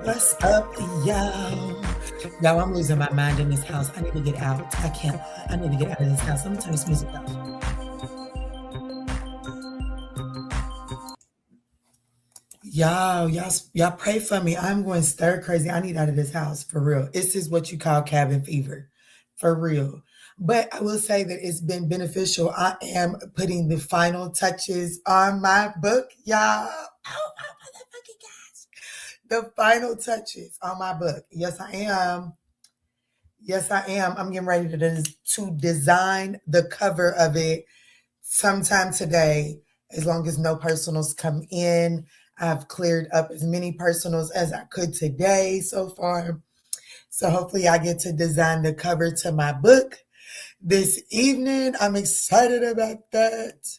What's up, y'all? Y'all, I'm losing my mind in this house. I need to get out. I can't. I need to get out of this house. Let me turn this music up. Y'all pray for me. I'm going stir crazy. I need out of this house for real. This is what you call cabin fever, for real. But I will say that it's been beneficial. I am putting the final touches on my book, y'all. Oh my motherfucking gosh. The final touches on my book. Yes, I am. Yes, I am. I'm getting ready to design the cover of it sometime today, as long as no personals come in. I've cleared up as many personals as I could today so far. So hopefully I get to design the cover to my book this evening. I'm excited about that.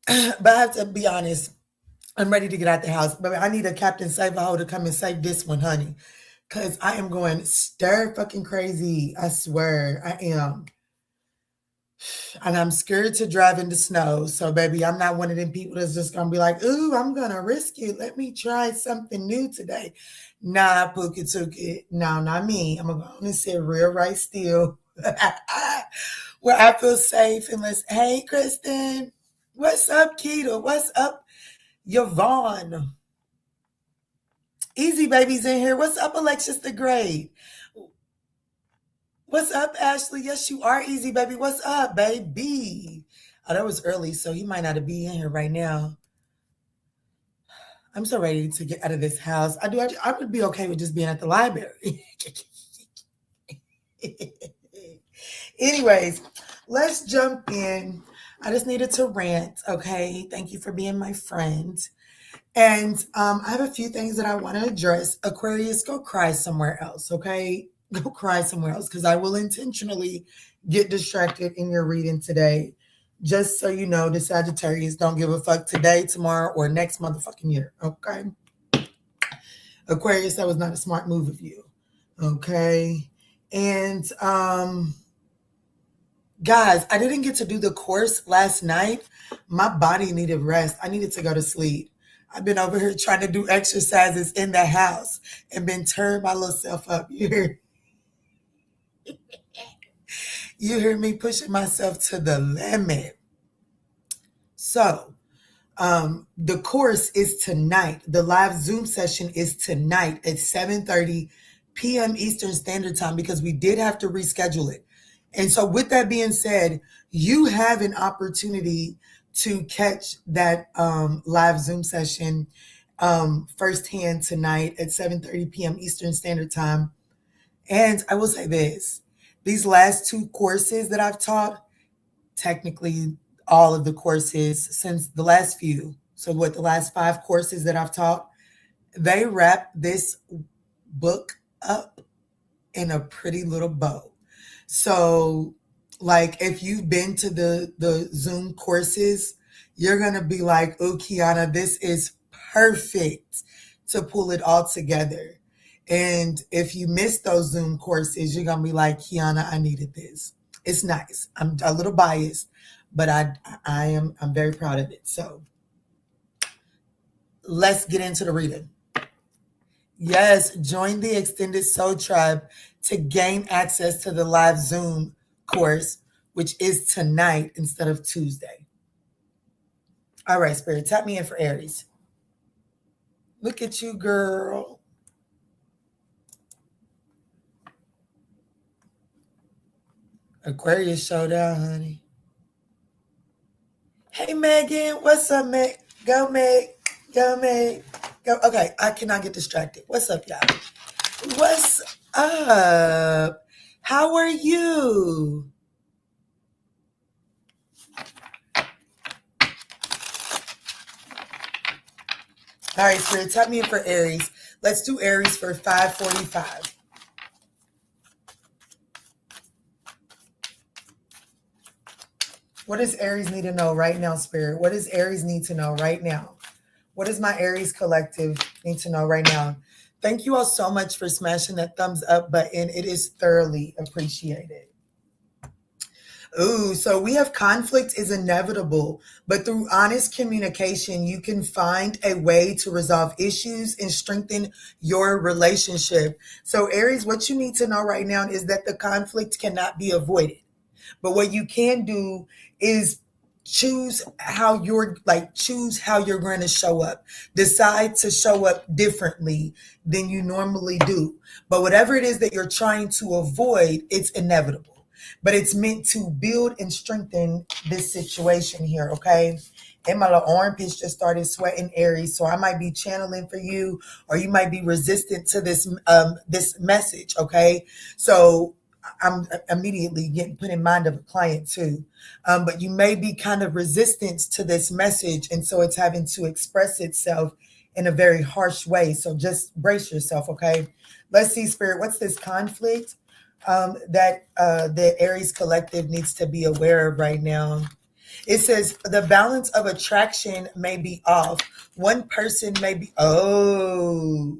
But I have to be honest, I'm ready to get out the house. But I need a Captain Save-A-Ho to come and save this one, honey. Because I am going stir fucking crazy. I swear I am. And I'm scared to drive in the snow. So, baby, I'm not one of them people that's just going to be like, ooh, I'm going to risk it. Let me try something new today. Nah, Pookie Tookie. No, not me. I'm going to sit real right still where I feel safe. Unless, hey, Kristen. What's up, Keita? What's up, Yvonne? Easy Baby's in here. What's up, Alexis the Great? What's up, Ashley? Yes, you are, Easy Baby. What's up, baby? Oh, that was early, so he might not be in here right now. I'm so ready to get out of this house. I would be okay with just being at the library. Anyways, let's jump in. I just needed to rant, okay? Thank you for being my friend. And I have a few things that I want to address. Aquarius, go cry somewhere else, okay? Go cry somewhere else, because I will intentionally get distracted in your reading today. Just so you know, the Sagittarius don't give a fuck today, tomorrow, or next motherfucking year, okay? Aquarius, that was not a smart move of you, okay? And guys, I didn't get to do the course last night. My body needed rest. I needed to go to sleep. I've been over here trying to do exercises in the house and been turning my little self up. You hear me pushing myself to the limit. So, the course is tonight. The live Zoom session is tonight at 7:30 p.m. Eastern Standard Time, because we did have to reschedule it. And so with that being said, you have an opportunity to catch that live Zoom session firsthand tonight at 7:30 p.m. Eastern Standard Time. And I will say this, these last two courses that I've taught, technically all of the courses since the last few, so what, the last 5 courses that I've taught, they wrap this book up in a pretty little bow. So, like, if you've been to the Zoom courses, you're going to be like, oh, Kiana, this is perfect to pull it all together. And if you miss those Zoom courses, you're going to be like, Kiana, I needed this. It's nice. I'm a little biased, but I'm very proud of it. So let's get into the reading. Yes, join the Extended Soul Tribe to gain access to the live Zoom course, which is tonight instead of Tuesday. All right, Spirit, tap me in for Aries. Look at you, girl. Aquarius showdown, honey. Hey, Megan. What's up, Meg? Go, Meg. Go, Meg. Go. Okay, I cannot get distracted. What's up, y'all? What's up? How are you? All right, Spirit, tap me in for Aries. Let's do Aries for 545. What does Aries need to know right now, Spirit? What does Aries need to know right now? What does my Aries collective need to know right now? Thank you all so much for smashing that thumbs up button. It is thoroughly appreciated. Ooh, so we have conflict is inevitable, but through honest communication, you can find a way to resolve issues and strengthen your relationship. So, Aries, what you need to know right now is that the conflict cannot be avoided. But what you can do is choose how you're going to show up. Decide to show up differently than you normally do. But whatever it is that you're trying to avoid, it's inevitable. But it's meant to build and strengthen this situation here, okay? And my little armpits just started sweating, Aries. So I might be channeling for you, or you might be resistant to this message, okay? So I'm immediately getting put in mind of a client too. But you may be kind of resistant to this message. And so it's having to express itself in a very harsh way. So just brace yourself, okay? Let's see, Spirit, what's this conflict that the Aries Collective needs to be aware of right now? It says the balance of attraction may be off. One person may be, oh,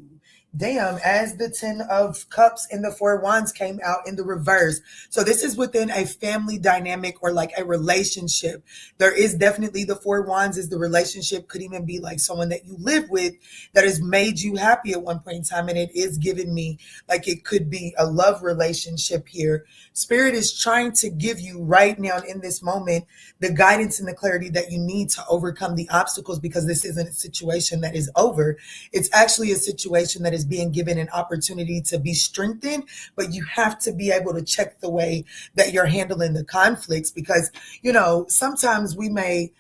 damn, as the 10 of cups and the 4 wands came out in the reverse. So this is within a family dynamic or like a relationship. There is definitely the 4 wands is the relationship, could even be like someone that you live with that has made you happy at one point in time. And it is giving me like it could be a love relationship here. Spirit is trying to give you right now in this moment the guidance and the clarity that you need to overcome the obstacles, because this isn't a situation that is over. It's actually a situation that is being given an opportunity to be strengthened, but you have to be able to check the way that you're handling the conflicts, because, sometimes we may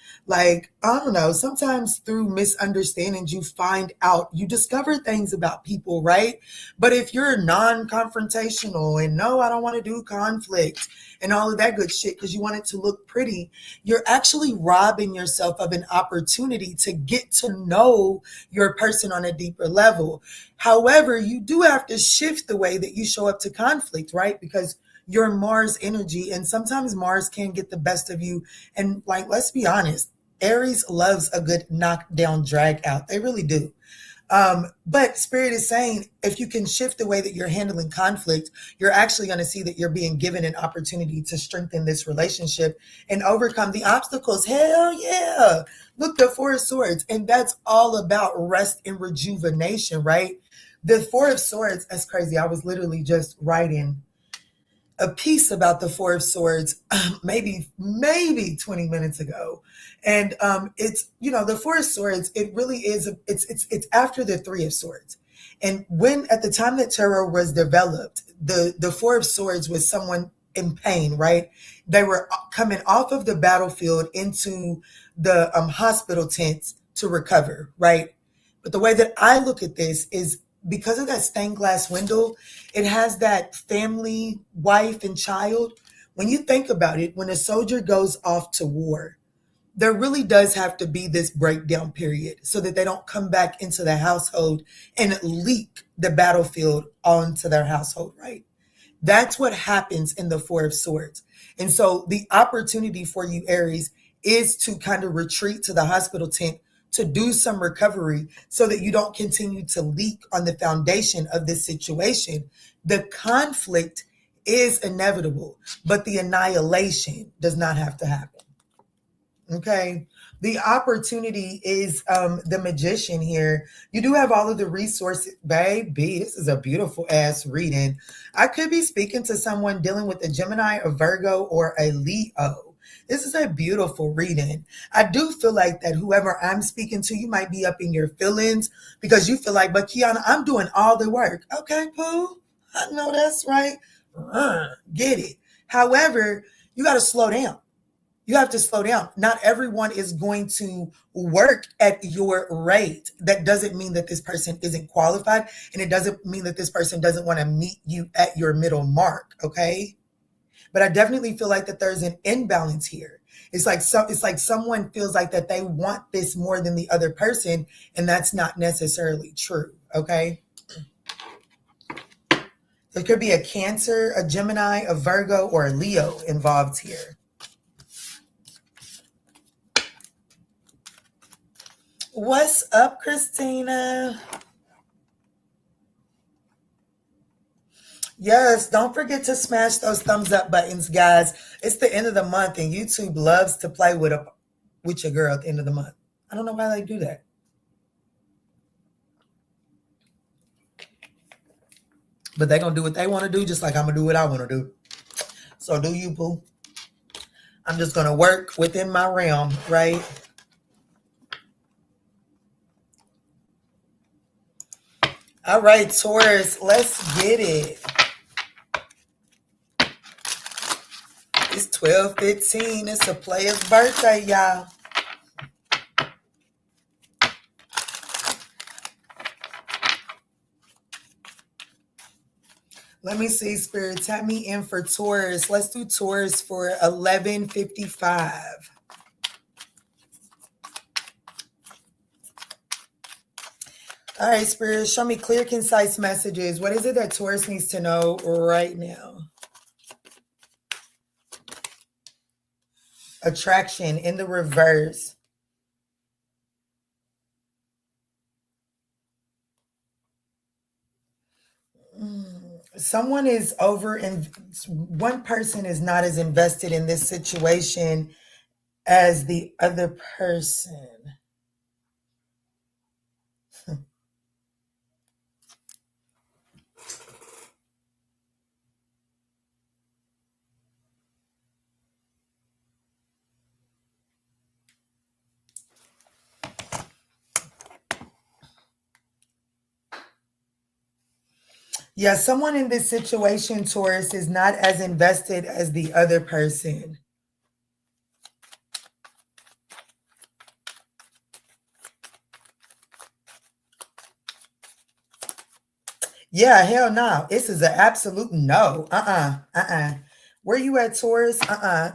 sometimes through misunderstandings, you discover things about people, right? But if you're non-confrontational and no, I don't want to do conflict and all of that good shit because you want it to look pretty, you're actually robbing yourself of an opportunity to get to know your person on a deeper level. However, you do have to shift the way that you show up to conflict, right? Because you're Mars energy, and sometimes Mars can get the best of you. And let's be honest, Aries loves a good knockdown drag out. They really do. But Spirit is saying if you can shift the way that you're handling conflict, you're actually going to see that you're being given an opportunity to strengthen this relationship and overcome the obstacles. Hell yeah. Look, the 4 of Swords. And that's all about rest and rejuvenation, right? The 4 of Swords, that's crazy. I was literally just writing a piece about the 4 of Swords maybe 20 minutes ago. And it's, the 4 of Swords, it really is, it's after the 3 of Swords. And when, at the time that tarot was developed, the 4 of Swords was someone in pain, right? They were coming off of the battlefield into the hospital tents to recover, right? But the way that I look at this is because of that stained glass window, it has that family, wife, and child. When you think about it, when a soldier goes off to war, there really does have to be this breakdown period so that they don't come back into the household and leak the battlefield onto their household, right? That's what happens in the 4 of Swords. And so the opportunity for you, Aries, is to kind of retreat to the hospital tent to do some recovery so that you don't continue to leak on the foundation of this situation. The conflict is inevitable, but the annihilation does not have to happen. Okay. The opportunity is the Magician here. You do have all of the resources, baby. This is a beautiful ass reading. I could be speaking to someone dealing with a Gemini, a Virgo, or a Leo. This is a beautiful reading. I do feel like that whoever I'm speaking to, you might be up in your feelings because you feel like, but Kiana, I'm doing all the work. Okay, Pooh. I know that's right. Get it. However, you got to slow down. You have to slow down. Not everyone is going to work at your rate. That doesn't mean that this person isn't qualified, and it doesn't mean that this person doesn't want to meet you at your middle mark, okay? But I definitely feel like that there's an imbalance here. It's like someone feels like that they want this more than the other person, and that's not necessarily true, okay? There could be a Cancer, a Gemini, a Virgo, or a Leo involved here. What's up, Christina? Yes, don't forget to smash those thumbs up buttons, guys. It's the end of the month, and YouTube loves to play with your girl at the end of the month. I don't know why they do that. But they're gonna do what they want to do, just like I'm gonna do what I want to do. So do you, boo. I'm just gonna work within my realm, right? All right, Taurus, let's get it. It's 12:15. It's a player's birthday, y'all. Let me see, Spirit. Tap me in for Taurus. Let's do Taurus for 11:55. All right, Spirit. Show me clear, concise messages. What is it that Taurus needs to know right now? Attraction in the reverse. Someone is over, and one person is not as invested in this situation as the other person. Yeah, someone in this situation, Taurus, is not as invested as the other person. Yeah, hell no. This is an absolute no. Where you at, Taurus?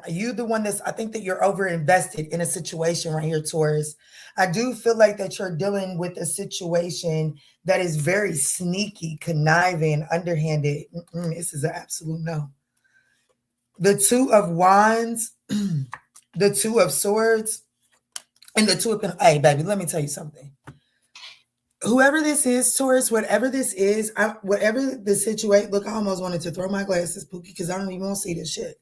You the one I think that you're over invested in a situation right here, Taurus. I do feel like that you're dealing with a situation that is very sneaky, conniving, underhanded. This is an absolute no. The Two of Wands, the Two of Swords, and the Two of Pentacles. Hey, baby, let me tell you something. Whoever this is, Taurus, whatever this is, whatever the situation, look, I almost wanted to throw my glasses, Pookie, because I don't even want to see this shit.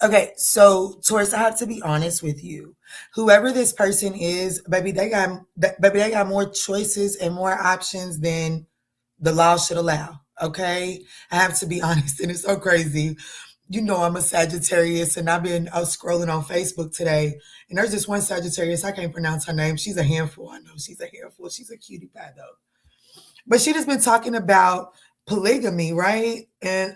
Okay, so Taurus, I have to be honest with you. Whoever this person is, baby, they got more choices and more options than the law should allow. Okay, I have to be honest, and it's so crazy. You know, I'm a Sagittarius, and I've been scrolling on Facebook today, and there's this one Sagittarius, I can't pronounce her name. She's a handful. I know she's a handful. She's a cutie pie, though. But she just been talking about polygamy, right? And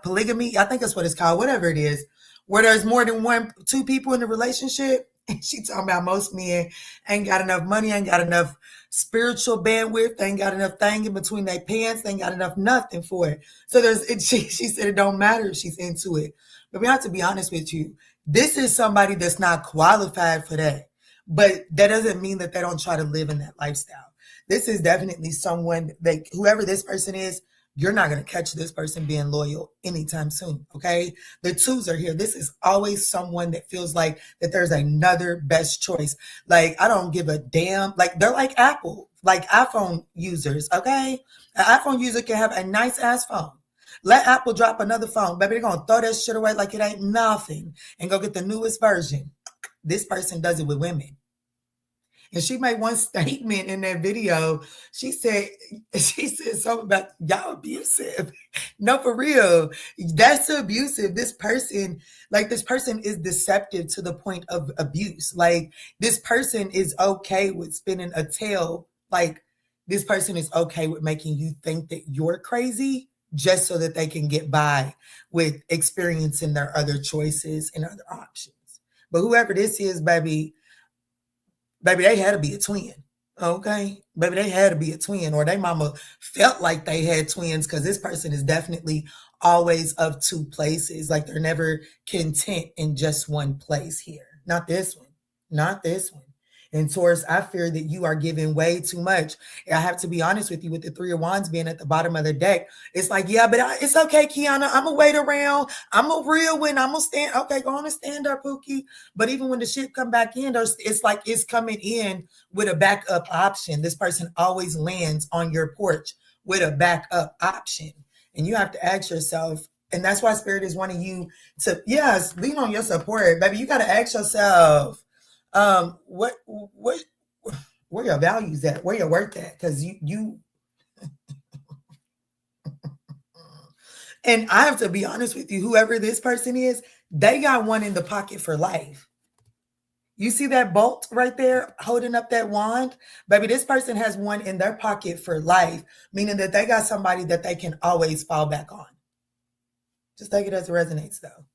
polygamy, I think that's what it's called, whatever it is, where there's more than two people in the relationship. And she talking about most men ain't got enough money, ain't got enough spiritual bandwidth, ain't got enough thing in between their pants, ain't got enough nothing for it. So she said it don't matter if she's into it. But we have to be honest with you. This is somebody that's not qualified for that. But that doesn't mean that they don't try to live in that lifestyle. This is definitely someone that whoever this person is, you're not going to catch this person being loyal anytime soon. Okay. The twos are here. This is always someone that feels like that there's another best choice. Like, I don't give a damn. Like, they're like Apple, like iPhone users. Okay. An iPhone user can have a nice ass phone. Let Apple drop another phone. Baby, they're going to throw that shit away like it ain't nothing and go get the newest version. This person does it with women. And she made one statement in that video. She said something about y'all abusive. No, for real. That's abusive. This person is deceptive to the point of abuse. Like, this person is okay with spinning a tale. Like, this person is okay with making you think that you're crazy just so that they can get by with experiencing their other choices and other options. But whoever this is, baby, they had to be a twin. Okay. Baby, they had to be a twin, or their mama felt like they had twins, because this person is definitely always of two places. Like, they're never content in just one place here. Not this one. Not this one. And Taurus, I fear that you are giving way too much. I have to be honest with you, with the Three of Wands being at the bottom of the deck. It's like, yeah, but it's okay, Kiana. I'm going to wait around. I'm a real one. I'm going to stand. Okay, go on and stand up, Pookie. But even when the shit come back in, it's like it's coming in with a backup option. This person always lands on your porch with a backup option. And you have to ask yourself, and that's why Spirit is wanting you to, yes, lean on your support, baby. You got to ask yourself, where your values at? Where your worth at? Because you, and I have to be honest with you, whoever this person is, they got one in the pocket for life. You see that bolt right there holding up that wand? Baby, this person has one in their pocket for life, meaning that they got somebody that they can always fall back on. Just take it as it resonates, though.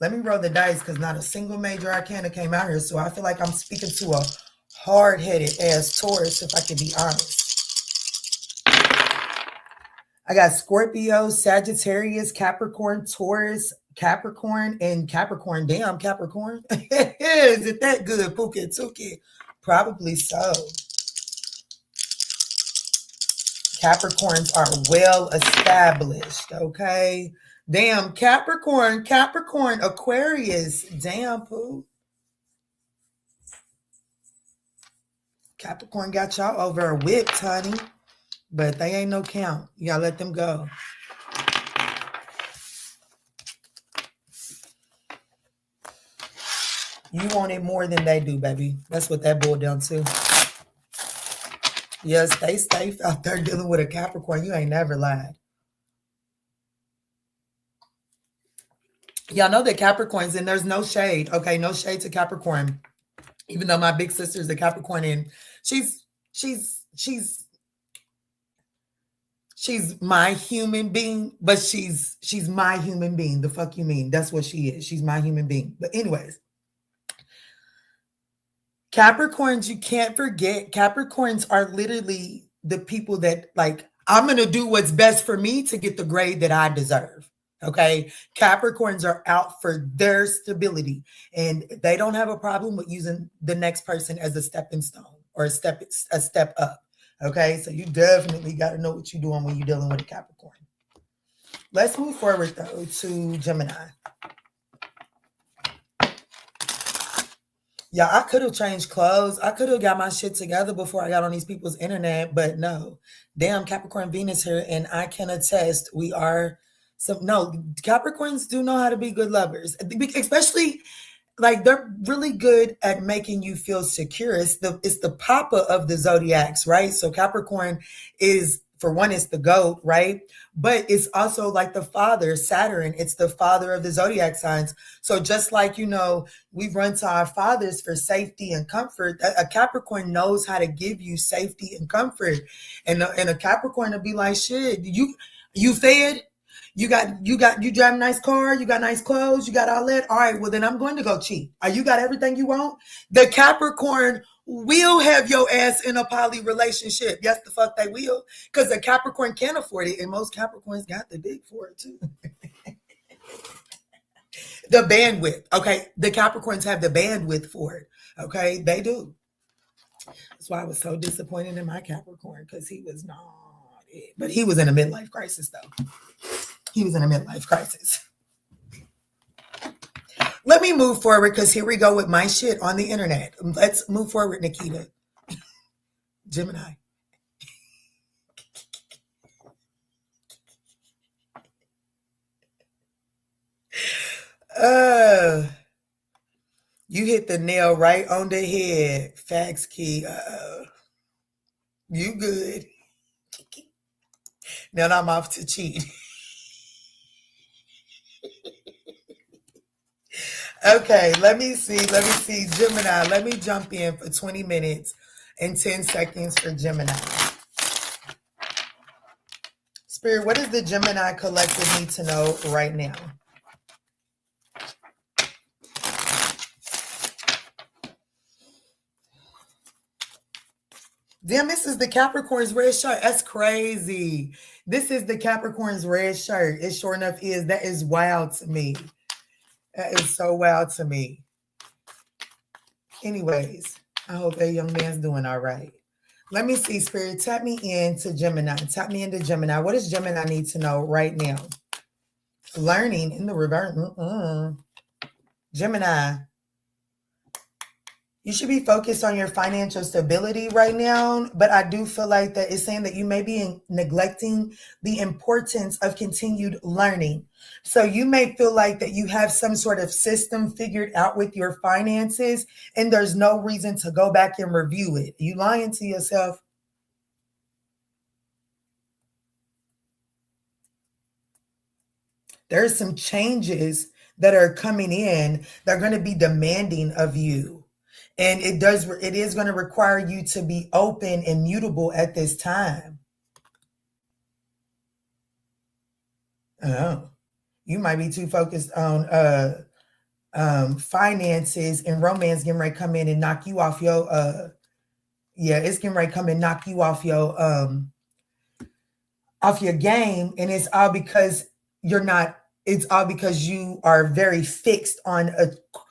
Let me roll the dice because not a single major arcana came out here, so I feel like I'm speaking to a hard-headed ass Taurus, if I can be honest. I got Scorpio, Sagittarius, Capricorn, Taurus, Capricorn, and Capricorn. Damn, Capricorn. Is it that good, Pookie Tookie? Probably so. Capricorns are well established, okay? Damn, Capricorn, Aquarius. Damn, Pooh. Capricorn got y'all over a whip, honey. But they ain't no count. You gotta let them go. You want it more than they do, baby. That's what that boiled down to. Yeah, stay safe out there dealing with a Capricorn. You ain't never lied. Y'all know that Capricorns, and there's no shade. Okay, no shade to Capricorn. Even though my big sister's a Capricorn, and she's my human being, but she's my human being. The fuck you mean? That's what she is. She's my human being. But anyways, Capricorns, you can't forget, Capricorns are literally the people that, like, I'm going to do what's best for me to get the grade that I deserve. Okay. Capricorns are out for their stability, and they don't have a problem with using the next person as a stepping stone or a step up. Okay. So you definitely got to know what you're doing when you're dealing with a Capricorn. Let's move forward though to Gemini. Yeah, I could have changed clothes. I could have got my shit together before I got on these people's internet, but no. Damn, Capricorn Venus here, and I can attest we are Capricorns do know how to be good lovers, especially like they're really good at making you feel secure. It's the papa of the zodiacs, right? So Capricorn is, for one, it's the goat, right? But it's also like the father, Saturn. It's the father of the zodiac signs. So just like, we run to our fathers for safety and comfort, a Capricorn knows how to give you safety and comfort. And a Capricorn will be like, shit, you fed? You drive a nice car, you got nice clothes, you got all that. All right, well then I'm going to go cheat. You got everything you want? The Capricorn will have your ass in a poly relationship. Yes, the fuck they will. Because the Capricorn can't afford it. And most Capricorns got the dick for it too. The bandwidth. Okay. The Capricorns have the bandwidth for it. Okay. They do. That's why I was so disappointed in my Capricorn, because he was not it. But he was in a midlife crisis though. He was in a midlife crisis. Let me move forward, because here we go with my shit on the internet. Let's move forward, Nikita. Gemini. You hit the nail right on the head. Facts, Key. You good. Now I'm off to cheat. Okay, let me see. Gemini, let me jump in for 20 minutes and 10 seconds for Gemini. Spirit, what does the Gemini collective need to know right now? Damn, this is the Capricorn's red shirt. That's crazy. This is the Capricorn's red shirt. It sure enough is. That is wild to me. That is so wild to me. Anyways, I hope that young man's doing all right. Let me see, Spirit. Tap me into Gemini. Tap me into Gemini. What does Gemini need to know right now? Learning in the reverse. Gemini. You should be focused on your financial stability right now, but I do feel like that it's saying that you may be neglecting the importance of continued learning. So you may feel like that you have some sort of system figured out with your finances, and there's no reason to go back and review it. You lying to yourself. There's some changes that are coming in. They're going to be demanding of you. And it is going to require you to be open and mutable at this time. Oh, you might be too focused on finances and romance getting ready to come in and knock you off your yeah, it's getting ready to come and knock you off your game, and it's all because you're not it's all because you are very fixed on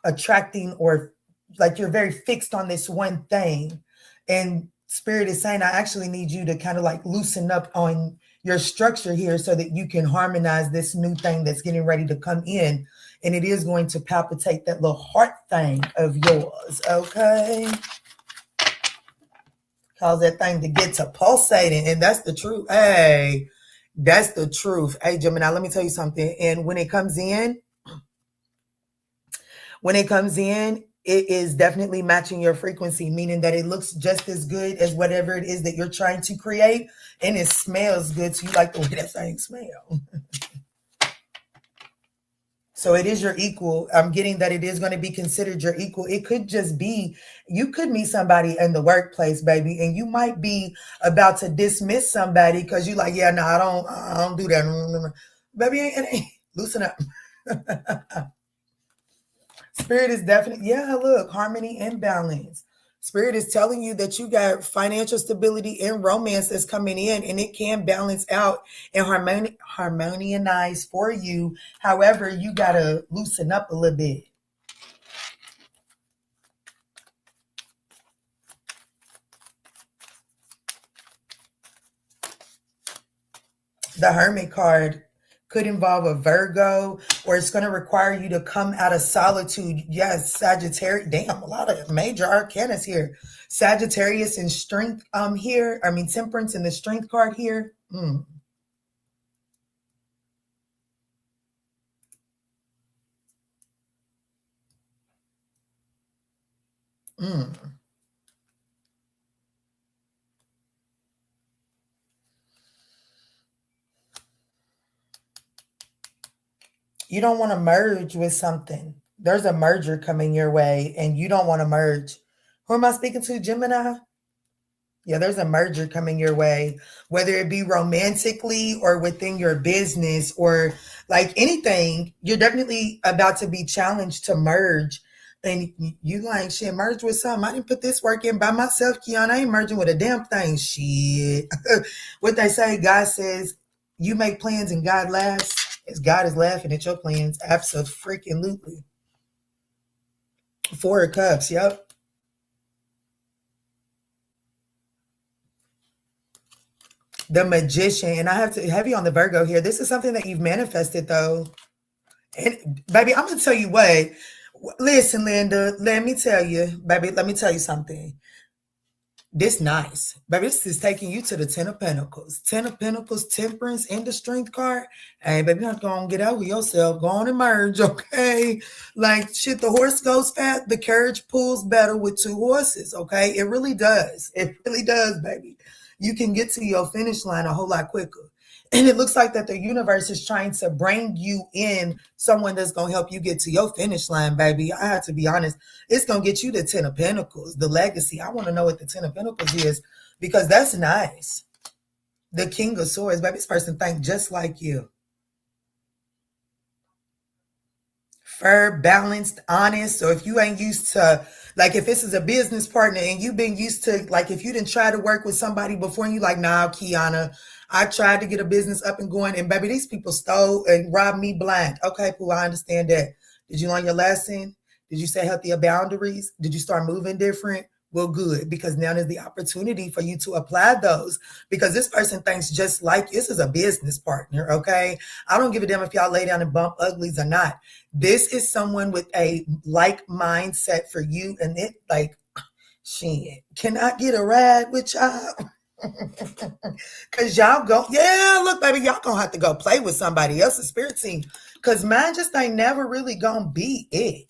attracting, or like you're very fixed on this one thing. And spirit is saying I actually need you to kind of like loosen up on your structure here so that you can harmonize this new thing that's getting ready to come in, and it is going to palpitate that little heart thing of yours. Okay, cause that thing to get to pulsating, and that's the truth. Hey, that's the truth. Hey, Gemini, let me tell you something. And when it comes in, it is definitely matching your frequency, meaning that it looks just as good as whatever it is that you're trying to create, and it smells good. So you like the way that thing smells. So it is your equal. I'm getting that it is going to be considered your equal. It could just be, you could meet somebody in the workplace, baby, and you might be about to dismiss somebody because you're like, yeah, no, I don't do that. Baby, loosen up. Spirit is definitely, yeah, look, harmony and balance. Spirit is telling you that you got financial stability and romance that's coming in, and it can balance out and harmonize for you. However, you got to loosen up a little bit. The Hermit card could involve a Virgo, or it's going to require you to come out of solitude. Yes, Sagittarius. Damn, a lot of major arcanas here. Sagittarius and strength here. I mean, temperance and the strength card here. You don't want to merge with something. There's a merger coming your way, and you don't want to merge. Who am I speaking to, Gemini? Yeah, there's a merger coming your way, whether it be romantically or within your business or like anything. You're definitely about to be challenged to merge. And you like, shit, merge with something. I didn't put this work in by myself, Kiana. I ain't merging with a damn thing. Shit. What they say, God says, you make plans and God laughs. As God is laughing at your plans. Absolutely. Four of Cups, yep. The Magician, and I have to have you on the Virgo here. This is something that you've manifested, though. And baby, I'm gonna tell you what. Listen, Linda, let me tell you, baby, let me tell you something. This nice, baby. This is taking you to the Ten of Pentacles. Ten of Pentacles, Temperance, and the Strength card. Hey, baby, you're not gonna get over yourself. Go on and merge, okay? Like shit, the horse goes fast, the carriage pulls better with two horses, okay? It really does. It really does, baby. You can get to your finish line a whole lot quicker. And it looks like that the universe is trying to bring you in someone that's going to help you get to your finish line, baby. I have to be honest. It's going to get you the Ten of Pentacles, the legacy. I want to know what the Ten of Pentacles is because that's nice. The King of Swords, baby, this person think just like you. Fair, balanced, honest. So if you ain't used to, like if this is a business partner and you've been used to, like if you didn't try to work with somebody before and you like, nah, Kiana, I tried to get a business up and going and baby, these people stole and robbed me blind. Okay, cool, I understand that. Did you learn your lesson? Did you set healthier boundaries? Did you start moving different? Well, good, because now there's the opportunity for you to apply those because this person thinks just like this is a business partner, okay? I don't give a damn if y'all lay down and bump uglies or not. This is someone with a like mindset for you, and it like Shit. Can I get a ride with y'all? Cause y'all go, yeah, look, baby, y'all gonna have to go play with somebody else's spirit team. Cause mine just ain't never really gonna be it.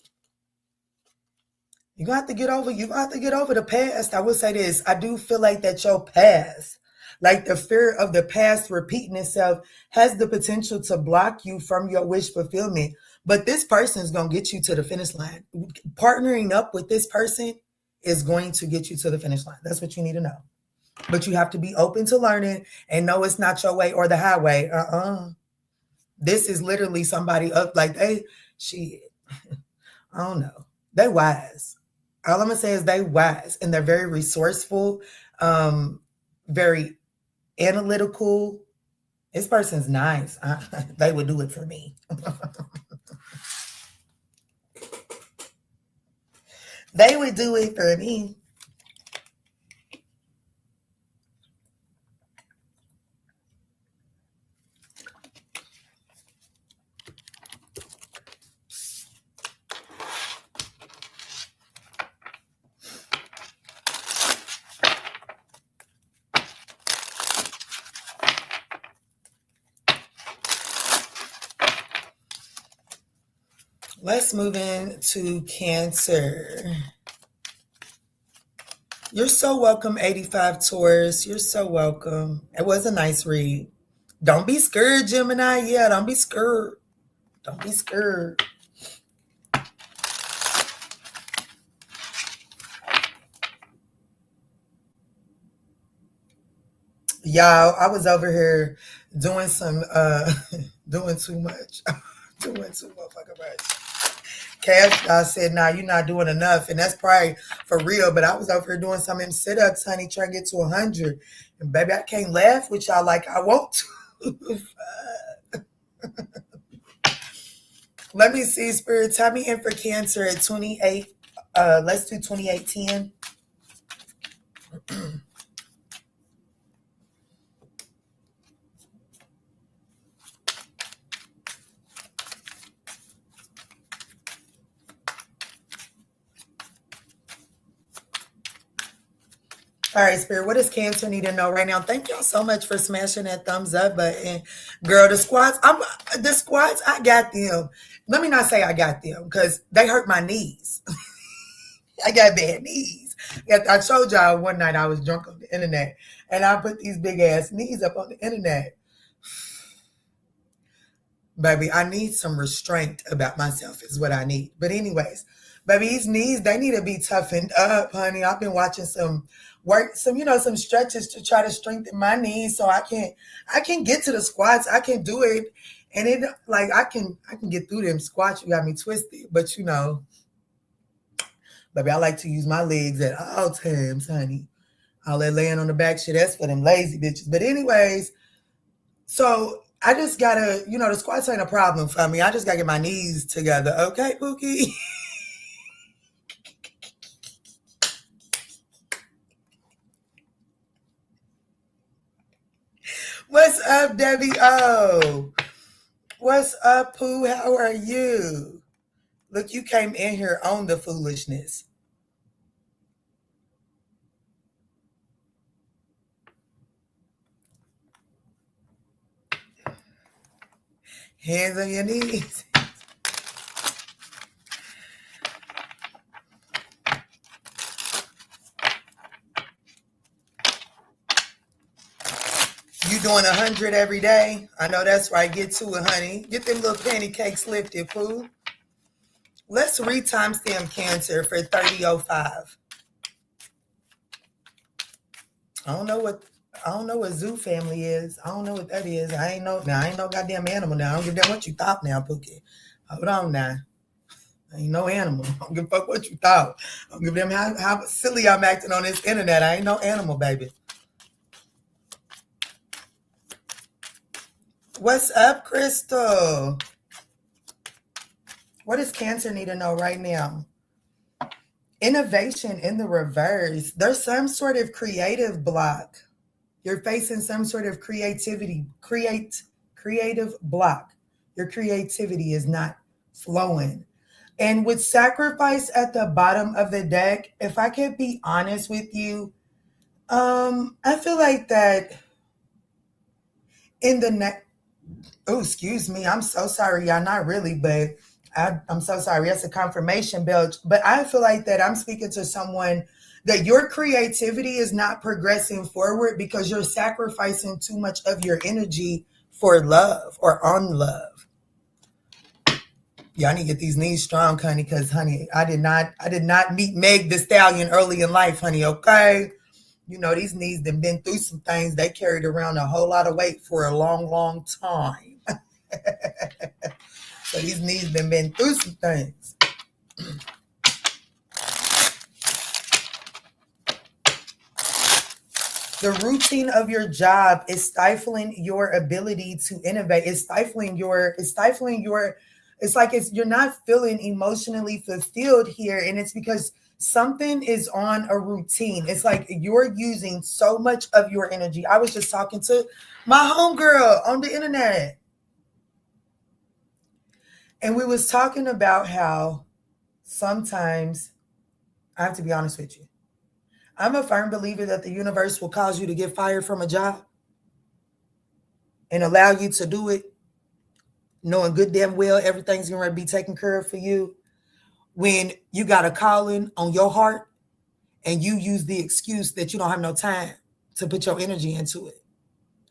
You have to get over, the past. I will say this. I do feel like that your past, like the fear of the past repeating itself, has the potential to block you from your wish fulfillment. But this person is going to get you to the finish line. Partnering up with this person is going to get you to the finish line. That's what you need to know. But you have to be open to learning and know it's not your way or the highway. This is literally somebody up like shit. I don't know. They wise. All I'm gonna say is they wise and they're very resourceful, very analytical. This person's nice. They would do it for me. They would do it for me. Let's move into Cancer. You're so welcome, 85 Taurus. You're so welcome. It was a nice read. Don't be scared, Gemini. Yeah, don't be scared. Don't be scared. Y'all, I was over here doing some, doing too much. Doing too motherfucking much. Cash, I said, nah, you're not doing enough. And that's probably for real. But I was over here doing some of them sit-ups, honey, trying to get to 100. And baby, I can't laugh with y'all like I want to. Let me see, Spirit. Tell me in for Cancer at 28. Let's do 2810. All right, Spirit, what does Cancer need to know right now? Thank y'all so much for smashing that thumbs up button. Girl, the squats, I got them. Let me not say I got them because they hurt my knees. I got bad knees. I showed y'all one night I was drunk on the internet and I put these big ass knees up on the internet. Baby, I need some restraint about myself is what I need. But anyways, baby, these knees, they need to be toughened up, honey. I've been watching some stretches to try to strengthen my knees so I can get to the squats. I can do it. And it like I can get through them squats. You got me twisted. But baby, I like to use my legs at all times, honey. All that laying on the back shit, that's for them lazy bitches. But anyways, so I just gotta, the squats ain't a problem for me. I just gotta get my knees together. Okay, Pookie? What's up, Debbie? Oh, what's up, Pooh? How are you? Look, you came in here on the foolishness. Hands on your knees. You doing 100 every day? I know that's right. Get to it, honey. Get them little panty cakes lifted, Pooh. Let's re-timestamp Cancer for 3005. I don't know what zoo family is. I don't know what that is. I ain't no goddamn animal now. I don't give a damn what you thought now, Pookie. Hold on now. I ain't no animal. I don't give a fuck what you thought. I don't give a damn how silly I'm acting on this internet. I ain't no animal, baby. What's up, Crystal? What does Cancer need to know right now? Innovation in the reverse. There's some sort of creative block. You're facing some sort of creative block. Your creativity is not flowing. And with sacrifice at the bottom of the deck, if I could be honest with you, I feel like that in the next, oh, excuse me, I'm so sorry, y'all, not really, but I'm so sorry. That's a confirmation bell. But I feel like that I'm speaking to someone that your creativity is not progressing forward because you're sacrificing too much of your energy for love or on love. Y'all need to get these knees strong, honey, because honey, I did not meet Meg the Stallion early in life, honey, okay? You know, these knees have been through some things. They carried around a whole lot of weight for a long, long time. So these knees have been through some things. The routine of your job is stifling your ability to innovate. It's like you're not feeling emotionally fulfilled here. And it's because something is on a routine. It's like you're using so much of your energy. I was just talking to my homegirl on the internet. And we was talking about how sometimes, I have to be honest with you, I'm a firm believer that the universe will cause you to get fired from a job and allow you to do it, knowing good damn well everything's going to be taken care of for you when you got a calling on your heart and you use the excuse that you don't have no time to put your energy into it.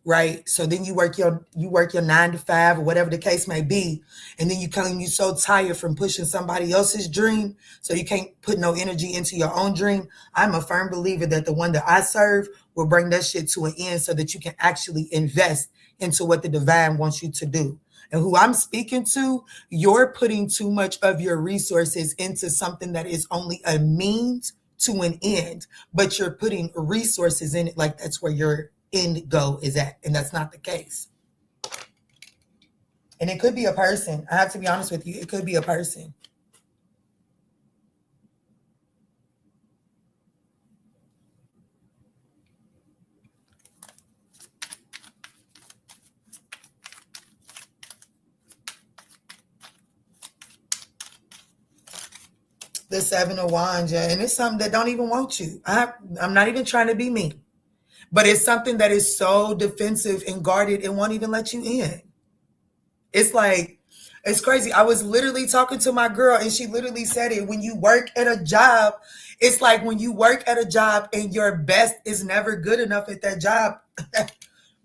Right. So then you work your 9 to 5 or whatever the case may be. And then you so tired from pushing somebody else's dream. So you can't put no energy into your own dream. I'm a firm believer that the one that I serve will bring that shit to an end so that you can actually invest into what the divine wants you to do. And who I'm speaking to, you're putting too much of your resources into something that is only a means to an end, but you're putting resources in it like that's where your end goal is at, and that's not the case. And it could be a person. I have to be honest with you. It could be a person. The 7 of Wands, yeah, and it's something that don't even want you. I'm not even trying to be mean, but it's something that is so defensive and guarded and won't even let you in. It's like, it's crazy. I was literally talking to my girl and she literally said it. When you work at a job, it's like when you work at a job and your best is never good enough at that job,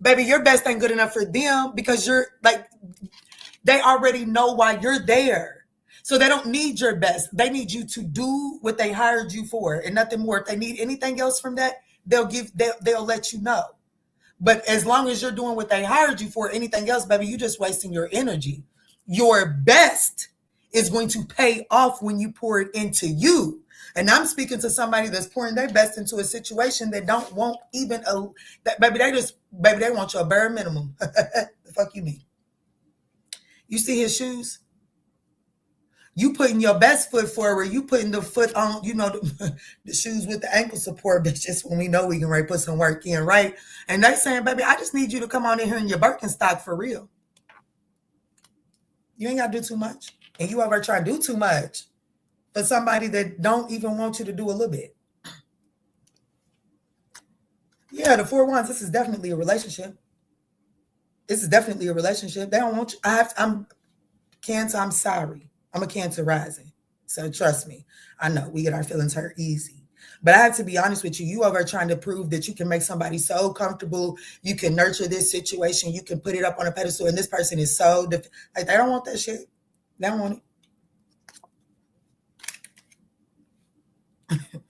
baby, your best ain't good enough for them because you're like, they already know why you're there. So they don't need your best. They need you to do what they hired you for and nothing more. If they need anything else from that, they'll let you know. But as long as you're doing what they hired you for, anything else, baby, you're just wasting your energy. Your best is going to pay off when you pour it into you. And I'm speaking to somebody that's pouring their best into a situation that don't want even they want your bare minimum. The fuck you mean? You see his shoes? You putting your best foot forward. You putting the foot on, the shoes with the ankle support. That's just when we know we can ready put some work in, right? And they saying, baby, I just need you to come on in here in your Birkenstock for real. You ain't got to do too much. And you ever try to do too much for somebody that don't even want you to do a little bit. Yeah, the 4 Wands, this is definitely a relationship. This is definitely a relationship. They don't want you. I'm Cancer, I'm sorry. I'm a Cancer rising. So trust me. I know we get our feelings hurt easy. But I have to be honest with you. You over trying to prove that you can make somebody so comfortable. You can nurture this situation. You can put it up on a pedestal. And this person is so, like, they don't want that shit. They don't want it.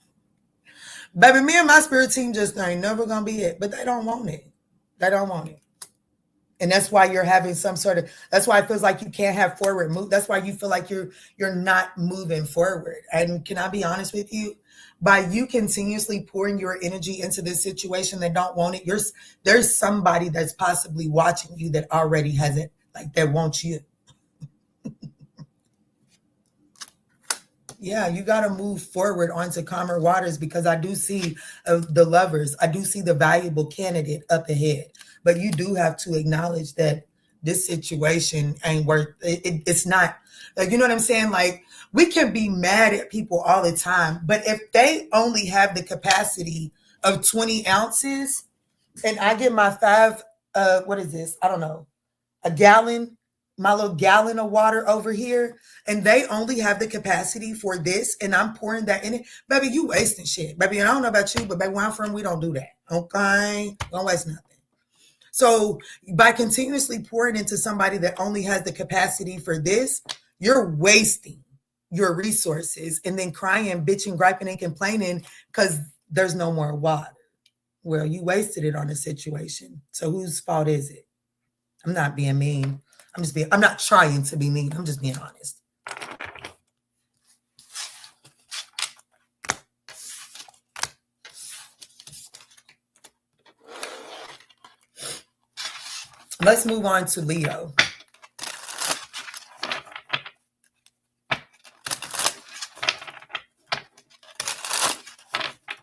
Baby, me and my spirit team just ain't never going to be it. But they don't want it. They don't want it. And that's why you're having that's why it feels like you can't have forward move. That's why you feel like you're not moving forward. And can I be honest with you? By you continuously pouring your energy into this situation that don't want it, there's somebody that's possibly watching you that already has it, like that wants you. Yeah, you got to move forward onto calmer waters because I do see the lovers. I do see the valuable candidate up ahead. But you do have to acknowledge that this situation ain't worth it. It's not, like, you know what I'm saying? Like, we can be mad at people all the time, but if they only have the capacity of 20 ounces and I get my what is this? I don't know, a gallon, my little gallon of water over here, and they only have the capacity for this, and I'm pouring that in it, baby, you wasting shit. Baby, and I don't know about you, but baby, where I'm from, we don't do that. Okay? Don't waste nothing. So by continuously pouring into somebody that only has the capacity for this, you're wasting your resources and then crying, bitching, griping, and complaining because there's no more water. Well, you wasted it on a situation. So whose fault is it? I'm not being mean. I'm not trying to be mean. I'm just being honest. Let's move on to Leo.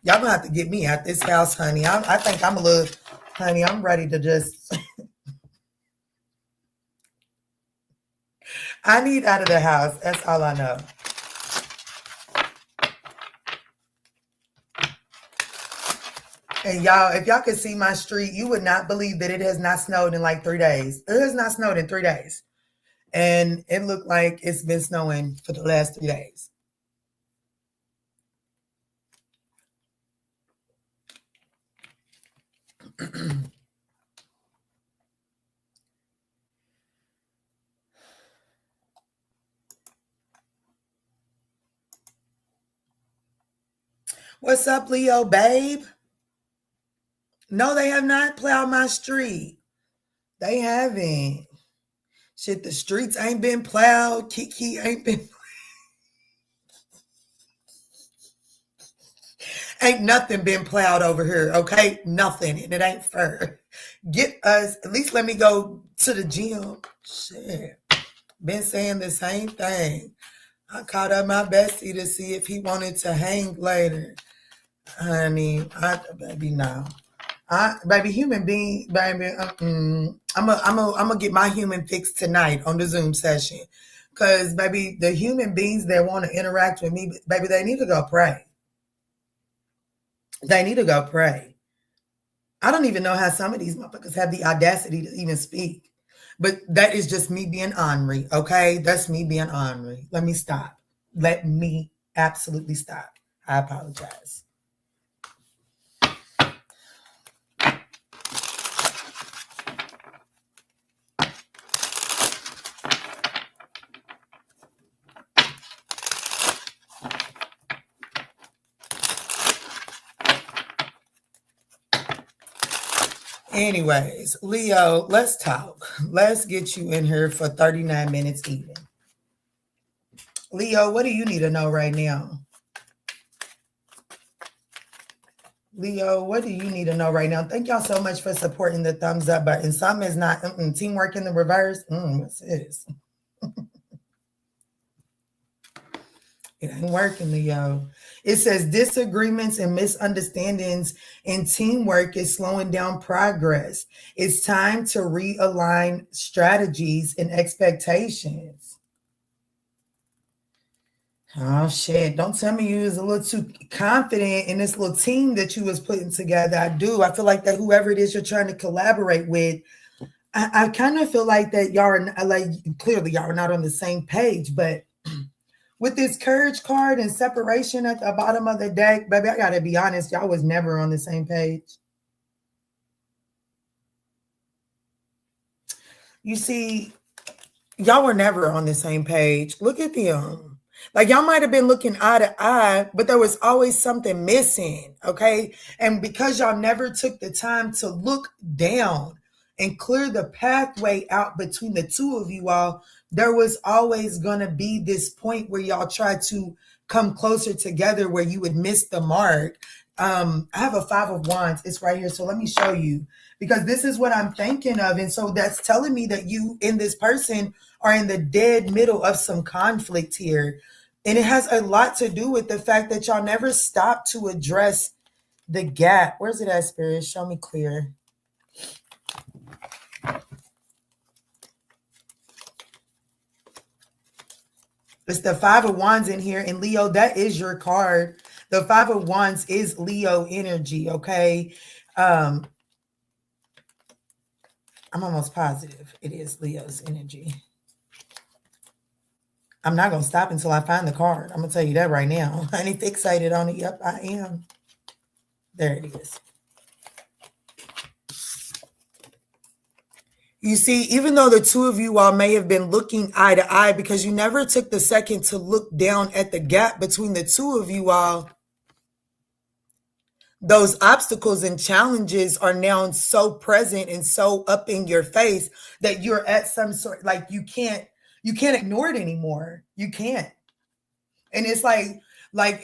Y'all gonna have to get me out this house, honey. I think I'm a little, honey, I'm ready to just, I need out of the house. That's all I know. And y'all, if y'all could see my street, you would not believe that it has not snowed in like 3 days. It has not snowed in 3 days. And it looked like it's been snowing for the last 3 days. What's up, Leo, babe? No, they have not plowed my street. They haven't. Shit, the streets ain't been plowed. Kiki ain't been. Ain't nothing been plowed over here, okay? Nothing, and it ain't fair. Get us, at least let me go to the gym. Shit, been saying the same thing. I called up my bestie to see if he wanted to hang later. Honey, baby, no. Baby, human being, baby, I'm gonna get my human fix tonight on the Zoom session. Cause baby, the human beings that want to interact with me, baby, they need to go pray. They need to go pray. I don't even know how some of these motherfuckers have the audacity to even speak. But that is just me being ornery, okay? That's me being ornery. Let me stop. Let me absolutely stop. I apologize. Anyways, Leo, let's talk. Let's get you in here for 39 minutes even. Leo, what do you need to know right now? Leo, what do you need to know right now? Thank y'all so much for supporting the thumbs up button. Some is not teamwork in the reverse. What's this? It ain't working, Leo. It says disagreements and misunderstandings in teamwork is slowing down progress. It's time to realign strategies and expectations. Oh shit, don't tell me you was a little too confident in this little team that you was putting together. I feel like that whoever it is you're trying to collaborate with, I kind of feel like that y'all are like, clearly y'all are not on the same page, but with this courage card and separation at the bottom of the deck, baby, I gotta be honest, y'all was never on the same page. You see, y'all were never on the same page. Look at them. Like y'all might have been looking eye to eye, but there was always something missing, okay? And because y'all never took the time to look down and clear the pathway out between the two of you all, there was always going to be this point where y'all tried to come closer together where you would miss the mark. I have a 5 of Wands. It's right here. So let me show you, because this is what I'm thinking of. And so that's telling me that you and this person are in the dead middle of some conflict here. And it has a lot to do with the fact that y'all never stopped to address the gap. Where's it at, Spirit? Show me clear. It's the Five of Wands in here. And Leo, that is your card. The Five of Wands is Leo energy, okay? I'm almost positive it is Leo's energy. I'm not going to stop until I find the card. I'm going to tell you that right now. I ain't fixated on it. Yep, I am. There it is. You see, even though the two of you all may have been looking eye to eye because you never took the second to look down at the gap between the two of you all, those obstacles and challenges are now so present and so up in your face that you're at some sort, like you can't ignore it anymore. You can't. And it's like,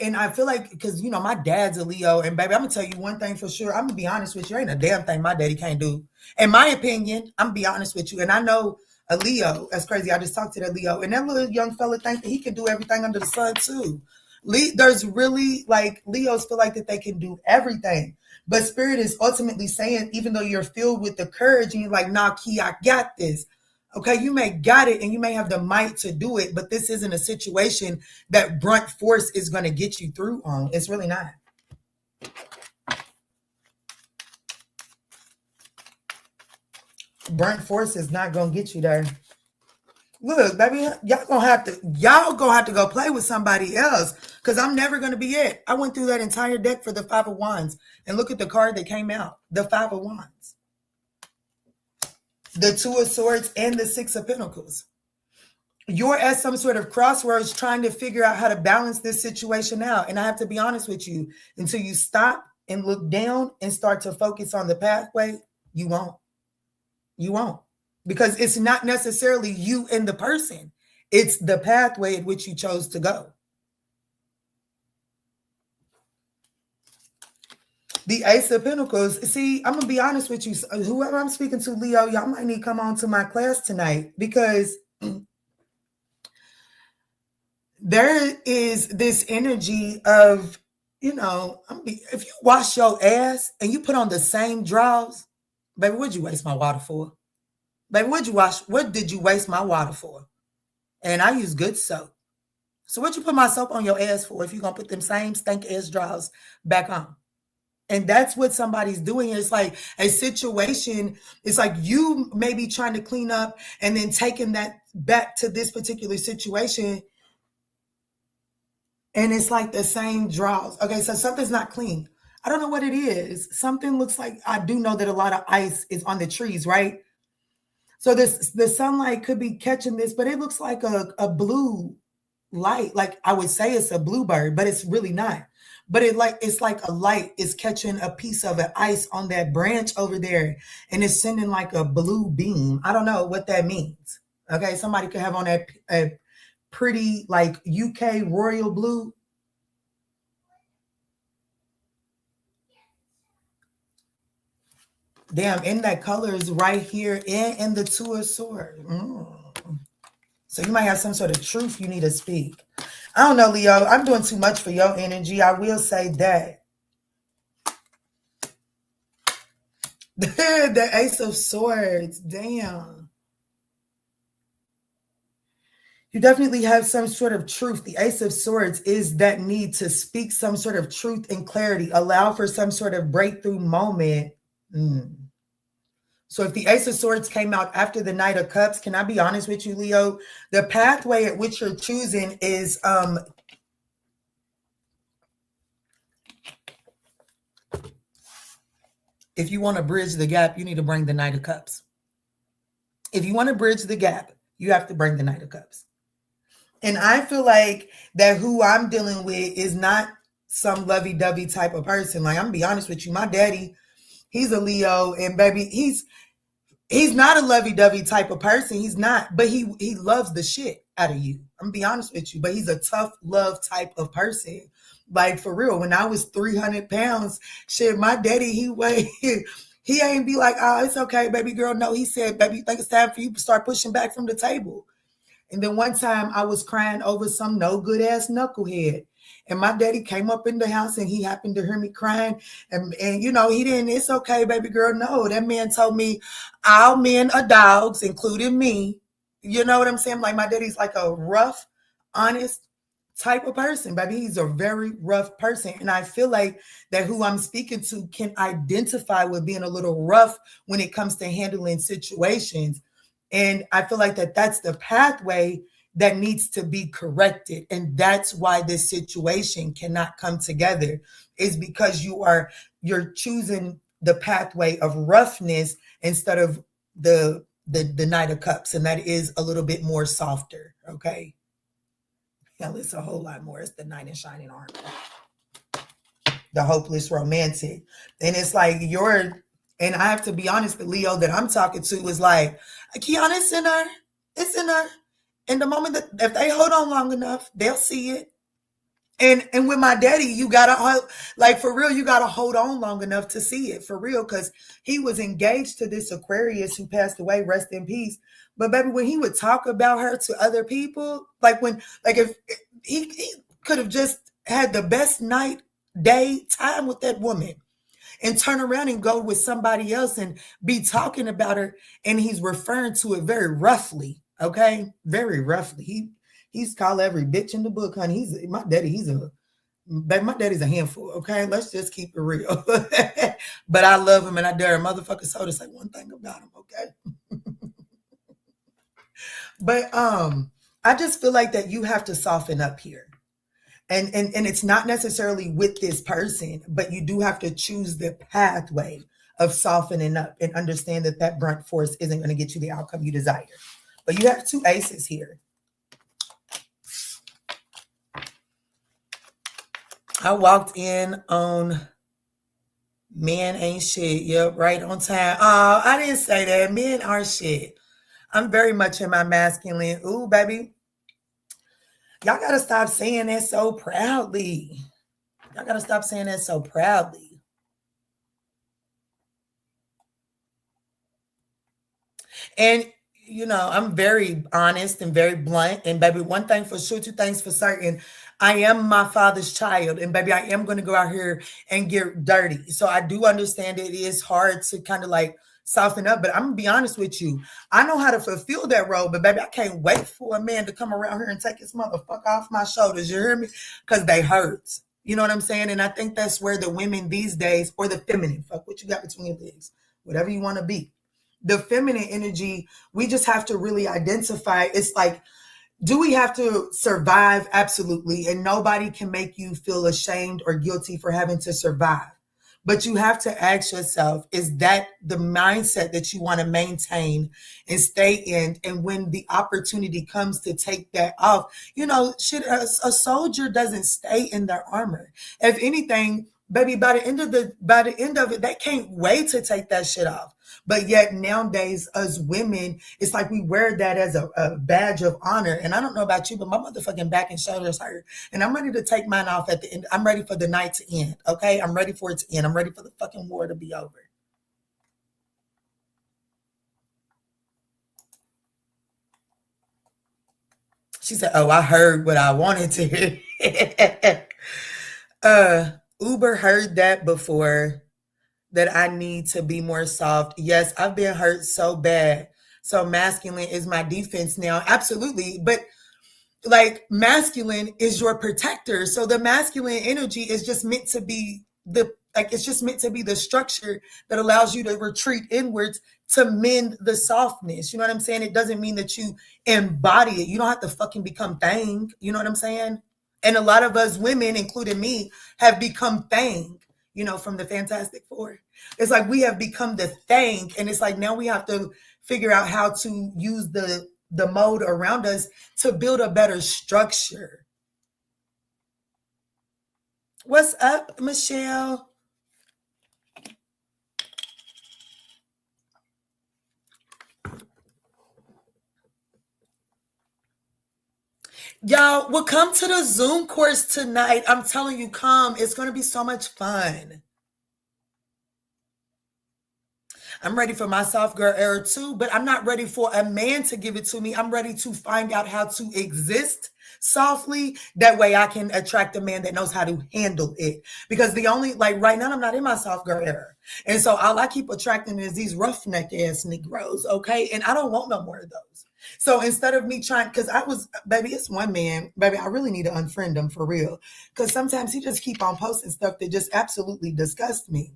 and I feel like, because, you know, my dad's a Leo, and baby, I'm going to tell you one thing for sure. I'm going to be honest with you. Ain't a damn thing my daddy can't do. In my opinion, I'm going to be honest with you. And I know a Leo, that's crazy. I just talked to that Leo, and that little young fella think that he can do everything under the sun too. There's really, like, Leos feel like that they can do everything. But Spirit is ultimately saying, even though you're filled with the courage and you're like, nah, Key, I got this. Okay, you may got it and you may have the might to do it, but this isn't a situation that brunt force is going to get you through on. It's really not. Brunt force is not going to get you there. Look, baby, y'all gonna have to go play with somebody else, because I'm never gonna be it. I went through that entire deck for the Five of Wands, and look at the card that came out. The Five of Wands, the Two of Swords, and the Six of Pentacles. You're at some sort of crossroads trying to figure out how to balance this situation out. And I have to be honest with you, until you stop and look down and start to focus on the pathway, you won't. You won't. Because it's not necessarily you and the person. It's the pathway at which you chose to go. The Ace of Pentacles. See, I'm going to be honest with you. Whoever I'm speaking to, Leo, y'all might need to come on to my class tonight, because there is this energy of, you know, if you wash your ass and you put on the same drawers, baby, what'd you waste my water for? Baby, what did you waste my water for? And I use good soap. So what you put my soap on your ass for if you're going to put them same stank ass drawers back on? And that's what somebody's doing. It's like a situation. It's like you may be trying to clean up and then taking that back to this particular situation. And it's like the same drawers. Okay, so something's not clean. I don't know what it is. Something looks like, I do know that a lot of ice is on the trees, right? So the sunlight could be catching this, but it looks like a blue light. Like I would say it's a bluebird, but it's really not. But it's like a light is catching a piece of an ice on that branch over there, and it's sending like a blue beam. I don't know what that means. Okay, somebody could have on a pretty like UK royal blue. Damn, and that color is right here in the Two of Swords. So you might have some sort of truth you need to speak. I don't know, Leo. I'm doing too much for your energy. I will say that. The Ace of Swords. Damn. You definitely have some sort of truth. The Ace of Swords is that need to speak some sort of truth and clarity. Allow for some sort of breakthrough moment. So if the Ace of Swords came out after the Knight of Cups, can I be honest with you, Leo? The pathway at which you're choosing is if you want to bridge the gap, you need to bring the Knight of Cups. If you want to bridge the gap, you have to bring the Knight of Cups. And I feel like that who I'm dealing with is not some lovey-dovey type of person. Like, I'm going to be honest with you. My daddy, he's a Leo, and baby, he's not a lovey-dovey type of person. He's not, but he loves the shit out of you. I'm going to be honest with you, but he's a tough love type of person. Like, for real, when I was 300 pounds, shit, my daddy, he ain't be like, oh, it's okay, baby girl. No, he said, baby, you think it's time for you to start pushing back from the table? And then one time I was crying over some no good ass knucklehead. And my daddy came up in the house and he happened to hear me crying. And you know, he didn't, it's okay, baby girl. No, that man told me all men are dogs, including me. You know what I'm saying? Like, my daddy's like a rough, honest type of person, baby. He's a very rough person. And I feel like that who I'm speaking to can identify with being a little rough when it comes to handling situations. And I feel like that that's the pathway that needs to be corrected. And that's why this situation cannot come together, is because you're choosing the pathway of roughness instead of the Knight of Cups. And that is a little bit more softer. Okay. Hell, it's a whole lot more. It's the Knight in Shining Armor, the hopeless romantic. And it's like and I have to be honest, the Leo that I'm talking to is like, Kiana, it's in her. It's in her. And the moment that if they hold on long enough, they'll see it. And with my daddy, you gotta like for real, you gotta hold on long enough to see it for real, because he was engaged to this Aquarius who passed away, rest in peace. But baby, when he would talk about her to other people, if he could have just had the best day time with that woman and turn around and go with somebody else and be talking about her, and he's referring to it very roughly, okay? Very roughly. He's called every bitch in the book, honey. My daddy's a handful, okay? Let's just keep it real. But I love him, and I dare a motherfucker soul to say one thing about him, okay? But I just feel like that you have to soften up here. And it's not necessarily with this person, but you do have to choose the pathway of softening up and understand that that brunt force isn't going to get you the outcome you desire. But you have two aces here. I walked in on men ain't shit. Yep, right on time. Oh, I didn't say that. Men are shit. I'm very much in my masculine. Ooh, baby. Y'all got to stop saying that so proudly. Y'all got to stop saying that so proudly. And, I'm very honest and very blunt. And, baby, one thing for sure, two things for certain. I am my father's child. And, baby, I am going to go out here and get dirty. So I do understand it is hard to kind of like soften up. But I'm going to be honest with you. I know how to fulfill that role. But, baby, I can't wait for a man to come around here and take his motherfucker off my shoulders. You hear me? Because they hurt. You know what I'm saying? And I think that's where the women these days, or the feminine, fuck what you got between your legs, whatever you want to be. The feminine energy, we just have to really identify. It's like, do we have to survive? Absolutely. And nobody can make you feel ashamed or guilty for having to survive. But you have to ask yourself, is that the mindset that you want to maintain and stay in? And when the opportunity comes to take that off, a soldier doesn't stay in their armor. If anything, baby, by the end of it, they can't wait to take that shit off. But yet nowadays, as women, it's like we wear that as a badge of honor. And I don't know about you, but my motherfucking back and shoulders hurt. And I'm ready to take mine off at the end. I'm ready for the night to end, okay? I'm ready for it to end. I'm ready for the fucking war to be over. She said, oh, I heard what I wanted to hear. Uber heard that before, that I need to be more soft. Yes, I've been hurt so bad. So masculine is my defense now. Absolutely. But like masculine is your protector. So the masculine energy is just meant to be the structure that allows you to retreat inwards to mend the softness. You know what I'm saying? It doesn't mean that you embody it. You don't have to fucking become Thang. You know what I'm saying? And a lot of us women, including me, have become Thang, from the Fantastic Four. It's like we have become the Thang, and it's like now we have to figure out how to use the mode around us to build a better structure. What's up, Michelle? Y'all, well, come to the Zoom course tonight. I'm telling you, come. It's going to be so much fun. I'm ready for my soft girl era too, but I'm not ready for a man to give it to me. I'm ready to find out how to exist softly. That way I can attract a man that knows how to handle it. Because right now I'm not in my soft girl era. And so all I keep attracting is these roughneck ass Negroes, okay? And I don't want no more of those. So instead of me trying, because I was, baby, it's one man, baby, I really need to unfriend him for real. Because sometimes he just keep on posting stuff that just absolutely disgusts me.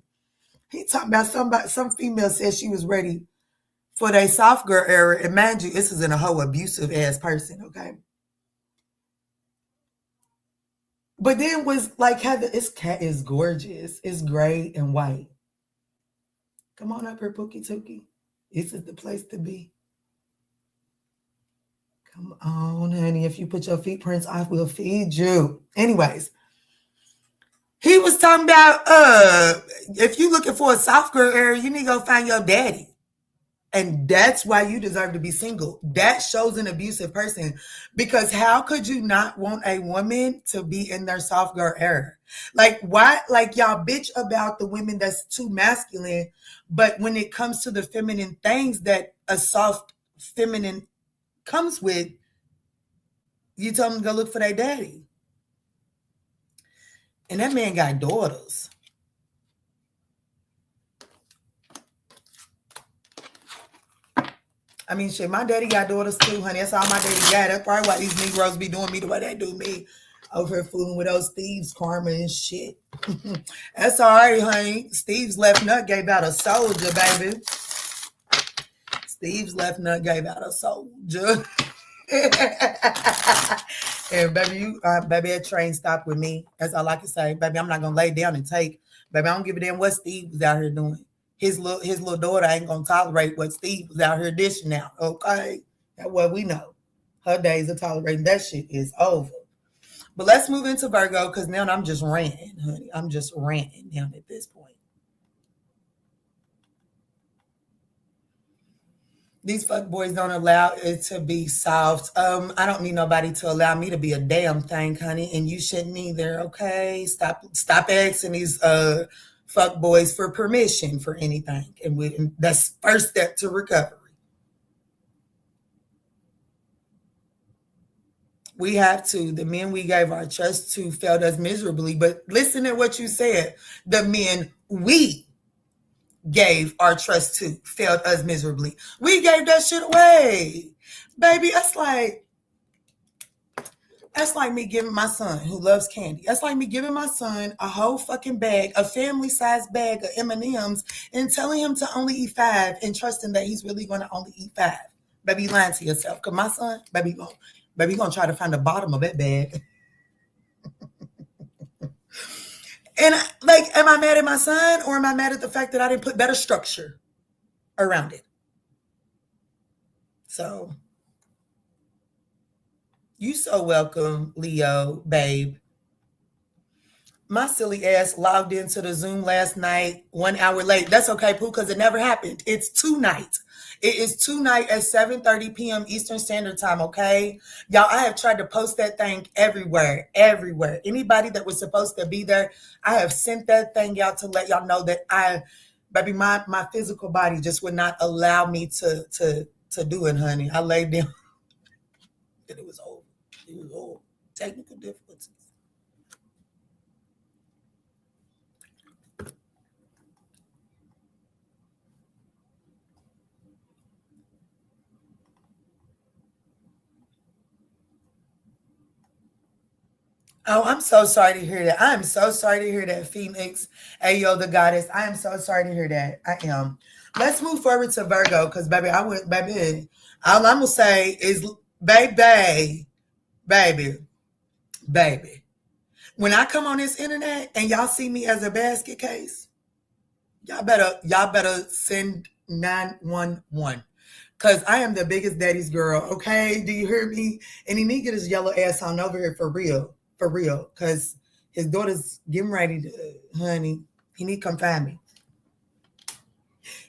He talking about some female said she was ready for their soft girl era. And mind you, this is in a whole abusive ass person, okay? But then was like, Heather, this cat is gorgeous. It's gray and white. Come on up here, Pookie Tookie. This is the place to be. Come on, honey. If you put your feet prints, I will feed you. Anyways, he was talking about if you looking for a soft girl area, you need to go find your daddy. And that's why you deserve to be single. That shows an abusive person. Because how could you not want a woman to be in their soft girl era? Like, why? Like, y'all bitch about the women that's too masculine. But when it comes to the feminine things that a soft feminine comes with, you tell them to go look for their daddy. And that man got daughters. I mean, shit, my daddy got daughters too, honey. That's all my daddy got. That's probably why these Negroes be doing me the way they do me. Over here fooling with those Steve's karma and shit. That's all right, honey. Steve's left nut gave out a soldier, baby. Steve's left nut gave out a soldier. And baby, baby, that train stopped with me. That's all I can say. Baby, I'm not gonna lay down and take. Baby, I don't give a damn what Steve was out here doing. His little daughter ain't gonna tolerate what Steve was out here dishing out. Okay, that's what we know. Her days of tolerating that shit is over. But let's move into Virgo, because now I'm just ranting, honey. I'm just ranting down at this point. These fuck boys don't allow it to be soft. I don't need nobody to allow me to be a damn thing, honey, and you shouldn't either. Okay, stop asking these fuck boys for permission for anything, and that's first step to recovery. We have to. The men we gave our trust to failed us miserably. But listen to what you said. The men we gave our trust to failed us miserably. We gave that shit away. Baby, that's like me giving my son, who loves candy. That's like me giving my son a whole fucking bag, a family-sized bag of M&Ms, and telling him to only eat 5 and trusting that he's really going to only eat 5. Baby, lying to yourself. Because my son, baby, gonna try to find the bottom of that bag. And like, am I mad at my son, or am I mad at the fact that I didn't put better structure around it? So, you so welcome, Leo, babe. My silly ass logged into the Zoom last night 1 hour late. That's okay, Pooh, because it never happened. It's tonight. It is tonight at 7:30 p.m. Eastern Standard Time, okay? Y'all, I have tried to post that thing everywhere. Anybody that was supposed to be there, I have sent that thing out to let y'all know that baby, my physical body just would not allow me to do it, honey. I laid down and it was over. It was over. Technical difficulties. Oh, I'm so sorry to hear that. I am so sorry to hear that, Phoenix. Ayo, the goddess. I am so sorry to hear that. I am. Let's move forward to Virgo, because baby, all I'm gonna say is, baby. When I come on this internet and y'all see me as a basket case, y'all better send 911. Cause I am the biggest daddy's girl. Okay, do you hear me? And he need to get his yellow ass on over here for real. Cause his daughter's getting ready to, honey. He need to come find me.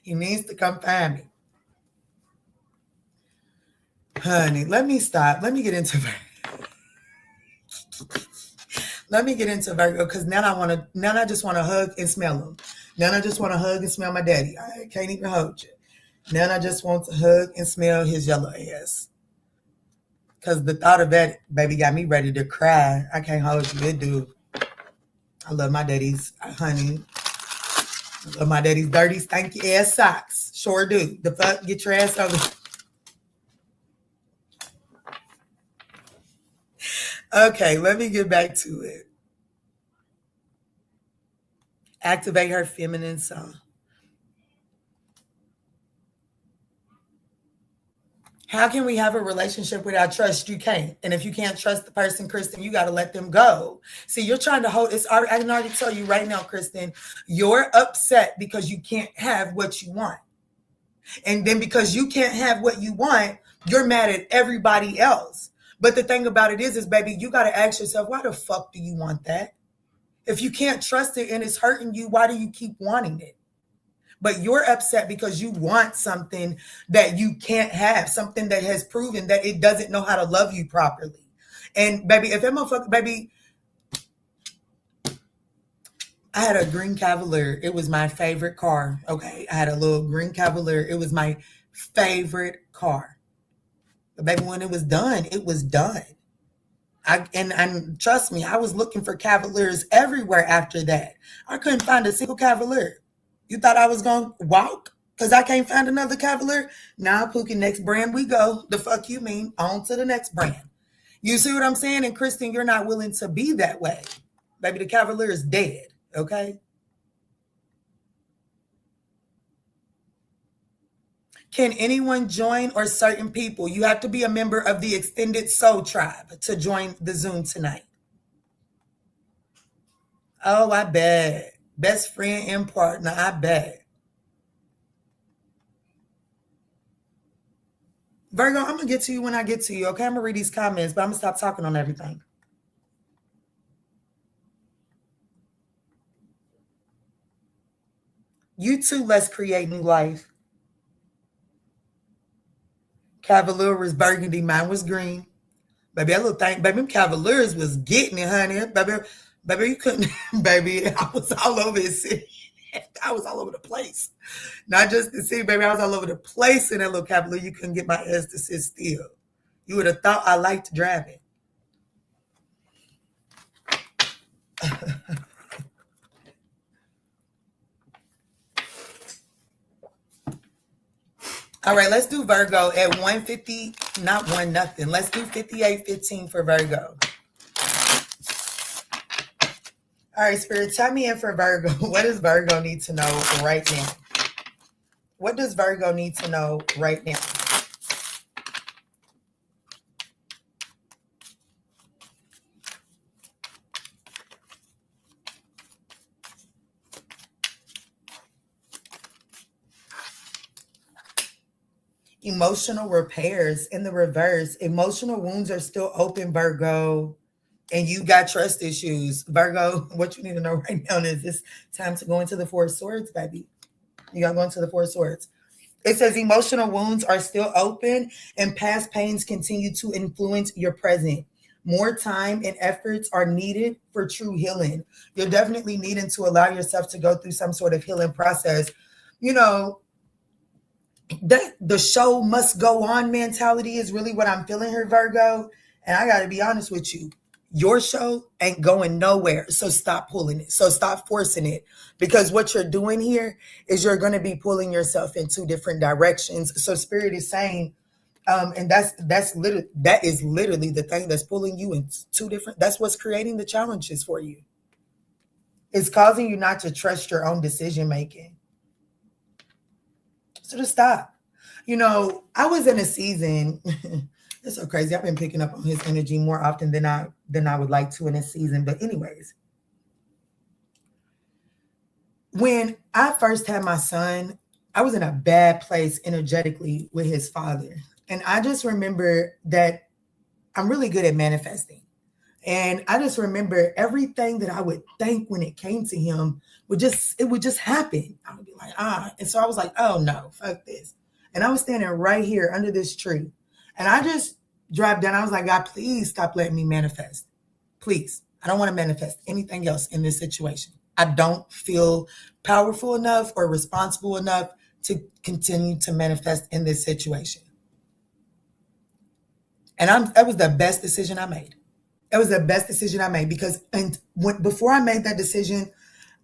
He needs to come find me. Honey, let me stop. Let me get into Virgo, because now I just want to hug and smell him. Now I just want to hug and smell my daddy. I can't even hold you. Now I just want to hug and smell his yellow ass. Because the thought of that, baby, got me ready to cry. I can't hold you. It do. I love my daddy's, honey. I love my daddy's dirty, stanky ass socks. Sure do. The fuck? Get your ass over. Okay, let me get back to it. Activate her feminine song. How can we have a relationship without trust? You can't. And if you can't trust the person, Kristen, you got to let them go. See, you're trying to hold it's. I can already tell you right now, Kristen, you're upset because you can't have what you want. And then because you can't have what you want, you're mad at everybody else. But the thing about it is baby, you got to ask yourself, why the fuck do you want that? If you can't trust it and it's hurting you, why do you keep wanting it? But you're upset because you want something that you can't have, something that has proven that it doesn't know how to love you properly. And baby, if that motherfucker, baby, I had a green Cavalier. It was my favorite car. Okay. I had a little green Cavalier. It was my favorite car. But baby, when it was done, it was done. And trust me, I was looking for Cavaliers everywhere after that. I couldn't find a single Cavalier. You thought I was going to walk because I can't find another Cavalier? Nah, Pookie, next brand we go. The fuck you mean? On to the next brand. You see what I'm saying? And Kristen, you're not willing to be that way. Baby, the Cavalier is dead, okay? Can anyone join or certain people? You have to be a member of the Extended Soul Tribe to join the Zoom tonight. Oh, I bet. Best friend and partner, I bet. Virgo, I'm going to get to you when I get to you, okay? I'm going to read these comments, but I'm going to stop talking on everything. You too, let's create new life. Cavalier was burgundy, mine was green. Baby, that little thing, baby, Cavaliers was getting it, honey. Baby, you couldn't, baby, I was all over the city. I was all over the place. Not just the city, baby, I was all over the place in that little Cavalier. You couldn't get my ass to sit still. You would have thought I liked driving. All right, let's do Virgo at 150, not one nothing. Let's do 5815 for Virgo. All right, Spirit, tell me in for Virgo. What does Virgo need to know right now? What does Virgo need to know right now? Emotional repairs in the reverse. Emotional wounds are still open, Virgo, and you got trust issues. Virgo, what you need to know right now is it's time to go into the Four of Swords, baby. You got to go into the Four of Swords. It says emotional wounds are still open and past pains continue to influence your present. More time and efforts are needed for true healing. You're definitely needing to allow yourself to go through some sort of healing process. You know, that the show must go on mentality is really what I'm feeling here, Virgo. And I got to be honest with you. Your show ain't going nowhere. So stop pulling it. So stop forcing it. Because what you're doing here is you're going to be pulling yourself in two different directions. So Spirit is saying, and that is literally the thing that's pulling you in two different, that's what's creating the challenges for you. It's causing you not to trust your own decision making. So just stop. You know, I was in a season, it's so crazy. I've been picking up on his energy more often than I would like to in a season. But anyways, when I first had my son, I was in a bad place energetically with his father. And I just remember that I'm really good at manifesting. And I just remember everything that I would think when it came to him would just happen. I would be like, And so I was like, oh no, fuck this. And I was standing right here under this tree. And I just dropped down. I was like, God, please stop letting me manifest. Please. I don't want to manifest anything else in this situation. I don't feel powerful enough or responsible enough to continue to manifest in this situation. And that was the best decision I made. It was the best decision I made because before I made that decision,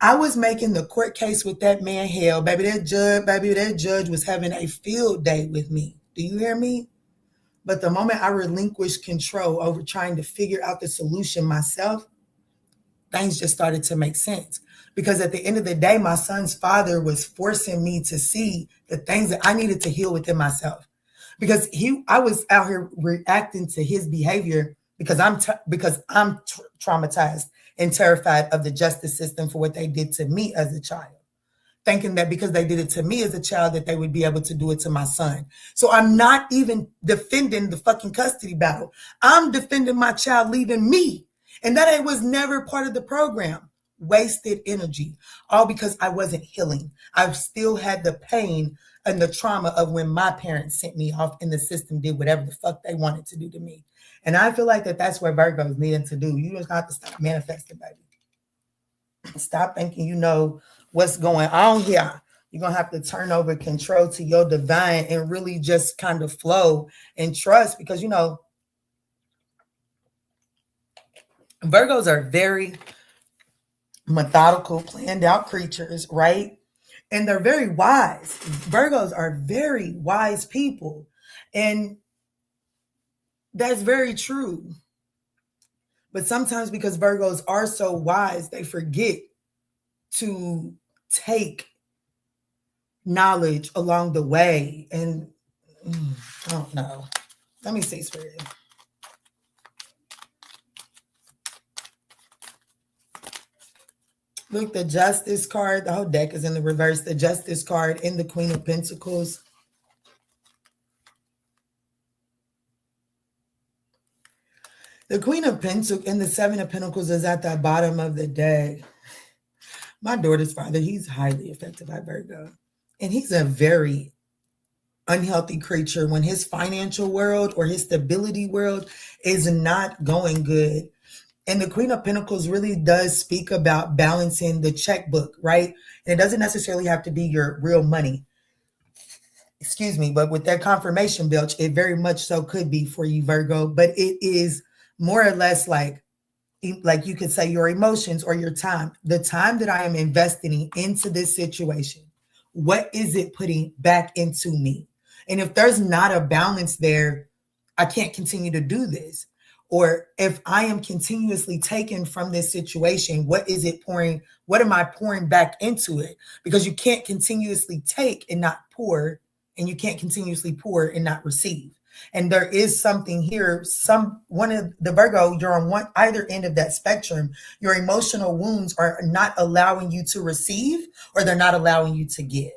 I was making the court case with that man hell. That judge was having a field day with me. Do you hear me? But the moment I relinquished control over trying to figure out the solution myself, things just started to make sense. Because at the end of the day, my son's father was forcing me to see the things that I needed to heal within myself. Because I was out here reacting to his behavior because I'm traumatized and terrified of the justice system for what they did to me as a child, thinking that because they did it to me as a child that they would be able to do it to my son. So I'm not even defending the fucking custody battle. I'm defending my child leaving me. And that was never part of the program. Wasted energy, all because I wasn't healing. I still had the pain and the trauma of when my parents sent me off and the system did whatever the fuck they wanted to do to me. And I feel like that's where Virgos needing to do. You just have to stop manifesting, baby. Stop thinking you know what's going on here. You're going to have to turn over control to your divine and really just kind of flow and trust, because, you know, Virgos are very methodical, planned out creatures, right? And they're very wise. Virgos are very wise people. And that's very true. But sometimes because Virgos are so wise, they forget to take knowledge along the way. And I don't know. Let me see, Spirit. Look, the Justice card, the whole deck is in the reverse. The Justice card in the Queen of Pentacles. The Queen of Pentacles and the Seven of Pentacles is at the bottom of the deck. My daughter's father, he's highly affected by Virgo. And he's a very unhealthy creature when his financial world or his stability world is not going good. And the Queen of Pentacles really does speak about balancing the checkbook, right? And it doesn't necessarily have to be your real money. Excuse me, but with that confirmation belch, it very much so could be for you, Virgo. But it is more or less like you could say your emotions or your time. The time that I am investing into this situation, what is it putting back into me? And if there's not a balance there, I can't continue to do this. Or if I am continuously taken from this situation, what is it pouring? What am I pouring back into it? Because you can't continuously take and not pour, and you can't continuously pour and not receive. And there is something here, one of the Virgo, you're on either end of that spectrum. Your emotional wounds are not allowing you to receive, or they're not allowing you to give.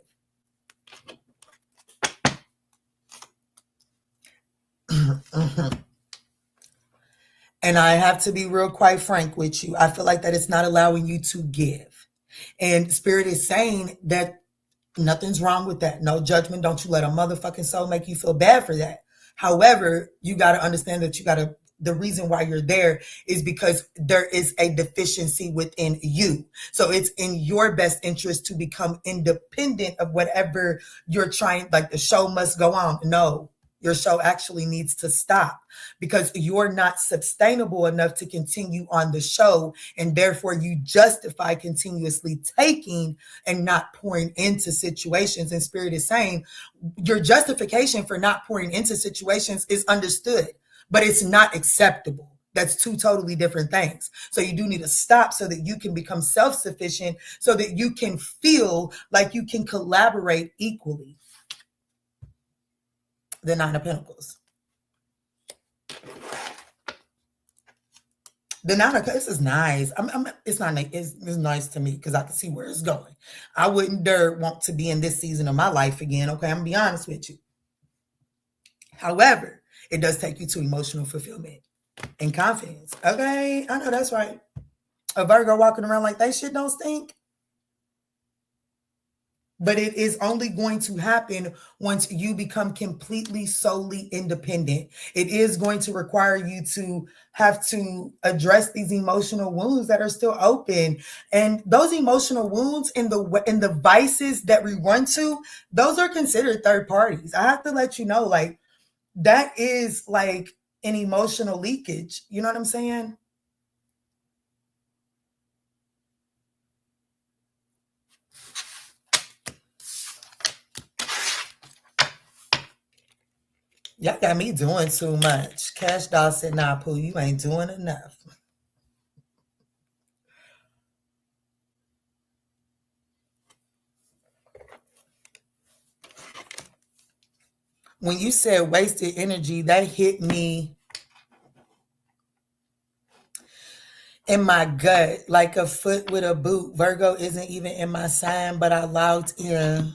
And I have to be real quite frank with you. I feel like that it's not allowing you to give. And Spirit is saying that nothing's wrong with that. No judgment. Don't you let a motherfucking soul make you feel bad for that. However, you got to understand that the reason why you're there is because there is a deficiency within you. So it's in your best interest to become independent of whatever you're trying, like the show must go on. No, your show actually needs to stop because you're not sustainable enough to continue on the show. And therefore you justify continuously taking and not pouring into situations. And Spirit is saying your justification for not pouring into situations is understood, but it's not acceptable. That's two totally different things. So you do need to stop so that you can become self-sufficient, so that you can feel like you can collaborate equally. The Nine of Pentacles. The Nine of Pentacles is nice. It's nice to me because I can see where it's going. I wouldn't dare want to be in this season of my life again. Okay, I'm gonna be honest with you. However, it does take you to emotional fulfillment and confidence. Okay, I know that's right. A Virgo walking around like that shit don't stink. But it is only going to happen once you become completely, solely independent. It is going to require you to have to address these emotional wounds that are still open. And those emotional wounds and the vices that we run to, those are considered third parties. I have to let you know, like, that is like an emotional leakage. You know what I'm saying? Y'all got me doing too much. Cash Doll said, nah, Pooh, you ain't doing enough. When you said wasted energy, that hit me in my gut like a foot with a boot. Virgo isn't even in my sign, but I logged in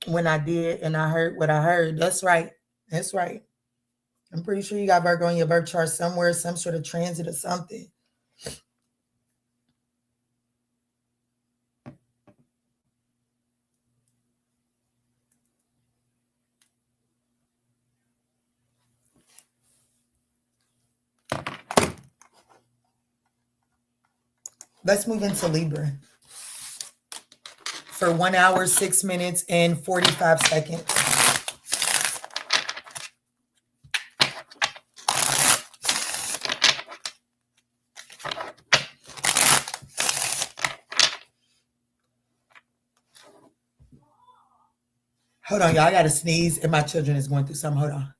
when I did and I heard what I heard. That's right. That's right. I'm pretty sure you got Virgo in your birth chart somewhere, some sort of transit or something. Let's move into Libra for 1 hour, 6 minutes, and 45 seconds. Hold on, y'all. I got to sneeze, and my children is going through something. Hold on.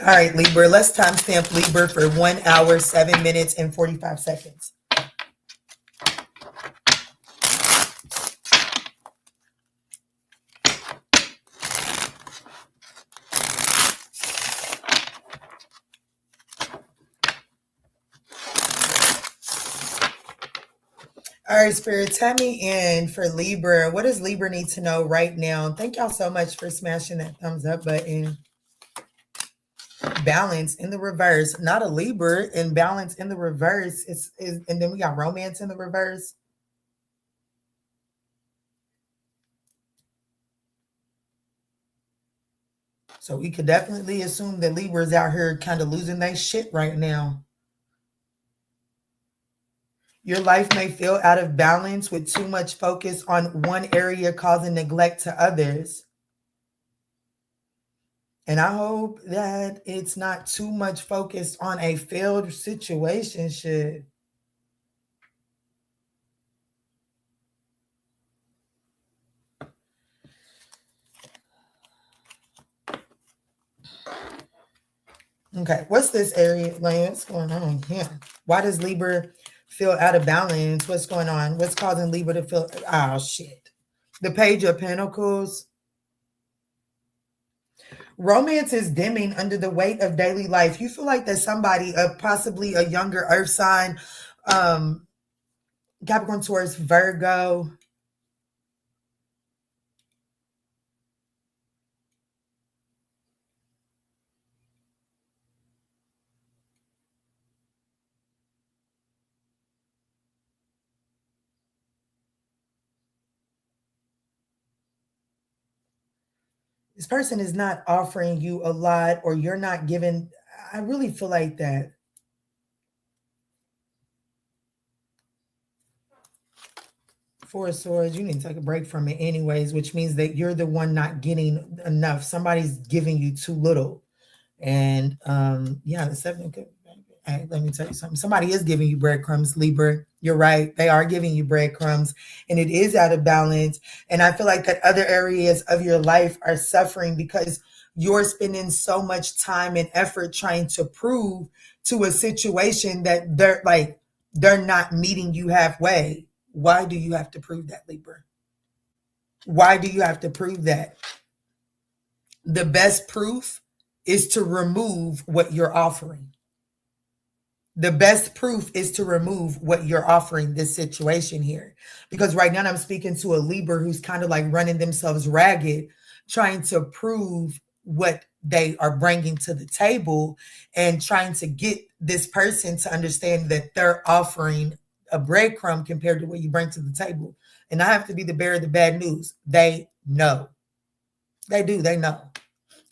All right, Libra. Let's timestamp Libra for 1 hour, 7 minutes, and 45 seconds. All right, Spirit, tell me in for Libra. What does Libra need to know right now? Thank y'all so much for smashing that thumbs up button. Balance in the reverse, not a Libra, and balance in the reverse. And then we got romance in the reverse. So we could definitely assume that Libra's out here kind of losing their shit right now. Your life may feel out of balance with too much focus on one area causing neglect to others. And I hope that it's not too much focused on a failed situation. Shit. Okay, what's this area? Like, what's going on here? Why does Libra feel out of balance? What's going on? What's causing Libra to feel? Oh, shit. The Page of Pentacles. Romance is dimming under the weight of daily life. You feel like there's somebody, possibly a younger earth sign, Capricorn, Taurus, Virgo. This person is not offering you a lot, or you're not giving. I really feel like that. Four of Swords, you need to take a break from it anyways, which means that you're the one not getting enough. Somebody's giving you too little. And yeah, the Seven. Hey, let me tell you something. Somebody is giving you breadcrumbs, Libra. You're right. They are giving you breadcrumbs, and it is out of balance. And I feel like that other areas of your life are suffering because you're spending so much time and effort trying to prove to a situation that they're not meeting you halfway. Why do you have to prove that, Libra? Why do you have to prove that? The best proof is to remove what you're offering. The best proof is to remove what you're offering this situation here. Because right now I'm speaking to a Libra who's kind of like running themselves ragged, trying to prove what they are bringing to the table and trying to get this person to understand that they're offering a breadcrumb compared to what you bring to the table. and I have to be the bearer of the bad news. They know. They do. They know.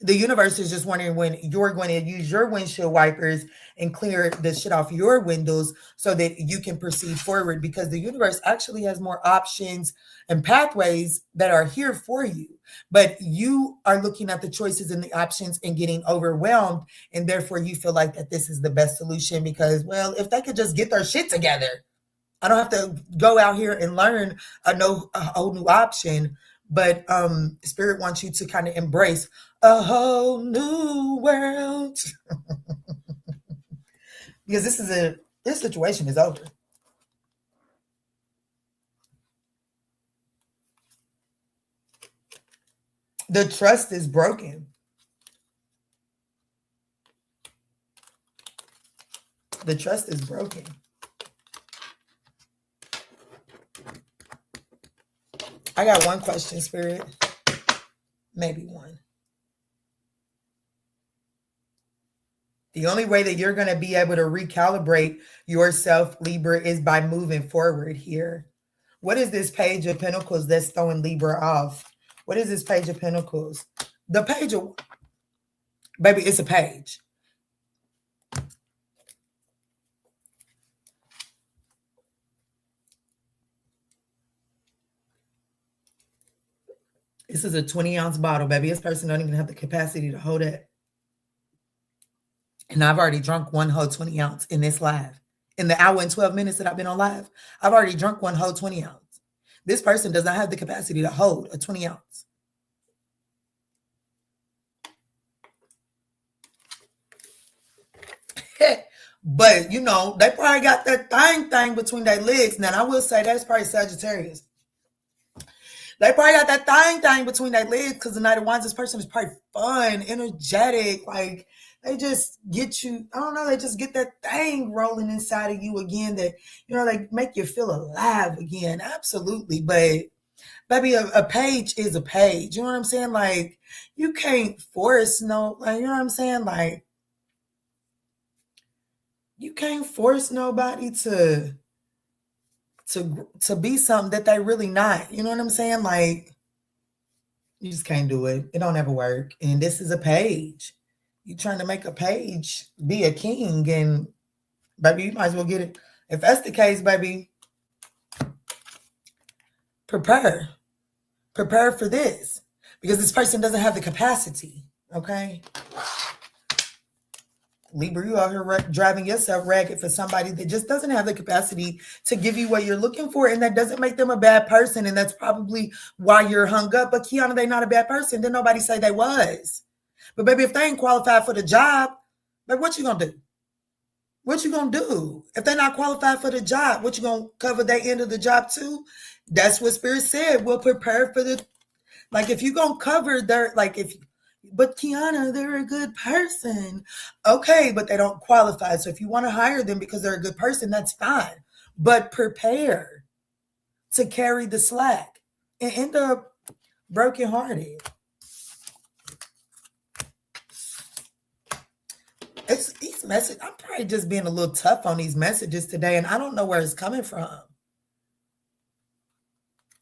The universe is just wondering when you're going to use your windshield wipers and clear the shit off your windows so that you can proceed forward, because the universe actually has more options and pathways that are here for you. But you are looking at the choices and the options and getting overwhelmed. And therefore you feel like that this is the best solution because, well, if they could just get their shit together, I don't have to go out here and learn a whole new option. But Spirit wants you to kind of embrace a whole new world. Because this situation is over. The trust is broken. The trust is broken. I got one question, Spirit. Maybe one. The only way that you're going to be able to recalibrate yourself, Libra, is by moving forward here. What is this Page of Pentacles that's throwing Libra off? What is this Page of Pentacles? The page of... Baby, it's a page. This is a 20-ounce bottle, baby. This person don't even have the capacity to hold it. And I've already drunk one whole 20 ounce in this live. In the hour and 12 minutes that I've been on live, I've already drunk one whole 20 ounce. This person does not have the capacity to hold a 20 ounce. But, you know, they probably got that thing between their legs. Now, I will say that's probably Sagittarius. They probably got that thing between their legs because the Knight of Wands, this person is probably fun, energetic. Like, they just get you, I don't know, they just get that thing rolling inside of you again that, you know, they make you feel alive again. Absolutely. But, baby, a page is a page. You know what I'm saying? Like, you can't force no, like, you know what I'm saying? Like, you can't force nobody to be something that they really not. You know what I'm saying? Like, you just can't do it. It don't ever work. And this is a page. You trying to make a page be a king, and baby, you might as well get it. If that's the case, baby, prepare for this, because this person doesn't have the capacity. Okay, Libra, you out here driving yourself ragged for somebody that just doesn't have the capacity to give you what you're looking for, and that doesn't make them a bad person, and that's probably why you're hung up. But Kiana, they not a bad person. Didn't nobody say they was? But baby, if they ain't qualified for the job, like, what you gonna do? What you gonna do? If they're not qualified for the job, what you gonna cover their end of the job too? That's what Spirit said. We'll prepare for the, like, if you gonna cover their, like, if, but Kiana, they're a good person. Okay, but they don't qualify. So if you want to hire them because they're a good person, that's fine. But prepare to carry the slack and end up brokenhearted. It's these messages. I'm probably just being a little tough on these messages today, and I don't know where it's coming from.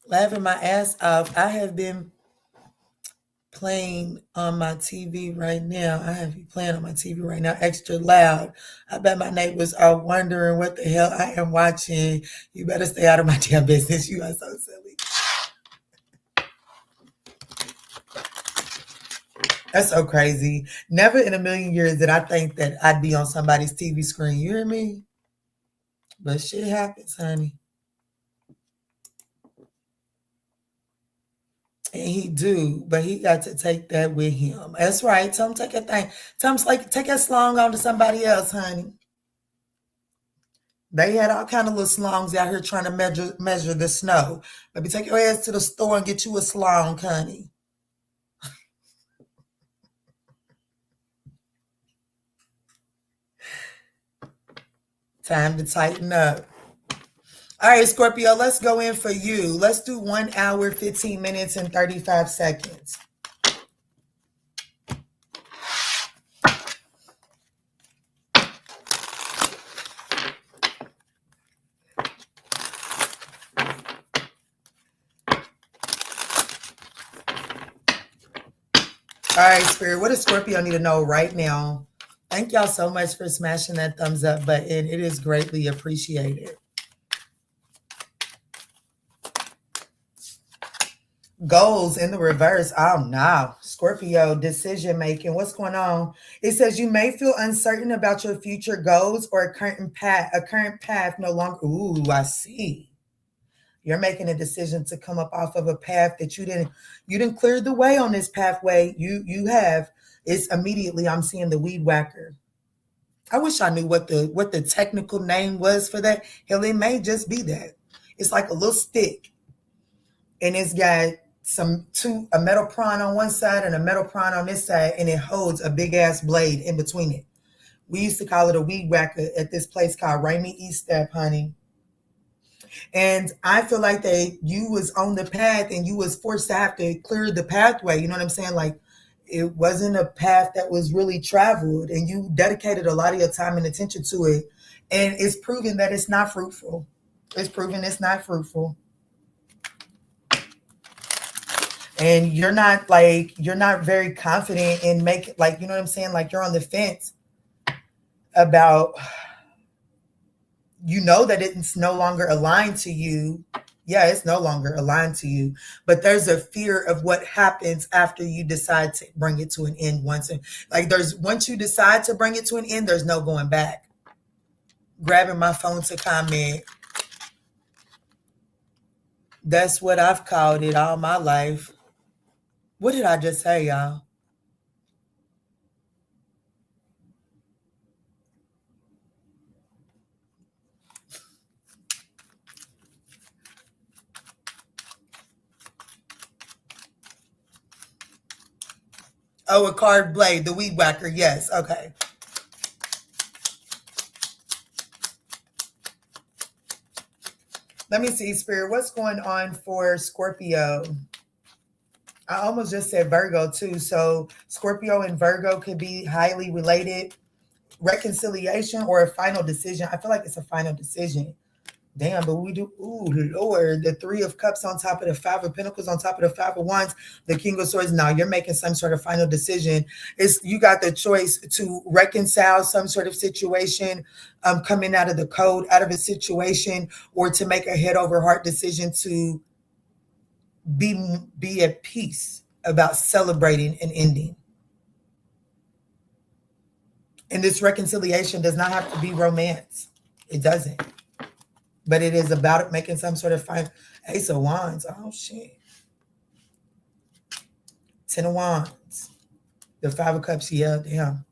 Laughing my ass off. I have been playing on my TV right now. I have you playing on my TV right now extra loud. I bet my neighbors are wondering what the hell I am watching. You better stay out of my damn business. You are so silly. That's so crazy. Never in a million years did I think that I'd be on somebody's TV screen. You hear me? But shit happens, honey. And he do, but he got to take that with him. That's right. Tell him take that thing. Tell him like take that slong on to somebody else, honey. They had all kind of little slongs out here trying to measure the snow. Maybe take your ass to the store and get you a slong, honey. Time to tighten up. All right, Scorpio, let's go in for you. Let's do 1 hour, 15 minutes, and 35 seconds. All right, Spirit, what does Scorpio need to know right now? Thank y'all so much for smashing that thumbs up button. It is greatly appreciated. Goals in the reverse. Oh, no. Scorpio, decision making. What's going on? It says you may feel uncertain about your future goals or a current path no longer. Ooh, I see. You're making a decision to come up off of a path that you didn't clear the way on this pathway. You have. It's immediately I'm seeing the weed whacker. I wish I knew what the technical name was for that. Hell, it may just be that. It's like a little stick, and it's got a metal prong on one side and a metal prong on this side, and it holds a big ass blade in between it. We used to call it a weed whacker at this place called Rainy East Step, honey. And I feel like that you was on the path and you was forced to have to clear the pathway. You know what I'm saying? Like it wasn't a path that was really traveled, and you dedicated a lot of your time and attention to it. And it's proven that it's not fruitful. It's proven it's not fruitful. And you're not very confident in making, like, you know what I'm saying? Like you're on the fence about, you know, that it's no longer aligned to you. Yeah, it's no longer aligned to you, but there's a fear of what happens after you decide to bring it to an end. Once you decide to bring it to an end, there's no going back. Grabbing my phone to comment. That's what I've called it all my life. What did I just say, y'all? Oh, a carved blade, the weed whacker. Yes. Okay. Let me see, Spirit. What's going on for Scorpio? I almost just said Virgo too. So Scorpio and Virgo could be highly related. Reconciliation or a final decision. I feel like it's a final decision. Damn, but we do. Ooh, Lord, the Three of Cups on top of the Five of Pentacles on top of the Five of Wands, the King of Swords. Now you're making some sort of final decision. You got the choice to reconcile some sort of situation, coming out of the code, out of a situation, or to make a head over heart decision to be at peace about celebrating an ending. And this reconciliation does not have to be romance. It doesn't. But it is about making some sort of fine. Ace of Wands. Oh, shit. 10 of Wands. The Five of Cups. Yeah, damn.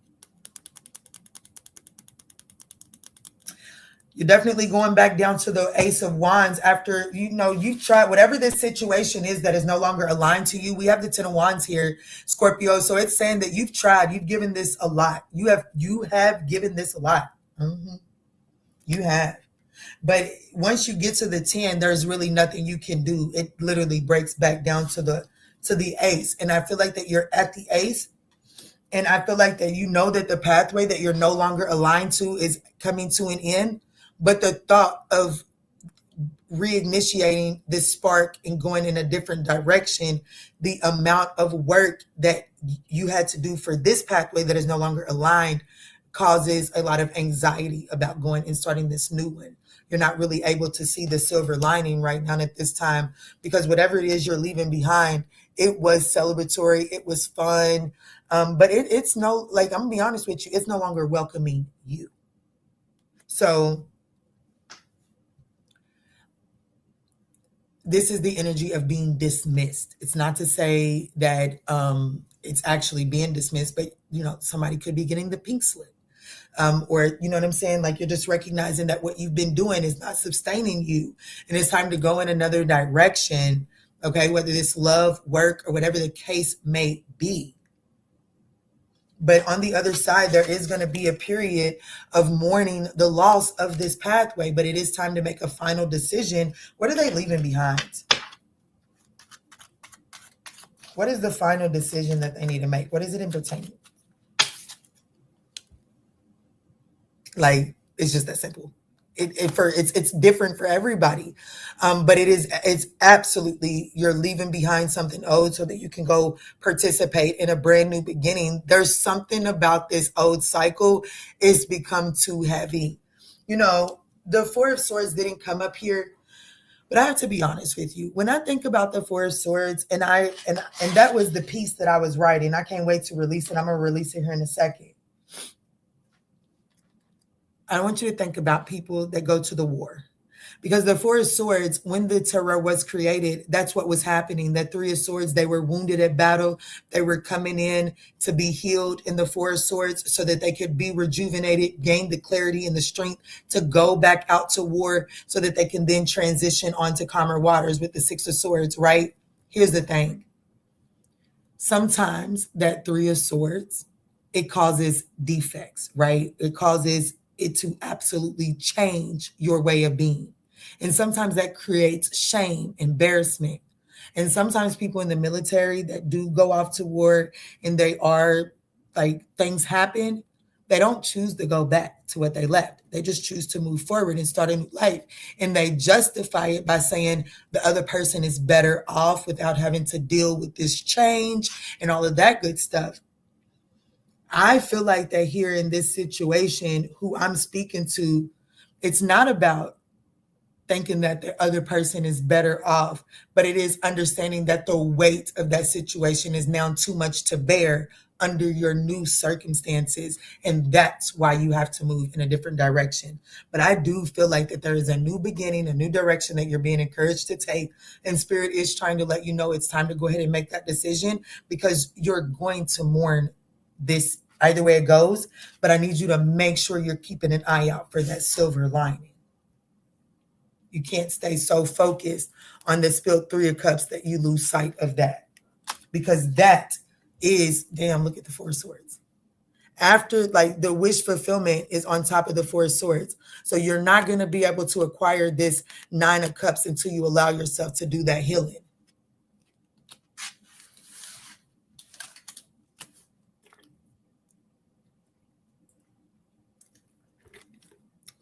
You're definitely going back down to the Ace of Wands after, you've tried whatever this situation is that is no longer aligned to you. We have the 10 of Wands here, Scorpio. So it's saying that you've tried, you've given this a lot. You have given this a lot. Mm-hmm. You have. But once you get to the 10, there's really nothing you can do. It literally breaks back down to the Ace. And I feel like that you're at the Ace. And I feel like that that the pathway that you're no longer aligned to is coming to an end. But the thought of reinitiating this spark and going in a different direction, the amount of work that you had to do for this pathway that is no longer aligned causes a lot of anxiety about going and starting this new one. You're not really able to see the silver lining right now at this time, because whatever it is you're leaving behind, it was celebratory, it was fun, but it's I'm gonna be honest with you, it's no longer welcoming you. So this is the energy of being dismissed. It's not to say that it's actually being dismissed, but somebody could be getting the pink slip. Or, you know what I'm saying? Like you're just recognizing that what you've been doing is not sustaining you. And it's time to go in another direction. Okay. Whether it's love, work, or whatever the case may be. But on the other side, there is going to be a period of mourning the loss of this pathway. But it is time to make a final decision. What are they leaving behind? What is the final decision that they need to make? What is it in pertaining? Like, it's just that simple. It's different for everybody, but it's absolutely, you're leaving behind something old so that you can go participate in a brand new beginning. There's something about this old cycle, it's become too heavy. The Four of Swords didn't come up here, but I have to be honest with you. When I think about the Four of Swords, and that was the piece that I was writing. I can't wait to release it. I'm gonna release it here in a second. I want you to think about people that go to the war. Because the Four of Swords, when the tarot was created, that's what was happening. That Three of Swords, they were wounded at battle. They were coming in to be healed in the Four of Swords so that they could be rejuvenated, gain the clarity and the strength to go back out to war so that they can then transition onto calmer waters with the Six of Swords, right? Here's the thing. Sometimes that Three of Swords, it causes defects, right? It causes it to absolutely change your way of being. And sometimes that creates shame, embarrassment. And sometimes people in the military that do go off to war and they are like, things happen, they don't choose to go back to what they left. They just choose to move forward and start a new life. And they justify it by saying the other person is better off without having to deal with this change and all of that good stuff. I feel like that here in this situation, who I'm speaking to, it's not about thinking that the other person is better off, but it is understanding that the weight of that situation is now too much to bear under your new circumstances. And that's why you have to move in a different direction. But I do feel like that there is a new beginning, a new direction that you're being encouraged to take. And Spirit is trying to let you know it's time to go ahead and make that decision, because you're going to mourn this either way it goes. But I need you to make sure you're keeping an eye out for that silver lining. You can't stay so focused on the spilled Three of Cups that you lose sight of that. Because that is, damn, look at the Four of Swords. After, like, the wish fulfillment is on top of the Four of Swords. So you're not going to be able to acquire this Nine of Cups until you allow yourself to do that healing.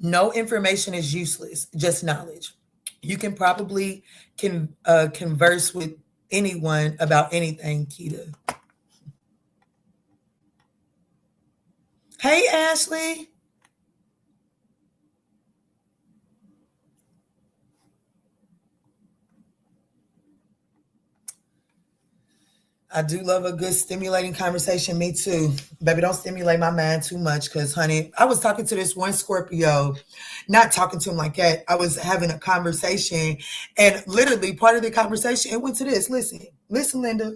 No information is useless, just knowledge. You can probably converse with anyone about anything, Keita. Hey, Ashley. I do love a good stimulating conversation. Me too. Baby, don't stimulate my mind too much, because, honey, I was talking to this one Scorpio, not talking to him like that. I was having a conversation, and literally part of the conversation, it went to this. Listen, Linda.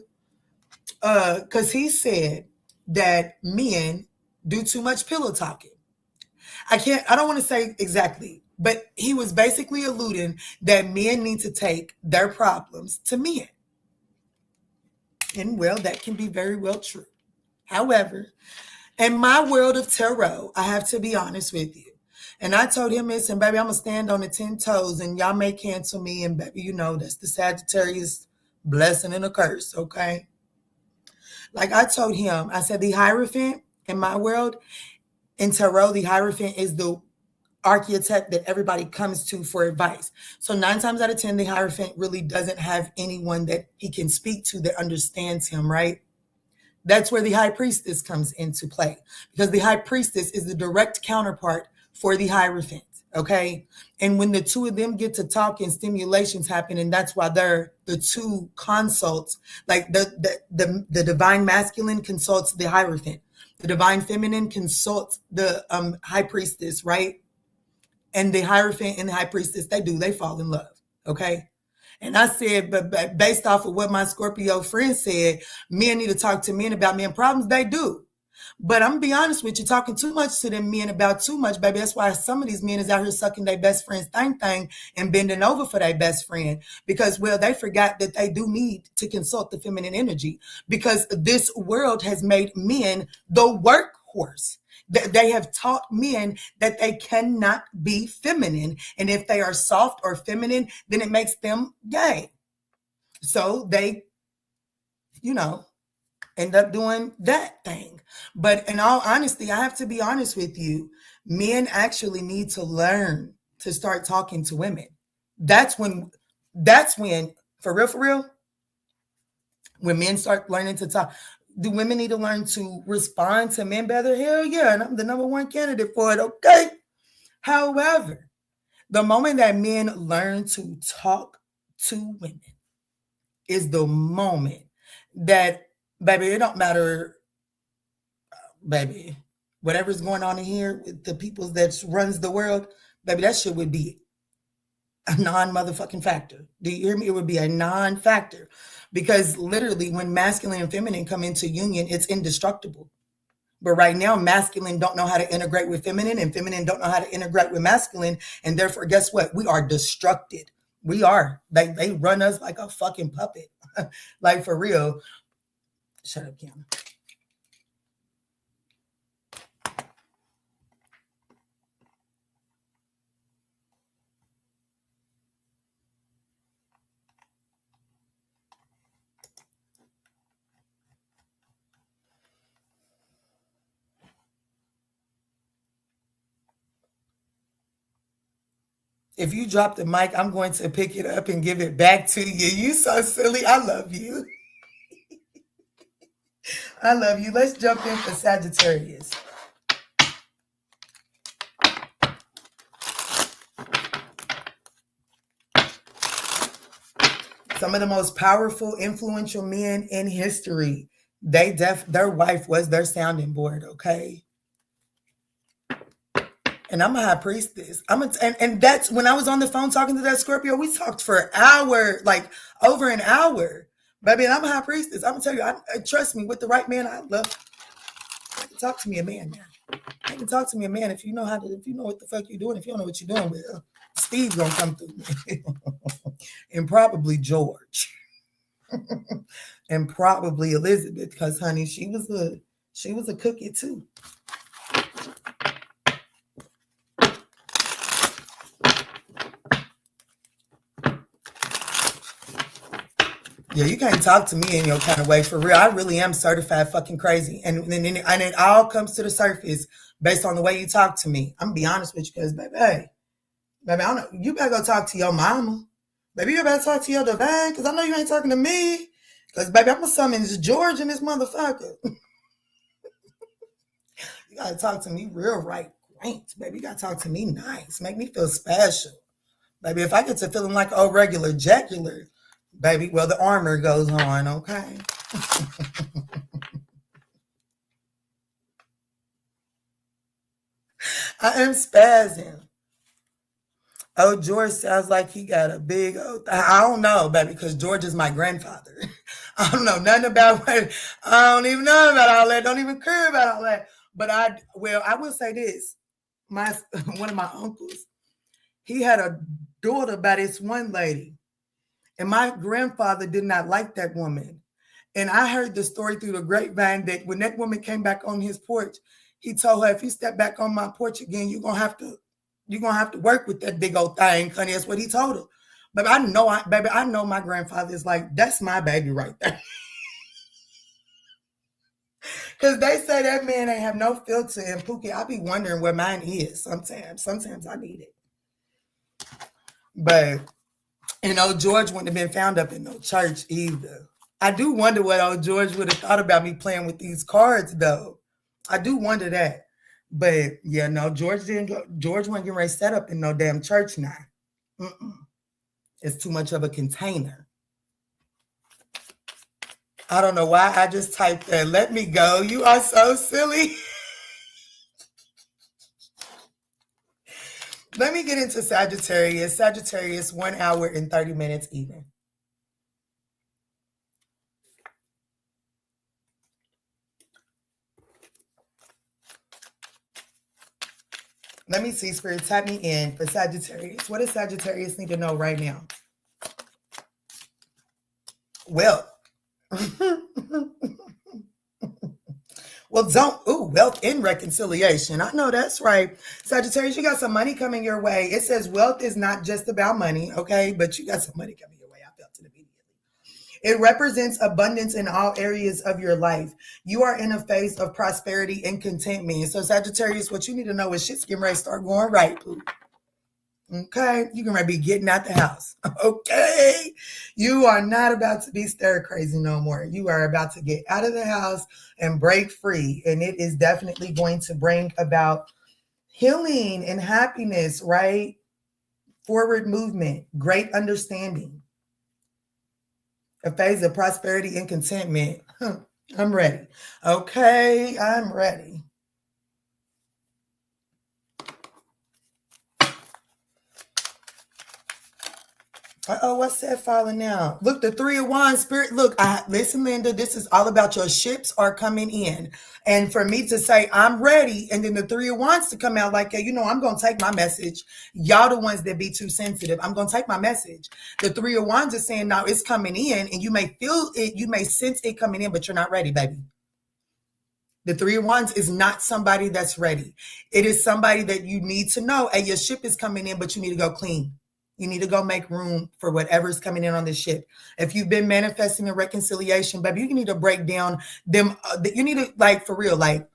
Because he said that men do too much pillow talking. I don't want to say exactly, but he was basically alluding that men need to take their problems to men. And well, that can be very well true. However, in my world of tarot, I have to be honest with you. And I told him, listen, baby, I'm going to stand on the 10 toes and y'all may cancel me. And baby, that's the Sagittarius blessing and a curse, okay? Like I told him, I said the Hierophant in my world, in tarot, the Hierophant is the archetype that everybody comes to for advice. So 9 times out of 10, the Hierophant really doesn't have anyone that he can speak to that understands him, right? That's where the High Priestess comes into play, because the High Priestess is the direct counterpart for the Hierophant, okay? And when the two of them get to talk and stimulations happen, and that's why they're the two consults, like the Divine Masculine consults the Hierophant. The Divine Feminine consults the High Priestess, right? And the Hierophant and the High Priestess, they fall in love, okay? And I said, but based off of what my Scorpio friend said, men need to talk to men about men problems. They do. But I'm going to be honest with you, talking too much to them men about too much, baby. That's why some of these men is out here sucking their best friend's thing and bending over for their best friend. Because, well, they forgot that they do need to consult the feminine energy. Because this world has made men the workhorse. They have taught men that they cannot be feminine. And if they are soft or feminine, then it makes them gay. So they, end up doing that thing. But in all honesty, I have to be honest with you. Men actually need to learn to start talking to women. That's when, for real, when men start learning to talk. Do women need to learn to respond to men better? Hell yeah, and I'm the number one candidate for it, okay? However, the moment that men learn to talk to women is the moment that, baby, it don't matter, baby, whatever's going on in here with the people that runs the world, baby, that shit would be a non-motherfucking factor. Do you hear me? It would be a non-factor, because literally when masculine and feminine come into union, it's indestructible. But right now, masculine don't know how to integrate with feminine, and feminine don't know how to integrate with masculine. And therefore, guess what? We are destructed. We are. They run us like a fucking puppet. Like, for real. Shut up, Kiana. If you drop the mic, I'm going to pick it up and give it back to you. You so silly. I love you. I love you. Let's jump in for Sagittarius. Some of the most powerful, influential men in history, their wife was their sounding board, okay? And I'm a high priestess. And that's when I was on the phone talking to that Scorpio, we talked for an hour, like over an hour. Baby, and I'm a high priestess. I'm gonna tell you, trust me, with the right man, I love. You can talk to me, a man now. You can talk to me, a man, if you know what the fuck you're doing. If you don't know what you're doing, well, Steve's gonna come through me. And probably George. And probably Elizabeth, because honey, she was a cookie too. Yeah, you can't talk to me in your kind of way, for real. I really am certified fucking crazy. And it all comes to the surface based on the way you talk to me. I'm gonna be honest with you, because baby, I don't know. You better go talk to your mama. Baby, you better talk to your divine, because I know you ain't talking to me. Because baby, I'm gonna summon this George and this motherfucker. You gotta talk to me real right, great. Baby, you gotta talk to me nice. Make me feel special. Baby, if I get to feeling like old regular jacular, baby, well, the armor goes on, okay? I am spazzing. Oh, George sounds like he got a big old... I don't know, baby, because George is my grandfather. I don't know nothing about what... I don't even know about all that. Don't even care about all that. But I will say this. One of my uncles, he had a daughter by this one lady. And my grandfather did not like that woman. And I heard the story through the grapevine that when that woman came back on his porch, he told her, if you step back on my porch again, you're gonna have to work with that big old thing, honey. That's what he told her. But I know my grandfather is like, that's my baby right there. Because they say that man ain't have no filter. And Pookie, I be wondering where mine is sometimes. Sometimes I need it. But old George wouldn't have been found up in no church either. I do wonder what old George would have thought about me playing with these cards, though. I do wonder that. But yeah, no, George wasn't getting ready to set up in no damn church now. It's too much of a container. I don't know why I just typed that. Let me go. You are so silly. Let me get into Sagittarius. Sagittarius, 1 hour and 30 minutes even. Let me see, Spirit, tap me in for Sagittarius. What does Sagittarius need to know right now? Well, wealth in reconciliation. I know that's right. Sagittarius, you got some money coming your way. It says wealth is not just about money, okay? But you got some money coming your way. I felt it immediately. It represents abundance in all areas of your life. You are in a phase of prosperity and contentment. So Sagittarius, what you need to know is shit's getting ready to start going right, poo. Okay, you're gonna be getting out the house. Okay, you are not about to be stir crazy no more. You are about to get out of the house and break free, and it is definitely going to bring about healing and happiness, right? Forward movement, great understanding, a phase of prosperity and contentment. I'm ready. Okay, I'm ready. What's that falling out? Look, the Three of Wands, Spirit. Look, listen, Linda, this is all about your ships are coming in. And for me to say, I'm ready, and then the Three of Wands to come out like, hey, I'm going to take my message. Y'all the ones that be too sensitive. I'm going to take my message. The Three of Wands is saying, now it's coming in, and you may feel it, you may sense it coming in, but you're not ready, baby. The Three of Wands is not somebody that's ready. It is somebody that you need to know, hey, your ship is coming in, but you need to go clean. You need to go make room for whatever's coming in on the ship. If you've been manifesting a reconciliation, baby, you need to break down them. You need to, like, for real, like,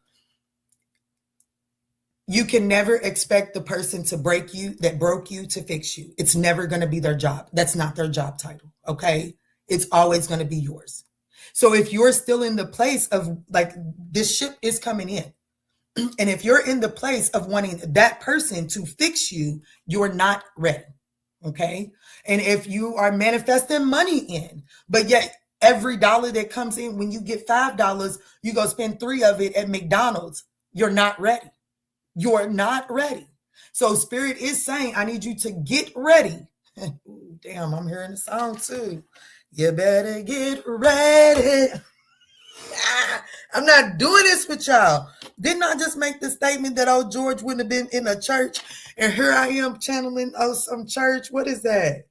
you can never expect the person to break you, that broke you, to fix you. It's never going to be their job. That's not their job title, okay? It's always going to be yours. So if you're still in the place of, like, this ship is coming in, and if you're in the place of wanting that person to fix you, you're not ready. Okay. And if you are manifesting money in, but yet every dollar that comes in, when you get $5, you go spend 3 of it at McDonald's, you're not ready. You're not ready. So Spirit is saying, I need you to get ready. Ooh, damn, I'm hearing the song too. You better get ready. I'm not doing this with y'all. Didn't I just make the statement that old George wouldn't have been in a church? And here I am channeling some church. What is that?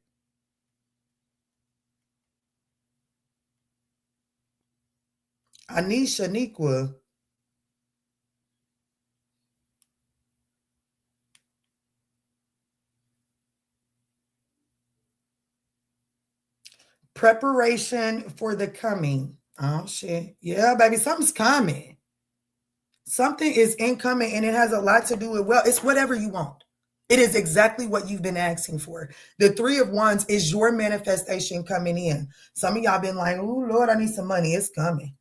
Anisha Nikwa. Preparation for the coming. Oh, shit. Yeah, baby, something's coming. Something is incoming, and it has a lot to do with, well, it's whatever you want. It is exactly what you've been asking for. The Three of Wands is your manifestation coming in. Some of y'all been like, oh, Lord, I need some money. It's coming.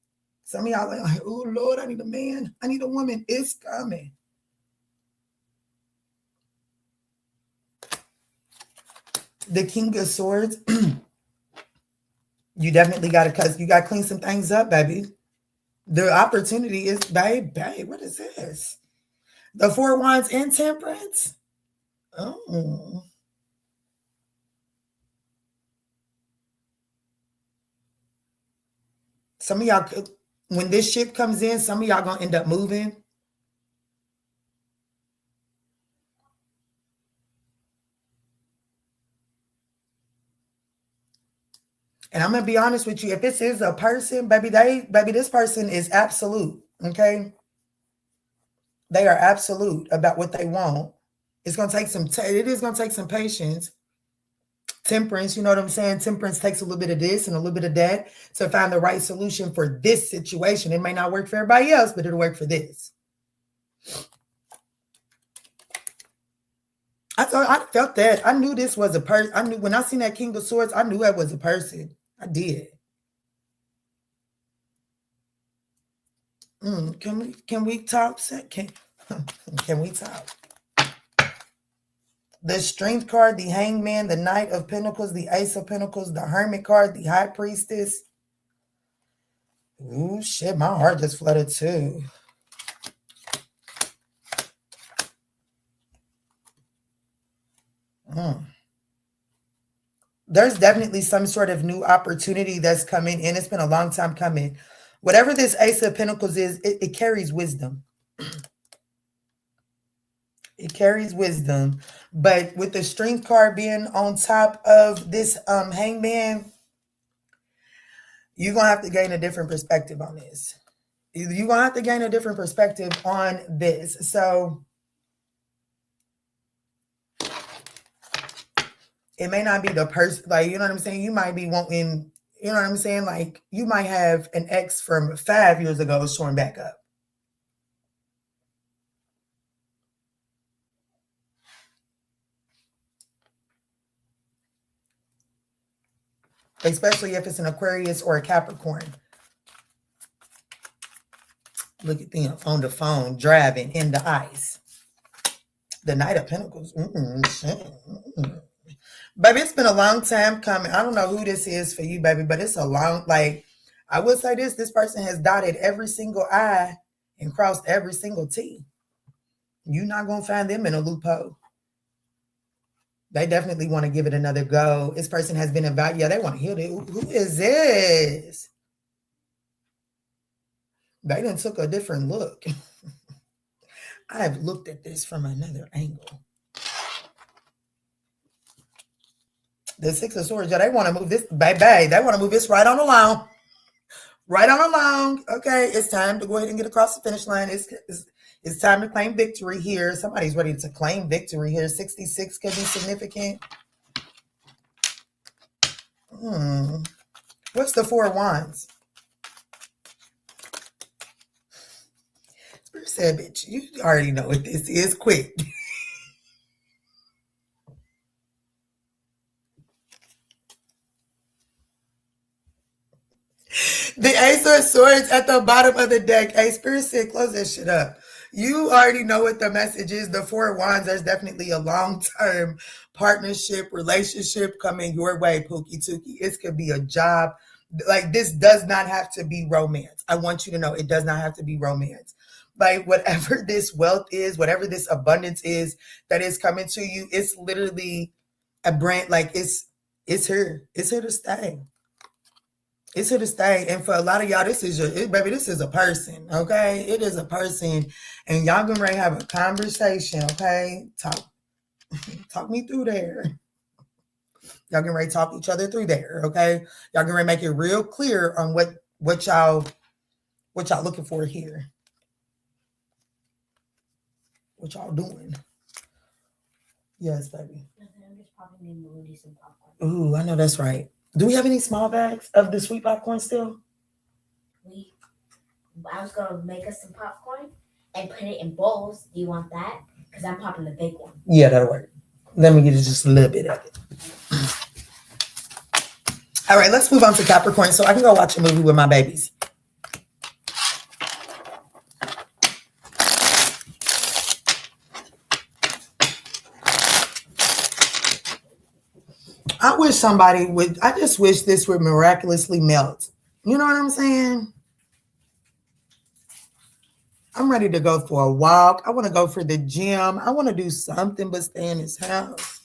Some of y'all like, oh, Lord, I need a man. I need a woman. It's coming. The King of Swords. You definitely got to, because you got to clean some things up, baby. The opportunity is, babe, what is this? The Four of Wands and Temperance. Oh. Some of y'all, when this ship comes in, some of y'all going to end up moving. And I'm going to be honest with you. If this is a person, baby, this person is absolute. Okay. They are absolute about what they want. It's going to take it is going to take some patience. Temperance, you know what I'm saying? Temperance takes a little bit of this and a little bit of that to find the right solution for this situation. It may not work for everybody else, but it'll work for this. I felt that. I knew this was a person. I knew when I seen that King of Swords, I knew that was a person. I did. Can we talk? Can we talk? The Strength card, the Hangman, the Knight of Pentacles, the Ace of Pentacles, the Hermit card, the High Priestess. Ooh, shit, my heart just flooded too. There's definitely some sort of new opportunity that's coming in. It's been a long time coming. Whatever this Ace of Pentacles is, it carries wisdom. It carries wisdom. But with the Strength card being on top of this Hangman, you're going to have to gain a different perspective on this. You're going to have to gain a different perspective on this. So it may not be the person, like, you know what I'm saying? You might be wanting, you know what I'm saying? Like, you might have an ex from 5 years ago showing back up. especially if it's an Aquarius or a Capricorn. Look at them on the phone, driving in the ice. The Knight of Pentacles. Baby, it's been a long time coming. I don't know who this is for you, baby, but it's a long, like, I will say this person has dotted every single I and crossed every single T. You're not going to find them in a loophole. They definitely want to give it another go. This person has been invited. Yeah, they want to hear it. Who is this? They done took a different look. I have looked at this from another angle. The Six of Swords, yeah, they want to move this, baby. They want to move this right on along. Right on along. Okay, it's time to go ahead and get across the finish line. It's time to claim victory here. Somebody's ready to claim victory here. 66 could be significant. What's the Four of Wands? Spirit said, bitch, you already know what this is. Quick. The Ace of Swords at the bottom of the deck. Hey, Spirit said, close that shit up. You already know what the message is. The Four of Wands, there's definitely a long-term partnership, relationship coming your way, Pookie Tookie. It could be a job. Like, this does not have to be romance. I want you to know it does not have to be romance. Like, whatever this wealth is, whatever this abundance is that is coming to you, it's literally a brand, like, it's here. It's here to stay. It's here to stay. And for a lot of y'all, this is baby, this is a person, okay? It is a person. And y'all gonna ready to have a conversation, okay? Talk me through there. Y'all gonna ready to talk each other through there, okay? Y'all gonna ready to make it real clear on what y'all looking for here. What y'all doing? Yes, baby. I'm just popping in Melody some popcorn. Ooh, I know that's right. Do we have any small bags of the sweet popcorn still? I was going to make us some popcorn and put it in bowls. Do you want that? Because I'm popping the big one. Yeah, that'll work. Let me get just a little bit of it. All right, let's move on to Capricorn so I can go watch a movie with my babies. I wish somebody would, I just wish this would miraculously melt. You know what I'm saying? I'm ready to go for a walk. I want to go for the gym. I want to do something but stay in this house.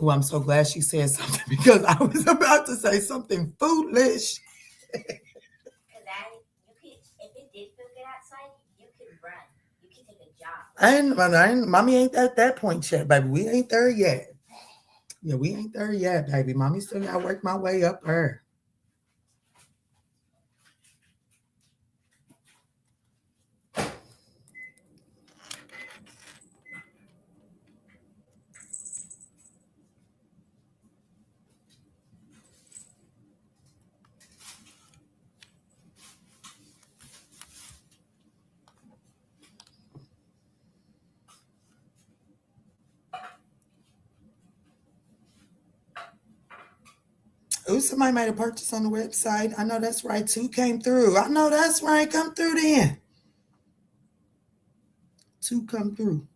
Oh, I'm so glad she said something because I was about to say something foolish. If it did feel good outside, you could run. You could take a job. Mommy ain't at that point yet, baby. We ain't there yet. Yeah, we ain't there yet, baby. Mommy still got to work my way up her. Ooh, somebody made a purchase on the website. I know that's right. 2 came through. I know that's right. Come through then. 2 come through.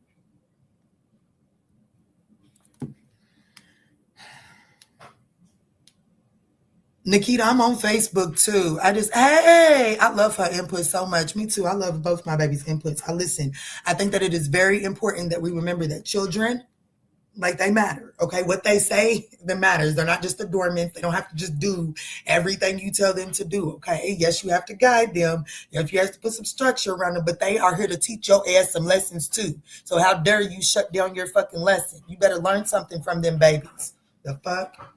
Nikita, I'm on Facebook too. I love her input so much. Me too. I love both my babies' inputs. I listen. I think that it is very important that we remember that children, like, they matter, okay? What they say, that matters. They're not just adornments. They don't have to just do everything you tell them to do, okay? Yes, you have to guide them. Yes, you have to put some structure around them, but they are here to teach your ass some lessons too. So how dare you shut down your fucking lesson? You better learn something from them babies. The fuck?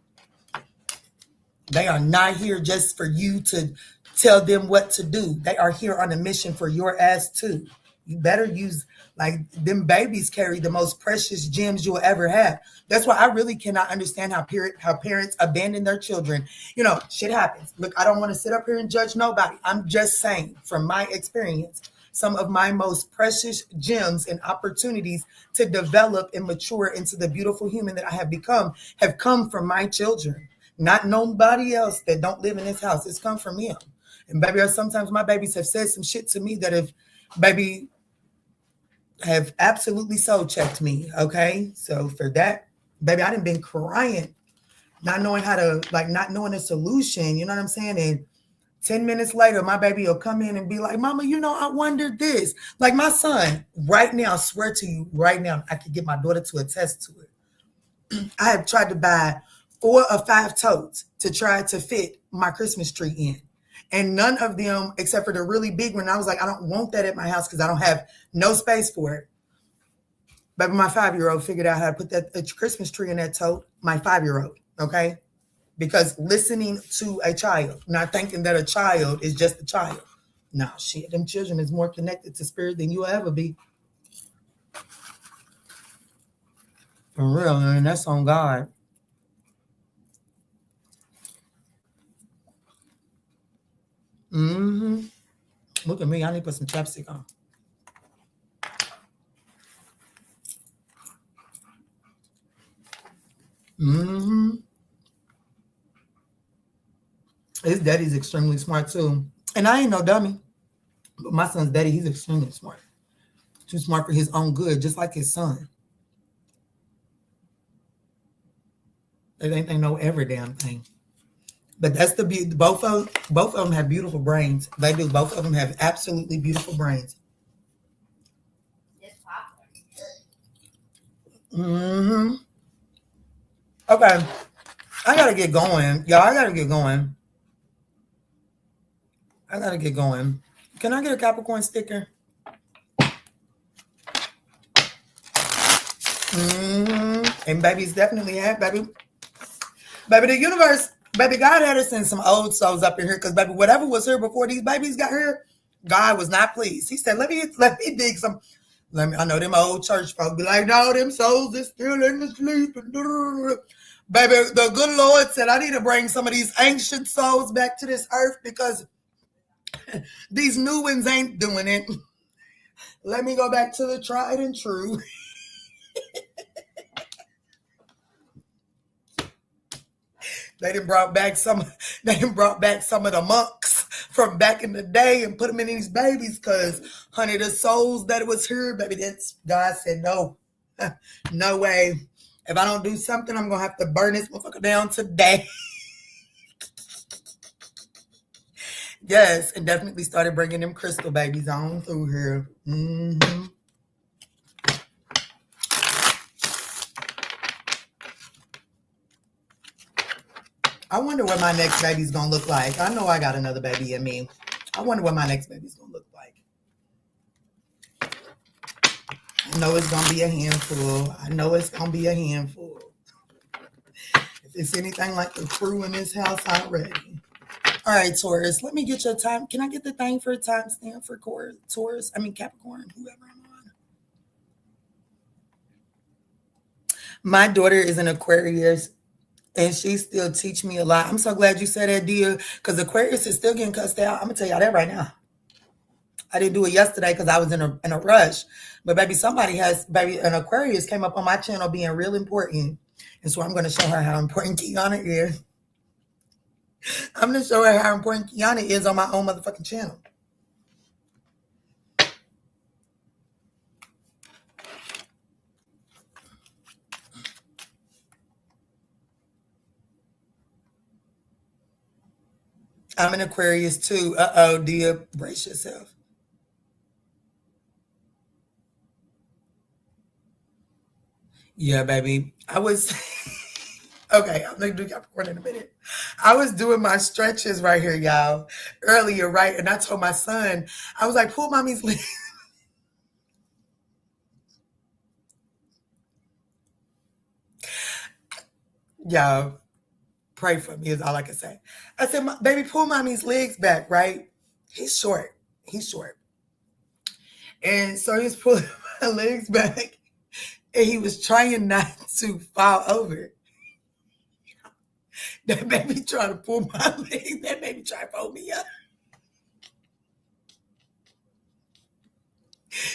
They are not here just for you to tell them what to do. They are here on a mission for your ass too. You better use, like, them babies carry the most precious gems you'll ever have. That's why I really cannot understand how parents abandon their children. You know, shit happens. Look, I don't want to sit up here and judge nobody. I'm just saying, from my experience, some of my most precious gems and opportunities to develop and mature into the beautiful human that I have become have come from my children. Not nobody else that don't live in this house. It's come from him. And baby, sometimes my babies have said some shit to me that have, baby, have absolutely soul checked me. Okay. So for that, baby, I done been crying, not knowing how to, like, not knowing a solution. You know what I'm saying? And 10 minutes later, my baby will come in and be like, Mama, I wondered this. Like my son, right now, I swear to you, right now, I could get my daughter to attest to it. I have tried to buy 4 or 5 totes to try to fit my Christmas tree in. And none of them, except for the really big one, I was like, I don't want that at my house because I don't have no space for it. But my 5-year-old figured out how to put that Christmas tree in that tote. My 5-year-old, okay? Because listening to a child, not thinking that a child is just a child. No, shit, them children is more connected to spirit than you'll ever be. For real, man, that's on God. Mm-hmm. Look at me, I need to put some chapstick on. Mm-hmm. His daddy's extremely smart too. And I ain't no dummy. But my son's daddy, he's extremely smart. Too smart for his own good, just like his son. They ain't no every damn thing. But that's the beauty. Both of them have beautiful brains. They do. Both of them have absolutely beautiful brains. Mm-hmm. Okay. I gotta get going. Y'all, I gotta get going. Can I get a Capricorn sticker? Mm-hmm. And baby's definitely have, baby. Baby, the universe, baby, God had to send some old souls up in here because, baby, whatever was here before these babies got here, God was not pleased. He said, let me dig some. I know them old church folk be like, no, them souls is still in the sleep. Baby, the good Lord said, I need to bring some of these ancient souls back to this earth because these new ones ain't doing it. Let me go back to the tried and true. They done brought back some of the monks from back in the day and put them in these babies because, honey, the souls that was here, baby, that's God said no. No way. If I don't do something, I'm gonna have to burn this motherfucker down today. Yes, and definitely started bringing them crystal babies on through here. Mm-hmm. I wonder what my next baby's gonna look like. I know I got another baby in me. I wonder what my next baby's gonna look like. I know it's gonna be a handful. If it's anything like the crew in this house already. All right, Taurus, let me get your time. Can I get the thing for a timestamp for Taurus? I mean, Capricorn, whoever I'm on. My daughter is an Aquarius, and she still teach me a lot. I'm so glad you said that, dear, because Aquarius is still getting cussed out. I'm going to tell y'all that right now. I didn't do it yesterday because I was in a rush. But, baby, an Aquarius came up on my channel being real important. And so I'm going to show her how important Kiana is. I'm going to show her how important Kiana is on my own motherfucking channel. I'm an Aquarius too. Uh-oh, dear. Brace yourself. Yeah, baby. I was... Okay, I'm going to do Capricorn in a minute. I was doing my stretches right here, y'all, earlier, right? And I told my son, I was like, pull mommy's leg. Y'all, pray for me is all I can say. I said, baby, pull mommy's legs back, right? He's short. And so he's pulling my legs back. And he was trying not to fall over. That baby trying to pull my leg. That baby trying to pull me up.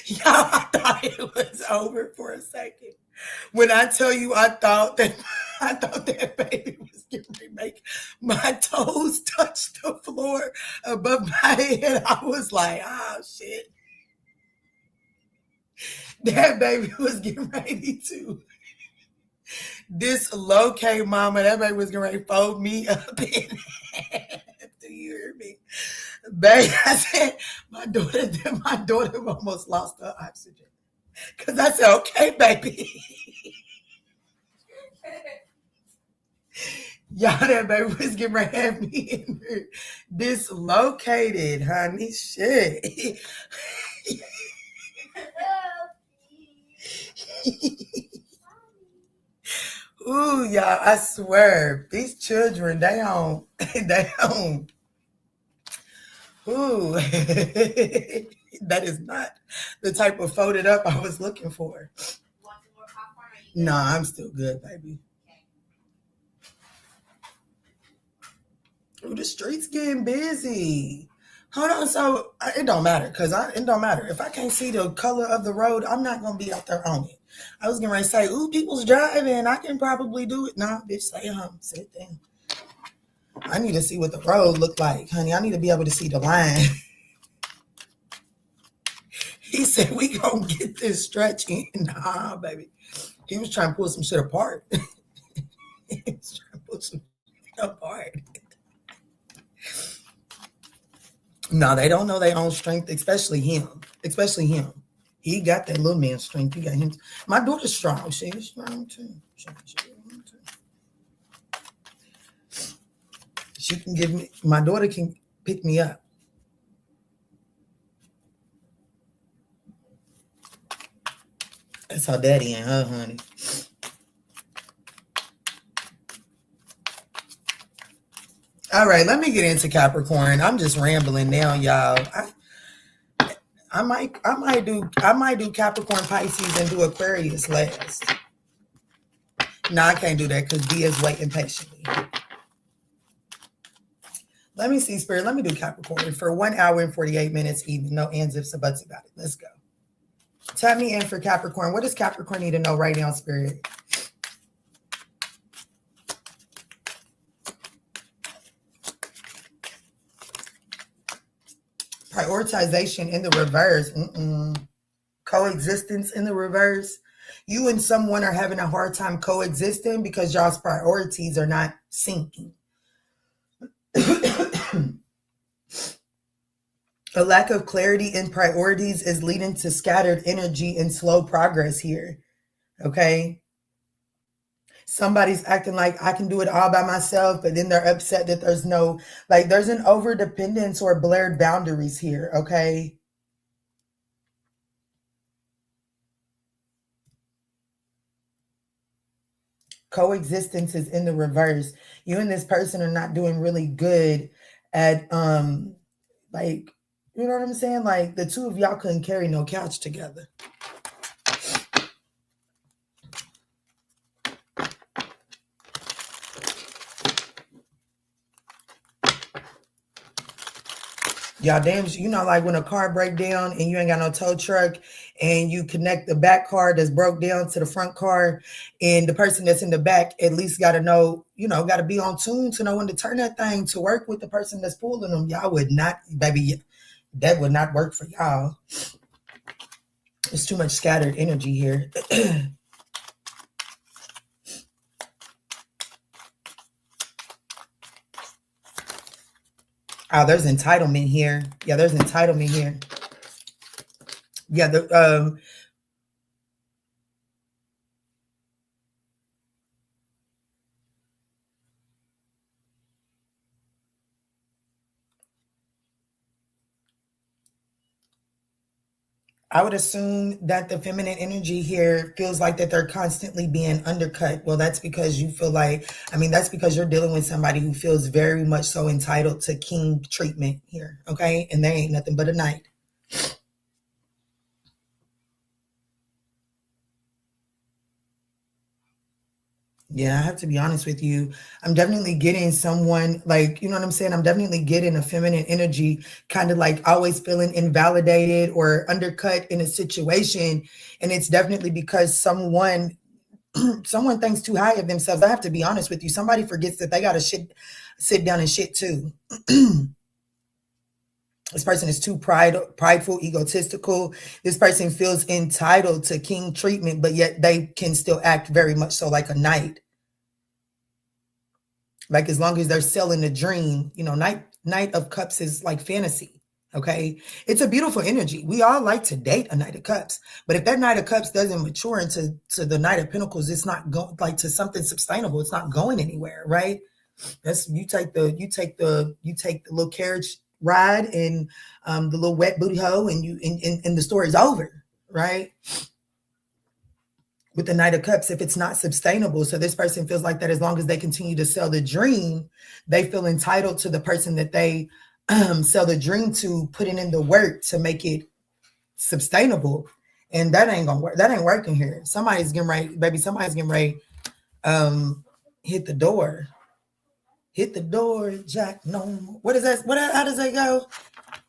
Y'all, I thought it was over for a second. When I tell you, I thought that baby was getting ready to make my toes touch the floor above my head. I was like, oh shit. That baby was getting ready to dislocate, mama. That baby was getting ready to fold me up in half. Do you hear me? Baby, I said, my daughter almost lost her oxygen. Because I said, okay, baby. Y'all, that baby was getting ready to have me in there dislocated, honey. Shit. Ooh, y'all, I swear, these children, they on. Ooh. That is not the type of folded up I was looking for. Want some more popcorn? No, I'm still good, baby. Ooh, the streets getting busy. Hold on, so it don't matter because it don't matter if I can't see the color of the road. I'm not gonna be out there on it. I was gonna say, ooh, people's driving. I can probably do it. Nah, bitch, stay home, sit down. I need to see what the road look like, honey. I need to be able to see the line. He said we gonna get this stretch in. Nah, baby. He was trying to pull some shit apart. He was trying to pull some shit apart. No, they don't know their own strength, especially him. Especially him. He got that little man strength. You got him. My daughter's strong. She's strong too. She can give me. My daughter can pick me up. That's how daddy and her, honey. All right, let me get into Capricorn. I'm just rambling now, y'all. I might do Capricorn, Pisces, and do Aquarius last. No, I can't do that because D is waiting patiently. Let me see, Spirit. Let me do Capricorn for 1 hour and 48 minutes even. No ands, ifs, or buts about it. Let's go. Tap me in for Capricorn. What does Capricorn need to know right now, Spirit? Prioritization in the reverse. Coexistence in the reverse. You and someone are having a hard time coexisting because y'all's priorities are not syncing. A lack of clarity in priorities is leading to scattered energy and slow progress here. Okay? Somebody's acting like I can do it all by myself, but then they're upset that there's there's an over dependence or blurred boundaries here. Okay? Coexistence is in the reverse. You and this person are not doing really good at you know what I'm saying? Like the two of y'all couldn't carry no couch together. Y'all damn, like when a car break down and you ain't got no tow truck and you connect the back car that's broke down to the front car, and the person that's in the back at least got to know, got to be on tune to know when to turn that thing to work with the person that's pulling them. Y'all would not, baby, that would not work for y'all. There's too much scattered energy here. Oh, there's entitlement here. Yeah, there's entitlement here. Yeah, I would assume that the feminine energy here feels like that they're constantly being undercut. Well, that's because you feel that's because you're dealing with somebody who feels very much so entitled to king treatment here, okay? And they ain't nothing but a knight. Yeah, I have to be honest with you. I'm definitely getting someone like, you know what I'm saying? I'm definitely getting a feminine energy, kind of like always feeling invalidated or undercut in a situation. And it's definitely because someone someone thinks too high of themselves. I have to be honest with you. Somebody forgets that they gotta sit down and shit too. This person is too prideful, egotistical. This person feels entitled to king treatment, but yet they can still act very much so like a knight. Like as long as they're selling the dream, you know, Knight of Cups is like fantasy. Okay. It's a beautiful energy. We all like to date a Knight of Cups, but if that Knight of Cups doesn't mature into the Knight of Pentacles, it's not going like to something sustainable. It's not going anywhere, right? That's you take the little carriage ride and the little wet booty hole and the story's over, right? With the Knight of Cups, if it's not sustainable. So this person feels like that as long as they continue to sell the dream, they feel entitled to the person that they sell the dream to, putting in the work to make it sustainable. And that ain't gonna work. That ain't working here. Somebody's getting ready, baby. Somebody's getting ready. Hit the door. Hit the door, Jack. No more. What is that? How does that go?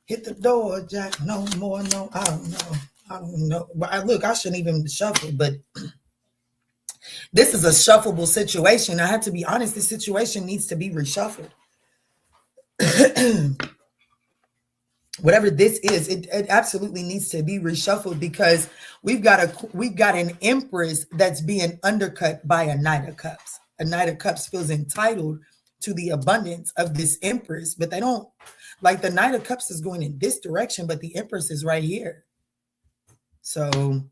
Hit the door, Jack. No more. No, I don't know. I don't know. But I shouldn't even shuffle, but this is a shuffleable situation. I have to be honest, this situation needs to be reshuffled. Whatever this is, it absolutely needs to be reshuffled because we've got an Empress that's being undercut by a Knight of Cups. A Knight of Cups feels entitled to the abundance of this Empress, but they don't, like the Knight of Cups is going in this direction, but the Empress is right here. So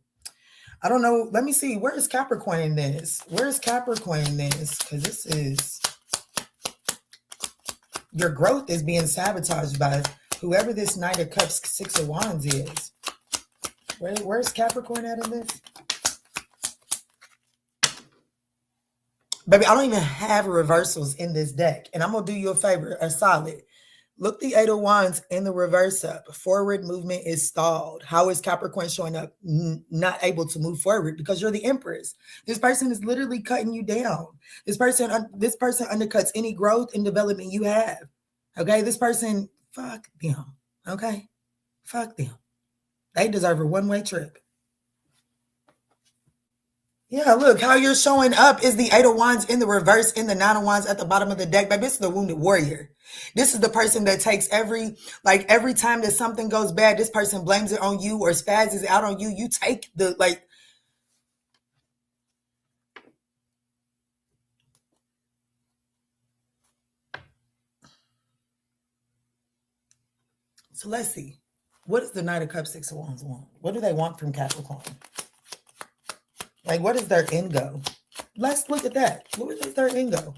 I don't know. Let me see. Where is Capricorn in this? Where's Capricorn in this? Because this is, your growth is being sabotaged by whoever this Knight of Cups, Six of Wands is. Where's Capricorn at in this? Baby, I don't even have reversals in this deck. And I'm going to do you a favor, a solid. Look the Eight of Wands in the reverse up. Forward movement is stalled. How is Capricorn showing up not able to move forward? Because you're the Empress. This person is literally cutting you down. This person undercuts any growth and development you have. Okay? This person, fuck them. Okay? Fuck them. They deserve a one-way trip. Yeah, look, how you're showing up is the Eight of Wands in the reverse, in the Nine of Wands at the bottom of the deck. Baby, this is the wounded warrior. This is the person that takes every time that something goes bad, this person blames it on you or spazzes out on you. You take the, like, so let's see. What does the Knight of Cups, Six of Wands want? What do they want from Capricorn? Like, what is their end goal? Let's look at that. What is their end goal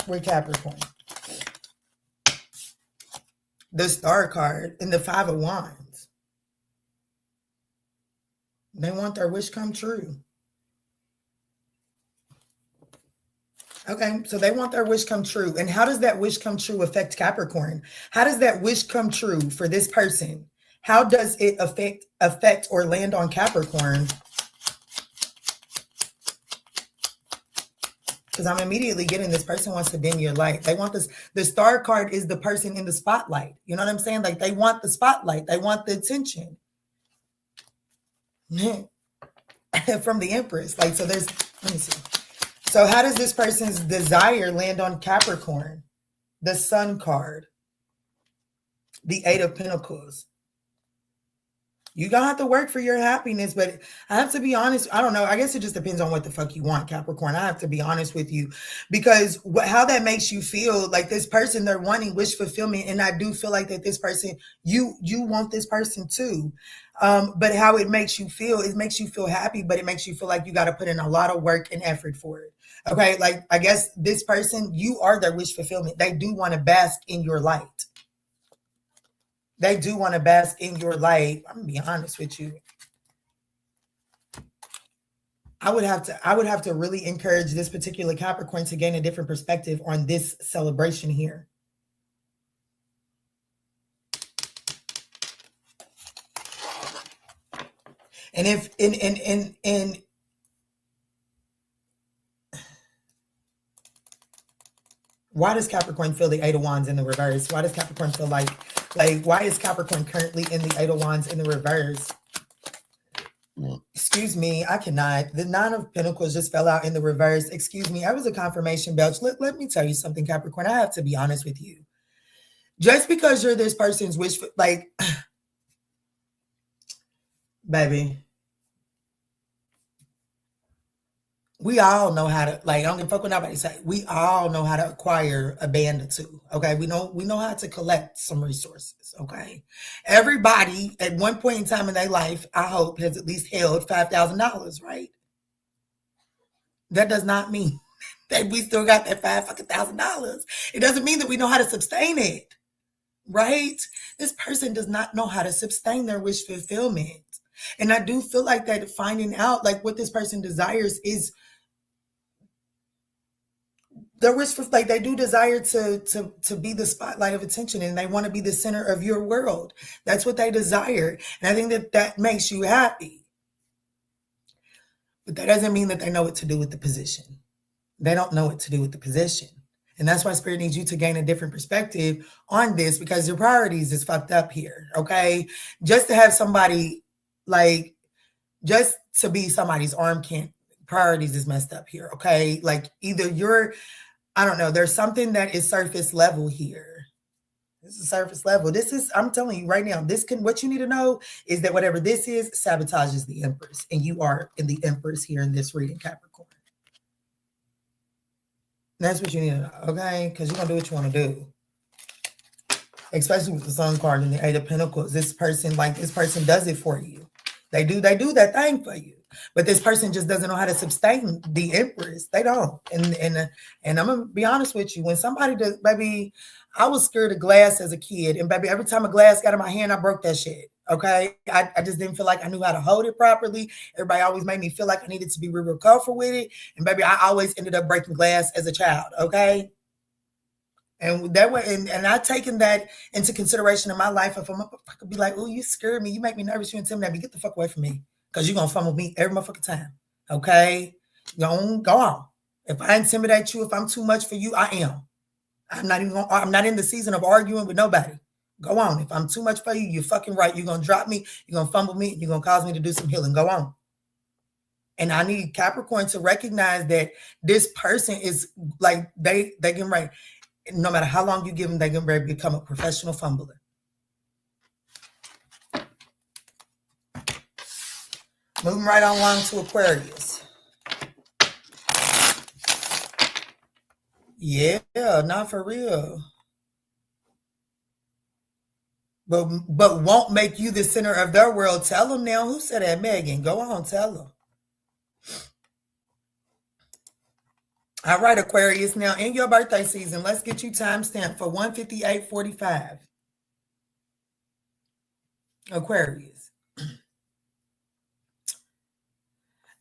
with Capricorn? The Star card and the Five of Wands. They want their wish come true. Okay, so they want their wish come true. And how does that wish come true affect Capricorn? How does that wish come true for this person? How does it affect or land on Capricorn? Because I'm immediately getting this person wants to dim your light. They want this. The Star card is the person in the spotlight. You know what I'm saying? Like they want the spotlight. They want the attention. From the Empress. Like, so there's, let me see. So how does this person's desire land on Capricorn? The Sun card. The Eight of Pentacles. You're going to have to work for your happiness, but I have to be honest. I don't know. I guess it just depends on what the fuck you want, Capricorn. I have to be honest with you because how that makes you feel, like this person, they're wanting wish fulfillment. And I do feel like that this person, you want this person too. But how it makes you feel, it makes you feel happy, but it makes you feel like you got to put in a lot of work and effort for it. Okay. Like, I guess this person, you are their wish fulfillment. They do want to bask in your light. They do want to bask in your light. I'm gonna be honest with you. I would have to really encourage this particular Capricorn to gain a different perspective on this celebration here. And if Why does Capricorn feel the Eight of Wands in the reverse? Why does Capricorn feel like why is Capricorn currently in the Eight of Wands in the reverse? Excuse me, I cannot. The Nine of Pentacles just fell out in the reverse. Excuse me, I was a confirmation belch. Let me tell you something, Capricorn. I have to be honest with you. Just because you're this person's wish, like, baby, we all know how to, like, I don't give a fuck what nobody say. We all know how to acquire a band or two. Okay. We know how to collect some resources. Okay. Everybody at one point in time in their life, I hope, has at least held $5,000, right? That does not mean that we still got that $5,000. It doesn't mean that we know how to sustain it. Right? This person does not know how to sustain their wish fulfillment. And I do feel like that finding out like what this person desires is their wish for, like, they do desire to be the spotlight of attention, and they want to be the center of your world. That's what they desire. And I think that makes you happy. But that doesn't mean that they know what to do with the position. They don't know what to do with the position. And that's why Spirit needs you to gain a different perspective on this, because your priorities is fucked up here, okay? Just to have somebody, like, just to be somebody's arm can't, priorities is messed up here, okay? Like, either you're, I don't know, there's something that is surface level here. This is surface level. This is, I'm telling you right now, what you need to know is that whatever this is, sabotages the Empress. And you are in the Empress here in this reading, Capricorn. That's what you need to know, okay? Because you're going to do what you want to do. Especially with the Sun card and the Eight of Pentacles. This person does it for you. They do that thing for you. But this person just doesn't know how to sustain the Empress. They don't. And I'm going to be honest with you. When somebody does, baby, I was scared of glass as a kid. And baby, every time a glass got in my hand, I broke that shit. Okay. I just didn't feel like I knew how to hold it properly. Everybody always made me feel like I needed to be real careful with it. And baby, I always ended up breaking glass as a child. Okay. And that way, and I've taken that into consideration in my life. If I could be like, oh, you scared me, you make me nervous, you intimidate me, get the fuck away from me. Because you're gonna fumble me every motherfucking time. Okay? Go on. If I intimidate you, if I'm too much for you, I am. I'm not in the season of arguing with nobody. Go on. If I'm too much for you, you're fucking right. You're gonna drop me, you're gonna fumble me, you're gonna cause me to do some healing. Go on. And I need Capricorn to recognize that this person is like they can write. No matter how long you give them, they're going to become a professional fumbler. Moving right on along to Aquarius. Yeah, not for real. But won't make you the center of their world. Tell them now. Who said that, Megan? Go on, tell them. All right, Aquarius. Now, in your birthday season, let's get you timestamped for 158.45. Aquarius.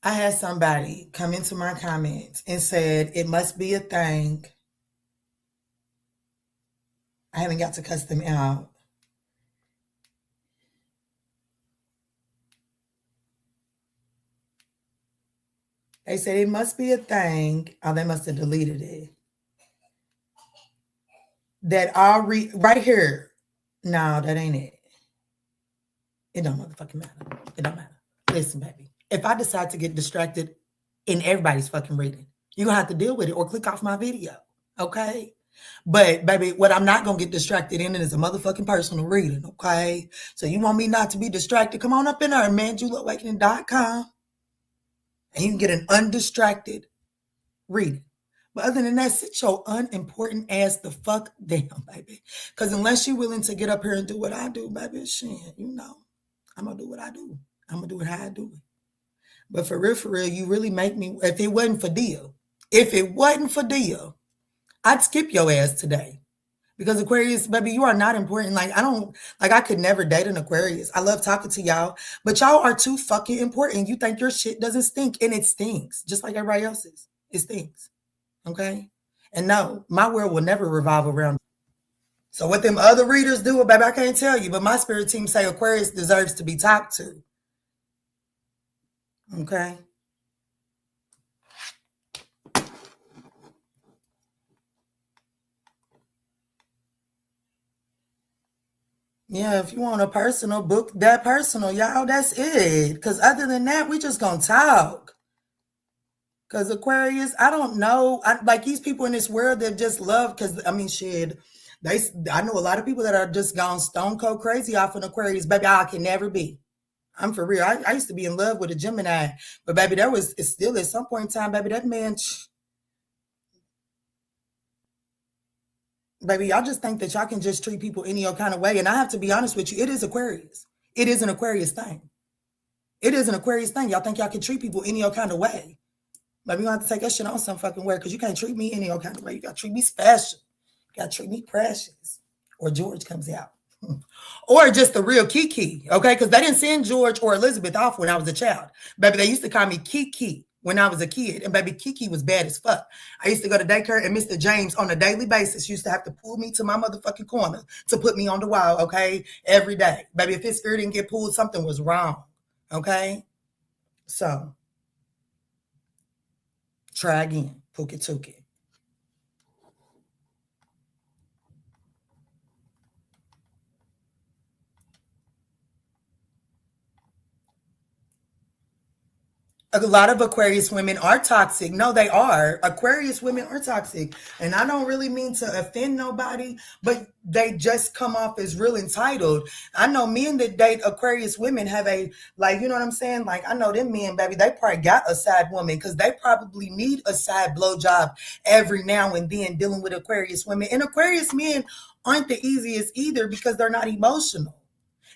I had somebody come into my comments and said, it must be a thing. I haven't got to cuss them out. They said it must be a thing. Oh, they must have deleted it. That I'll read right here. No, that ain't it. It don't motherfucking matter. It don't matter. Listen, baby. If I decide to get distracted in everybody's fucking reading, you're going to have to deal with it or click off my video. Okay? But, baby, what I'm not going to get distracted in is a motherfucking personal reading. Okay? So you want me not to be distracted? Come on up in there, ManjulaAwakening.com. And you can get an undistracted reading. But other than that, sit your unimportant ass the fuck down, baby. Because unless you're willing to get up here and do what I do, baby, shit, you know, I'm going to do what I do. I'm going to do it how I do it. But for real, you really make me, if it wasn't for deal, I'd skip your ass today. Because Aquarius, baby, you are not important. I could never date an Aquarius. I love talking to y'all, but y'all are too fucking important. You think your shit doesn't stink, and it stinks, just like everybody else's. It stinks. Okay? And no, my world will never revolve around. So what them other readers do, baby, I can't tell you, but my spirit team say Aquarius deserves to be talked to. Okay? Yeah, if you want a personal, book that personal, y'all. That's it. Because other than that, we just gonna talk. Because Aquarius, I don't know. Like these people in this world that just love. Because I mean, shit. I know a lot of people that are just gone stone cold crazy off an Aquarius. Baby, I can never be. I'm for real. I used to be in love with a Gemini, but baby, it's still at some point in time, baby, that man, baby, y'all just think that y'all can just treat people any old kind of way. And I have to be honest with you, it is Aquarius. It is an Aquarius thing. It is an Aquarius thing. Y'all think y'all can treat people any old kind of way. But you gonna have to take that shit on some fucking way because you can't treat me any old kind of way. You gotta treat me special. You gotta treat me precious. Or George comes out. Or just the real Kiki, okay? Because they didn't send George or Elizabeth off when I was a child. Baby, they used to call me Kiki when I was a kid. And baby, Kiki was bad as fuck. I used to go to daycare and Mr. James on a daily basis used to have to pull me to my motherfucking corner to put me on the wall, okay? Every day. Baby, if his ear didn't get pulled, something was wrong, okay? So, try again. Pookie tookie. A lot of Aquarius women are toxic. No, they are. Aquarius women are toxic. And I don't really mean to offend nobody, but they just come off as real entitled. I know men that date Aquarius women have like, you know what I'm saying? Like, I know them men, baby, they probably got a side woman because they probably need a side blowjob every now and then dealing with Aquarius women. And Aquarius men aren't the easiest either because they're not emotional.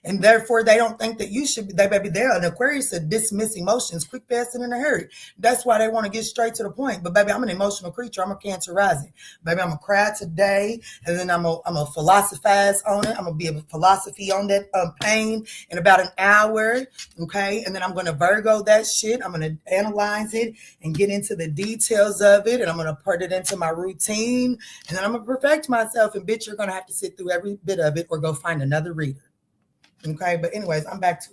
And therefore, they don't think that you should be. They're an Aquarius that dismiss emotions quick, fast, and in a hurry. That's why they want to get straight to the point. But baby, I'm an emotional creature. I'm a Cancer rising. Baby, I'm gonna cry today, and then I'm gonna philosophize on it. I'm gonna be a philosophy on that pain in about an hour, okay? And then I'm gonna Virgo that shit. I'm gonna analyze it and get into the details of it, and I'm gonna put it into my routine, and then I'm gonna perfect myself. And bitch, you're gonna have to sit through every bit of it or go find another reader. Okay, but anyways, I'm back to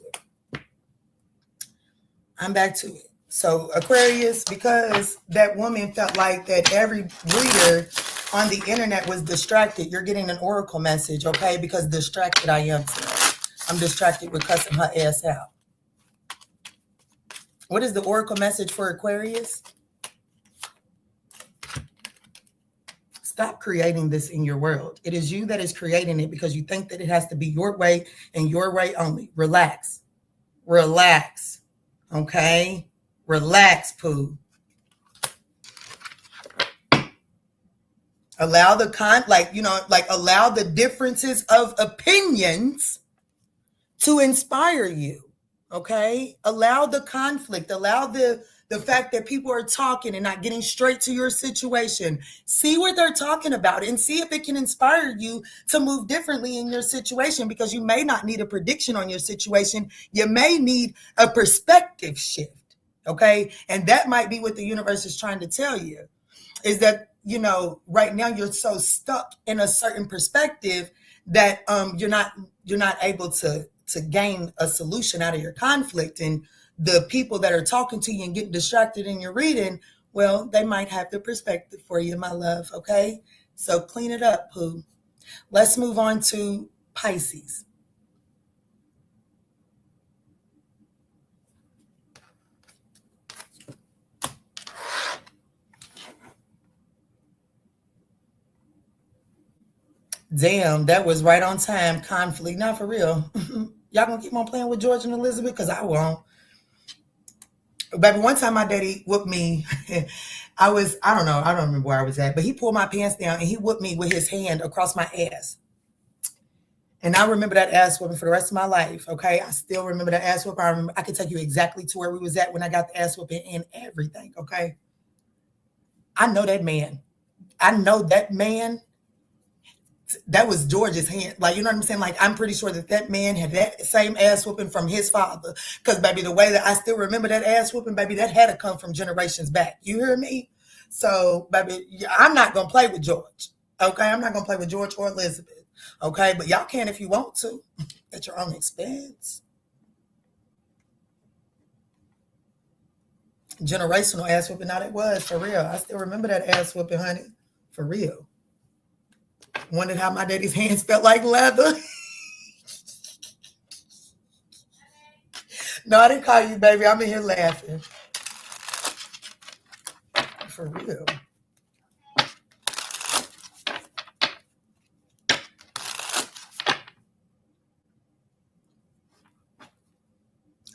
it. So Aquarius, because that woman felt like that every reader on the internet was distracted, you're getting an oracle message, okay? Because distracted I am today. I'm distracted with cussing her ass out. What is the oracle message for Aquarius? Stop creating this in your world. It is you that is creating it because you think that it has to be your way and your way only. Relax. Okay? Relax, Pooh. Allow allow the differences of opinions to inspire you. Okay? Allow the conflict. Allow the fact that people are talking and not getting straight to your situation. See what they're talking about and see if it can inspire you to move differently in your situation, because you may not need a prediction on your situation. You may need a perspective shift. Okay? And that might be what the universe is trying to tell you, is that, right now you're so stuck in a certain perspective that you're not able to gain a solution out of your conflict. And the people that are talking to you and getting distracted in your reading, well, they might have the perspective for you, my love. Okay, so clean it up, Pooh. Let's move on to Pisces. Damn, that was right on time. Conflict, not for real. Y'all gonna keep on playing with George and Elizabeth? Because I won't. Baby, one time my daddy whooped me. I don't remember where I was at, but he pulled my pants down and he whooped me with his hand across my ass. And I remember that ass whooping for the rest of my life, okay? I still remember that ass whooping. I can take you exactly to where we was at when I got the ass whooping and everything, okay? I know that man. That was George's hand. Like, you know what I'm saying? Like, I'm pretty sure that man had that same ass whooping from his father. Because, baby, the way that I still remember that ass whooping, baby, that had to come from generations back. You hear me? So, baby, I'm not going to play with George. Okay? I'm not going to play with George or Elizabeth. Okay? But y'all can if you want to. At your own expense. Generational ass whooping. Now that was, for real. I still remember that ass whooping, honey. For real. Wondered how my daddy's hands felt like leather. No, I didn't call you, baby. I'm in here laughing. For real.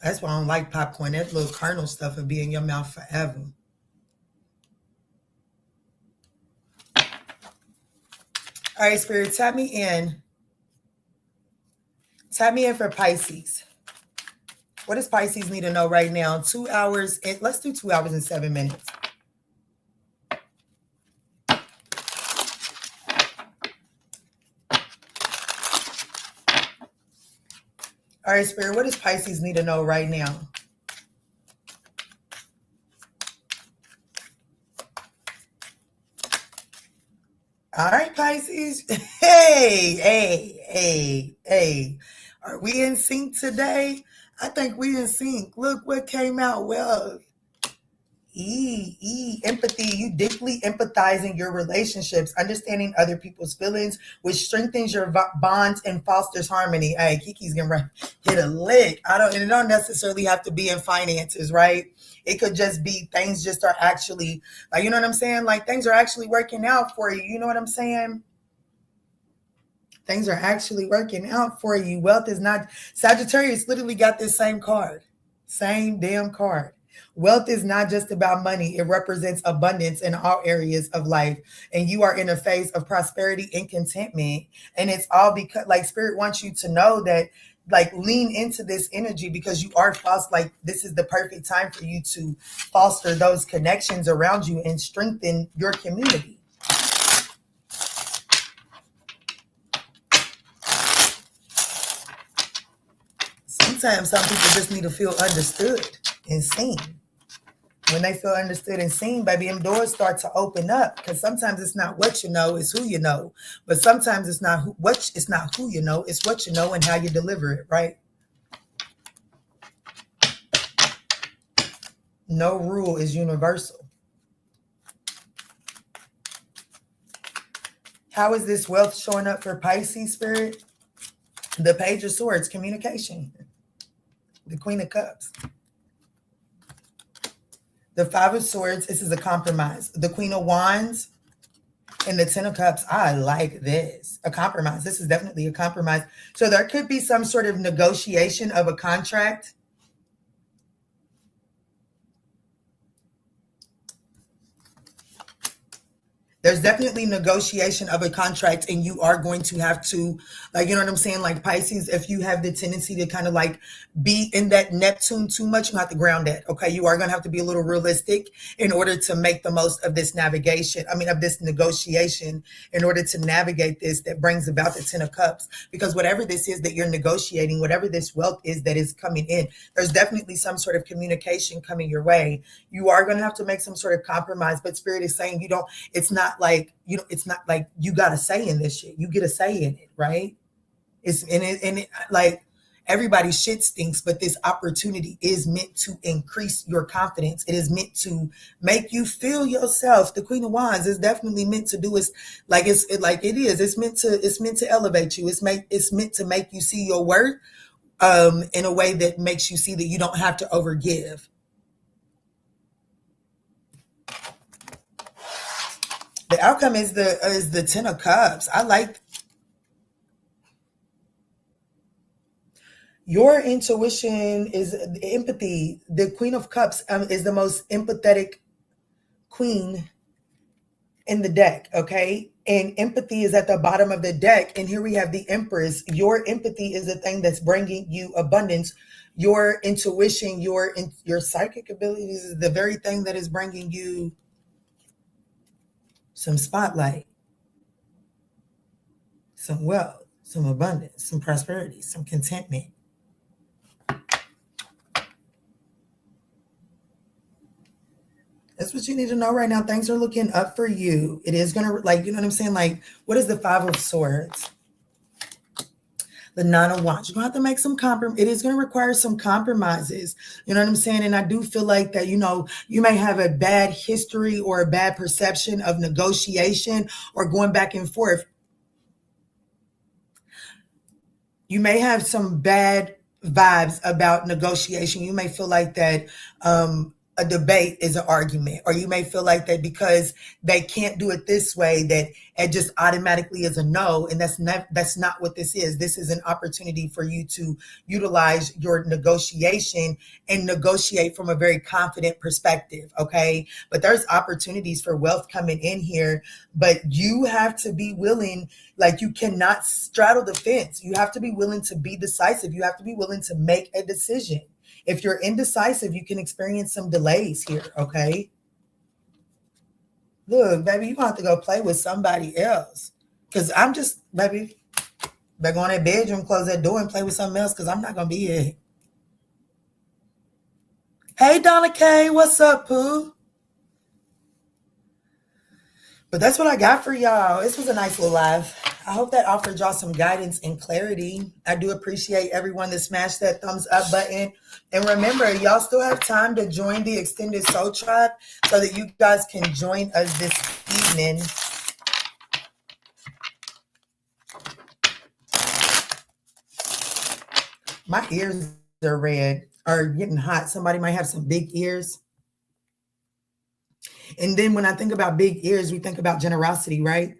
That's why I don't like popcorn. That little kernel stuff will be in your mouth forever. All right, Spirit, tap me in. Tap me in for Pisces. What does Pisces need to know right now? 2 hours. Let's do 2 hours and 7 minutes. All right, Spirit, what does Pisces need to know right now? All right, Pisces. Hey. Are we in sync today? I think we in sync. Look what came out well. Empathy. You deeply empathize in your relationships, understanding other people's feelings, which strengthens your bonds and fosters harmony. Hey, Kiki's gonna hit a lick. It don't necessarily have to be in finances, right? It could just be things just are actually, like, you know what I'm saying? Like, things are actually working out for you. You know what I'm saying? Things are actually working out for you. Wealth is not, Sagittarius literally got this same card. Same damn card. Wealth is not just about money. It represents abundance in all areas of life. And you are in a phase of prosperity and contentment. And it's all because, like, Spirit wants you to know that, like, lean into this energy because you are like, this is the perfect time for you to foster those connections around you and strengthen your community. Sometimes some people just need to feel understood and seen. When they feel understood and seen, baby, them doors start to open up. Because sometimes it's not what you know, it's who you know. But sometimes it's not who you know, it's what you know and how you deliver it, right? No rule is universal. How is this wealth showing up for Pisces, Spirit? The Page of Swords, communication. The Queen of Cups. The Five of Swords, this is a compromise. The Queen of Wands and the Ten of Cups, I like this. A compromise. This is definitely a compromise. So there could be some sort of negotiation of a contract. There's definitely negotiation of a contract, and you are going to have to, like, you know what I'm saying? Like, Pisces, if you have the tendency to kind of like be in that Neptune too much, you have to ground that. Okay. You are going to have to be a little realistic in order to make the most of this of this negotiation, in order to navigate this that brings about the Ten of Cups. Because whatever this is that you're negotiating, whatever this wealth is that is coming in, there's definitely some sort of communication coming your way. You are going to have to make some sort of compromise, but Spirit is saying it's not like you got a say in this shit. You get a say in it, right? Like, everybody's shit stinks, but this opportunity is meant to increase your confidence. It is meant to make you feel yourself. The Queen of Wands is definitely meant to do is like it's meant to elevate you. It's meant to make you see your worth in a way that makes you see that you don't have to overgive. The outcome is the Ten of Cups. I like your intuition is empathy. The Queen of Cups is the most empathetic queen in the deck, okay? And empathy is at the bottom of the deck. And here we have the Empress. Your empathy is the thing that's bringing you abundance. Your intuition, your psychic abilities is the very thing that is bringing you some spotlight, some wealth, some abundance, some prosperity, some contentment. That's what you need to know right now. Things are looking up for you. It is going to, like, you know what I'm saying? Like, what is the Five of Swords? The Nine of Wands. You're going to have to make some compromise. It is going to require some compromises. You know what I'm saying? And I do feel like that, you may have a bad history or a bad perception of negotiation or going back and forth. You may have some bad vibes about negotiation. You may feel like that a debate is an argument, or you may feel like that because they can't do it this way, that it just automatically is a no. And that's not what this is. This is an opportunity for you to utilize your negotiation and negotiate from a very confident perspective. Okay. But there's opportunities for wealth coming in here, but you have to be willing. Like, you cannot straddle the fence. You have to be willing to be decisive. You have to be willing to make a decision. If you're indecisive, you can experience some delays here, okay? Look, baby, you have to go play with somebody else. Because I'm just, baby, better go in that bedroom, close that door, and play with something else, because I'm not going to be here. Hey, Donna K, what's up, Pooh? But that's what I got for y'all. This was a nice little live. I hope that offered y'all some guidance and clarity. I do appreciate everyone that smashed that thumbs up button. And remember, y'all still have time to join the Extended Soul Tribe so that you guys can join us this evening. My ears are red, are getting hot. Somebody might have some big ears. And then when I think about big ears, we think about generosity, right?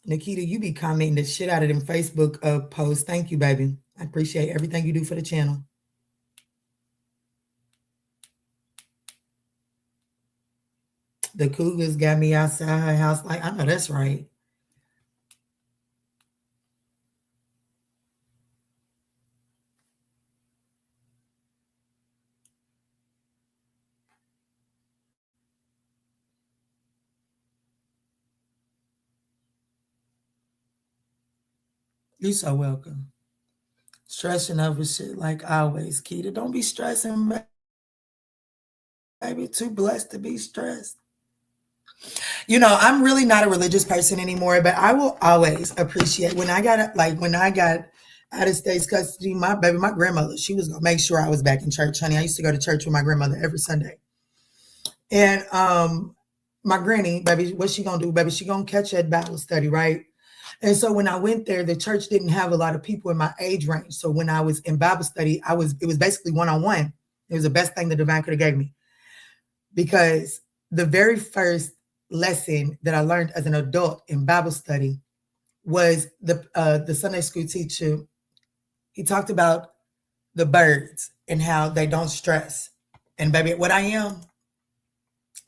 Nikita, you be commenting the shit out of them Facebook posts. Thank you, baby. I appreciate everything you do for the channel. The cougars got me outside her house. Like, I know that's right. You're so welcome. Stressing over shit like always, Keita. Don't be stressing, baby. Too blessed to be stressed. You know, I'm really not a religious person anymore, but I will always appreciate when I got out of state custody, my grandmother, she was gonna make sure I was back in church, honey. I used to go to church with my grandmother every Sunday. And my granny, baby, what's she gonna do? Baby, she gonna catch that Bible study, right? And so when I went there, the church didn't have a lot of people in my age range. So when I was in Bible study, it was basically one-on-one. It was the best thing the divine could have gave me. Because the very first lesson that I learned as an adult in Bible study was the Sunday school teacher. He talked about the birds and how they don't stress. And baby, what I am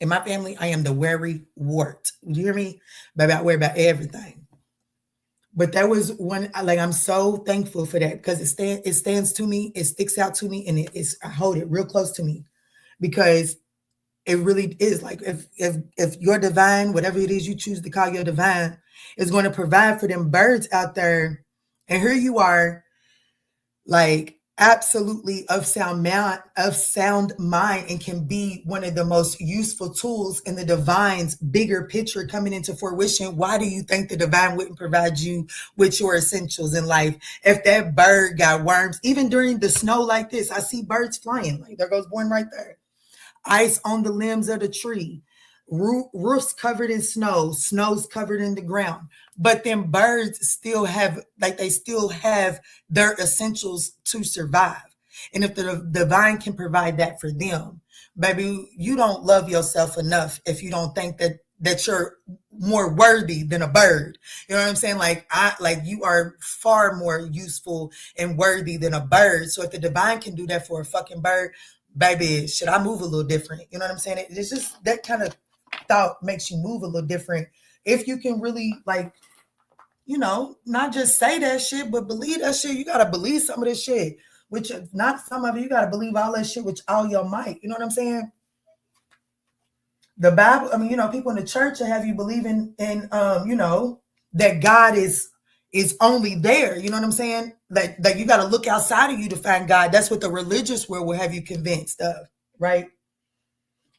in my family, I am the wary wart. You hear me? Baby, I worry about everything. But that was one, like, I'm so thankful for that because it stands to me, it sticks out to me, and I hold it real close to me because it really is like if your divine, whatever it is you choose to call your divine, is going to provide for them birds out there, and here you are, like, absolutely of sound mind, and can be one of the most useful tools in the divine's bigger picture coming into fruition. Why do you think the divine wouldn't provide you with your essentials in life? If that bird got worms, even during the snow like this, I see birds flying. Like, there goes one right there. Ice on the limbs of the tree, roofs covered in snow, snow's covered in the ground. But then birds still have their essentials to survive. And if the divine can provide that for them, baby, you don't love yourself enough if you don't think that you're more worthy than a bird. You know what I'm saying? Like, you are far more useful and worthy than a bird. So if the divine can do that for a fucking bird, baby, should I move a little different? You know what I'm saying? It's just that kind of thought makes you move a little different. If you can really, like, you know, not just say that shit, but believe that shit. You got to believe some of this shit, which not some of it. You got to believe all that shit with all your might. You know what I'm saying? The Bible, I mean, you know, people in the church will have you believing in, you know, that God is only there. You know what I'm saying? Like you got to look outside of you to find God. That's what the religious world will have you convinced of, right?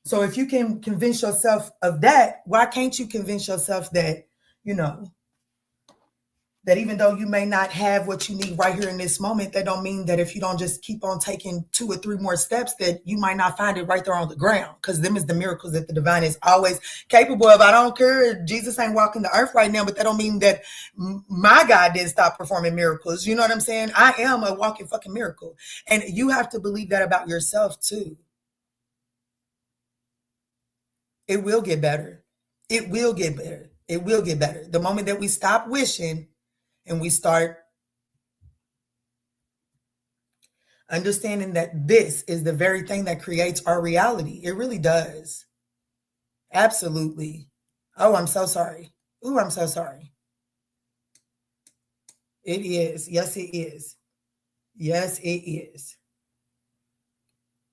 So if you can convince yourself of that, why can't you convince yourself that, you know, that even though you may not have what you need right here in this moment, that don't mean that if you don't just keep on taking 2 or 3 more steps, that you might not find it right there on the ground. Because them is the miracles that the divine is always capable of. I don't care. Jesus ain't walking the earth right now, but that don't mean that my God didn't stop performing miracles. You know what I'm saying? I am a walking fucking miracle. And you have to believe that about yourself too. It will get better. It will get better. It will get better. The moment that we stop wishing and we start understanding that this is the very thing that creates our reality. It really does. Absolutely. Oh, I'm so sorry. Ooh, I'm so sorry. It is. Yes, it is. Yes, it is.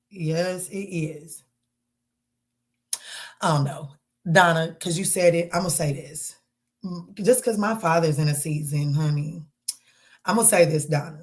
Yes, it is. I don't know. Donna, because you said it, I'm going to say this. Just because my father's in a season, honey. I'm going to say this, Donna.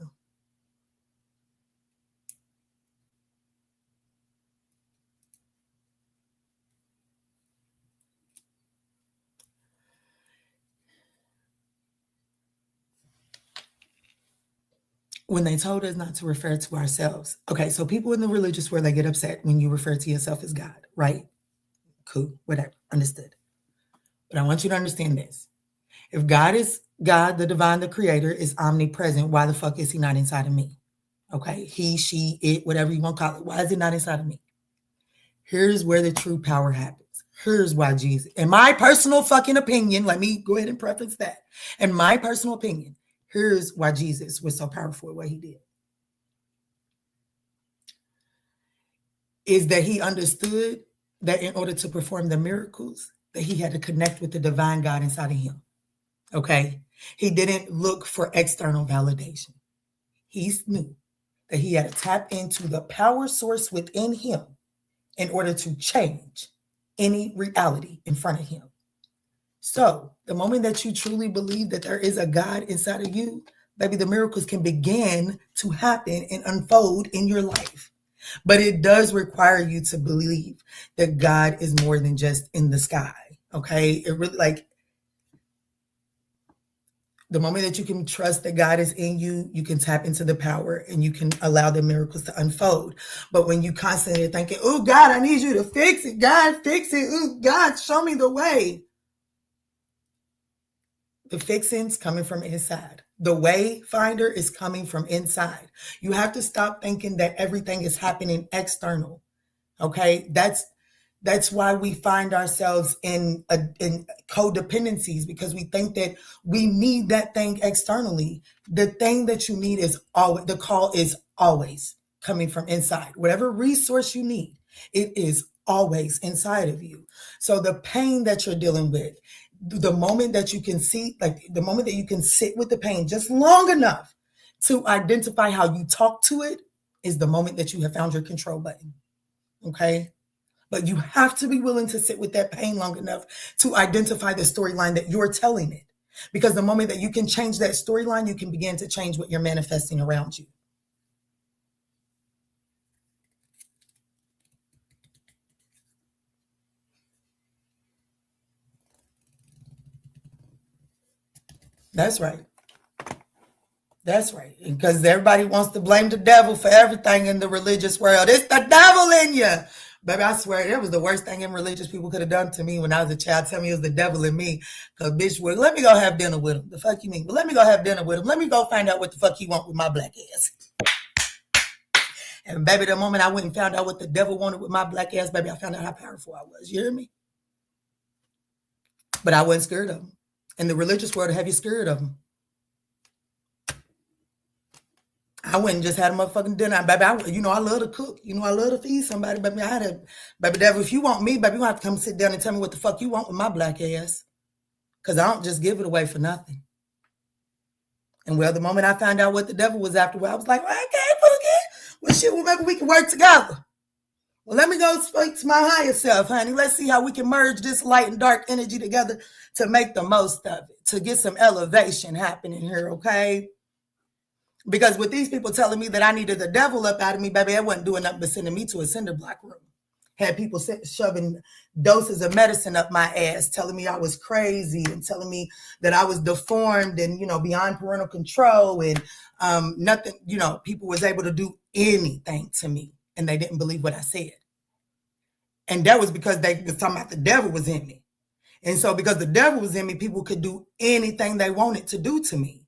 When they told us not to refer to ourselves. Okay, so people in the religious world, they get upset when you refer to yourself as God, right? Cool, whatever, understood. But I want you to understand this. If God is God, the divine, the creator, is omnipresent, why the fuck is he not inside of me? Okay, he, she, it, whatever you want to call it. Why is it not inside of me? Here's where the true power happens. Here's why Jesus, in my personal fucking opinion, let me go ahead and preface that. In my personal opinion, here's why Jesus was so powerful at what he did. Is that he understood that in order to perform the miracles, that he had to connect with the divine God inside of him. Okay? He didn't look for external validation. He knew that he had to tap into the power source within him in order to change any reality in front of him. So the moment that you truly believe that there is a God inside of you, baby, the miracles can begin to happen and unfold in your life. But it does require you to believe that God is more than just in the sky. Okay? It really, like, the moment that you can trust that God is in you, you can tap into the power and you can allow the miracles to unfold. But when you constantly are thinking, oh, God, I need you to fix it. God, fix it. Oh, God, show me the way. The fixing's coming from inside. The way finder is coming from inside. You have to stop thinking that everything is happening external. Okay? That's why we find ourselves in codependencies, because we think that we need that thing externally. The thing that you need is always, the call is always coming from inside. Whatever resource you need, it is always inside of you. So the pain that you're dealing with, the moment that you can see, like the moment that you can sit with the pain just long enough to identify how you talk to it, is the moment that you have found your control button. Okay? But you have to be willing to sit with that pain long enough to identify the storyline that you're telling it. Because the moment that you can change that storyline, you can begin to change what you're manifesting around you. That's right. That's right. Because everybody wants to blame the devil for everything in the religious world. It's the devil in you. Baby, I swear, that was the worst thing in religious people could have done to me when I was a child. Tell me it was the devil in me. Because, bitch, well, let me go have dinner with him. The fuck you mean? But let me go have dinner with him. Let me go find out what the fuck he want with my black ass. And, baby, the moment I went and found out what the devil wanted with my black ass, baby, I found out how powerful I was. You hear me? But I wasn't scared of him. In the religious world, have you scared of him? I went and just had a motherfucking dinner. Baby, I love to cook. I love to feed somebody. Baby, baby, devil, if you want me, baby, you have to come sit down and tell me what the fuck you want with my black ass. Because I don't just give it away for nothing. And well, the moment I found out what the devil was after, I was like, well, well, shit, well, maybe we can work together. Well, let me go speak to my higher self, honey. Let's see how we can merge this light and dark energy together to make the most of it, to get some elevation happening here, okay? Because with these people telling me that I needed the devil up out of me, baby, I wasn't doing nothing but sending me to a cinder block room. Had people shoving doses of medicine up my ass, telling me I was crazy and telling me that I was deformed and, beyond parental control and nothing, people was able to do anything to me and they didn't believe what I said. And that was because they was talking about the devil was in me. And so because the devil was in me, people could do anything they wanted to do to me.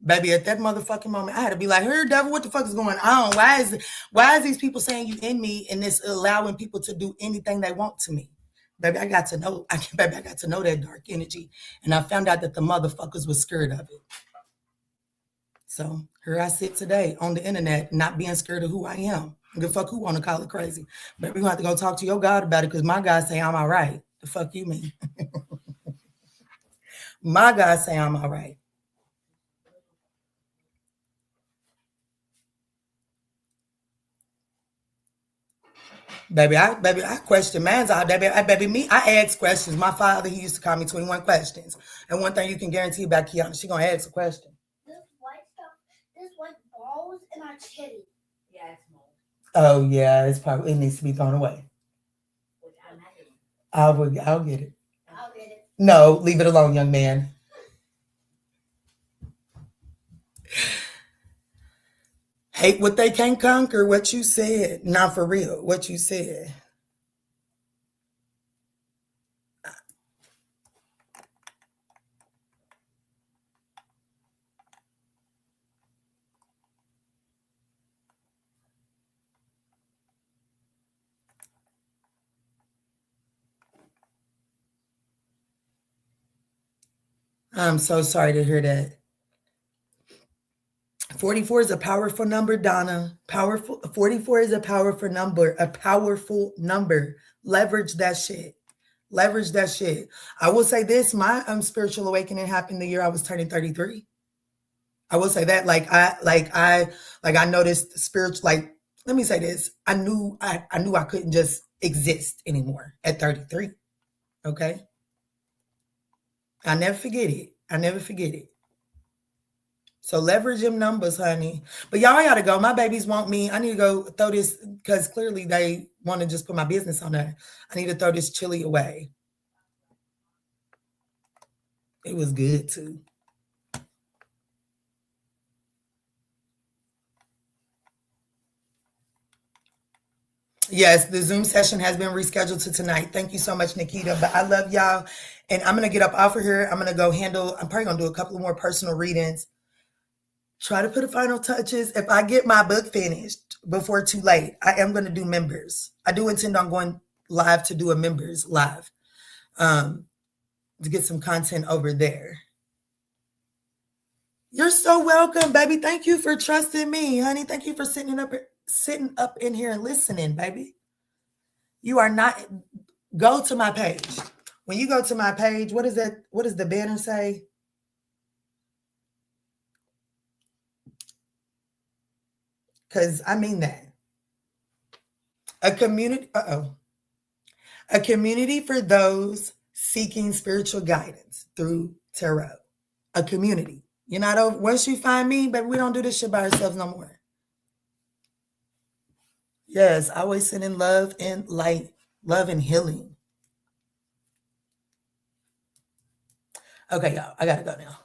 Baby, at that motherfucking moment, I had to be like, hey, devil, what the fuck is going on? Why is these people saying you in me and it's allowing people to do anything they want to me? Baby, I got to know that dark energy. And I found out that the motherfuckers was scared of it. So here I sit today on the internet, not being scared of who I am. The fuck who want to call it crazy. But we're going to have to go talk to your God about it because my God say I'm all right. The fuck you mean? My God say I'm all right. Baby, I question man's out. I ask questions. My father, he used to call me 21 questions. And one thing you can guarantee about Kiana, she gonna ask a question. This white balls in our kitty. Yeah, it's mold. Oh yeah, it needs to be thrown away. I'll get it. I'll get it. No, leave it alone, young man. Hate what they can't conquer, what you said. Not for real, what you said. I'm so sorry to hear that. 44 is a powerful number, Donna. 44 is a powerful number. Leverage that shit. I will say this, my spiritual awakening happened the year I was turning 33. I will say that I noticed spiritual, let me say this. I knew I couldn't just exist anymore at 33. Okay. I never forget it. So leverage them numbers, honey. But y'all gotta go. My babies want me. I need to go throw this because clearly they want to just put my business on there. I need to throw this chili away. It was good too. Yes, the Zoom session has been rescheduled to tonight. Thank you so much, Nikita. But I love y'all. And I'm going to get up off of here. I'm going to go I'm probably going to do a couple more personal readings. Try to put a final touches. If I get my book finished before too late, I am going to do members. I do intend on going live to do a members live to get some content over there. You're so welcome, baby. Thank you for trusting me, honey. Thank you for sitting up in here and listening, baby. You are not, go to my page. When you go to my page, what is that? What does the banner say? Because I mean that. A community for those seeking spiritual guidance through tarot. A community. You're not over. Once you find me, baby, we don't do this shit by ourselves no more. Yes, always sending love and light, love and healing. Okay, y'all, I gotta go now.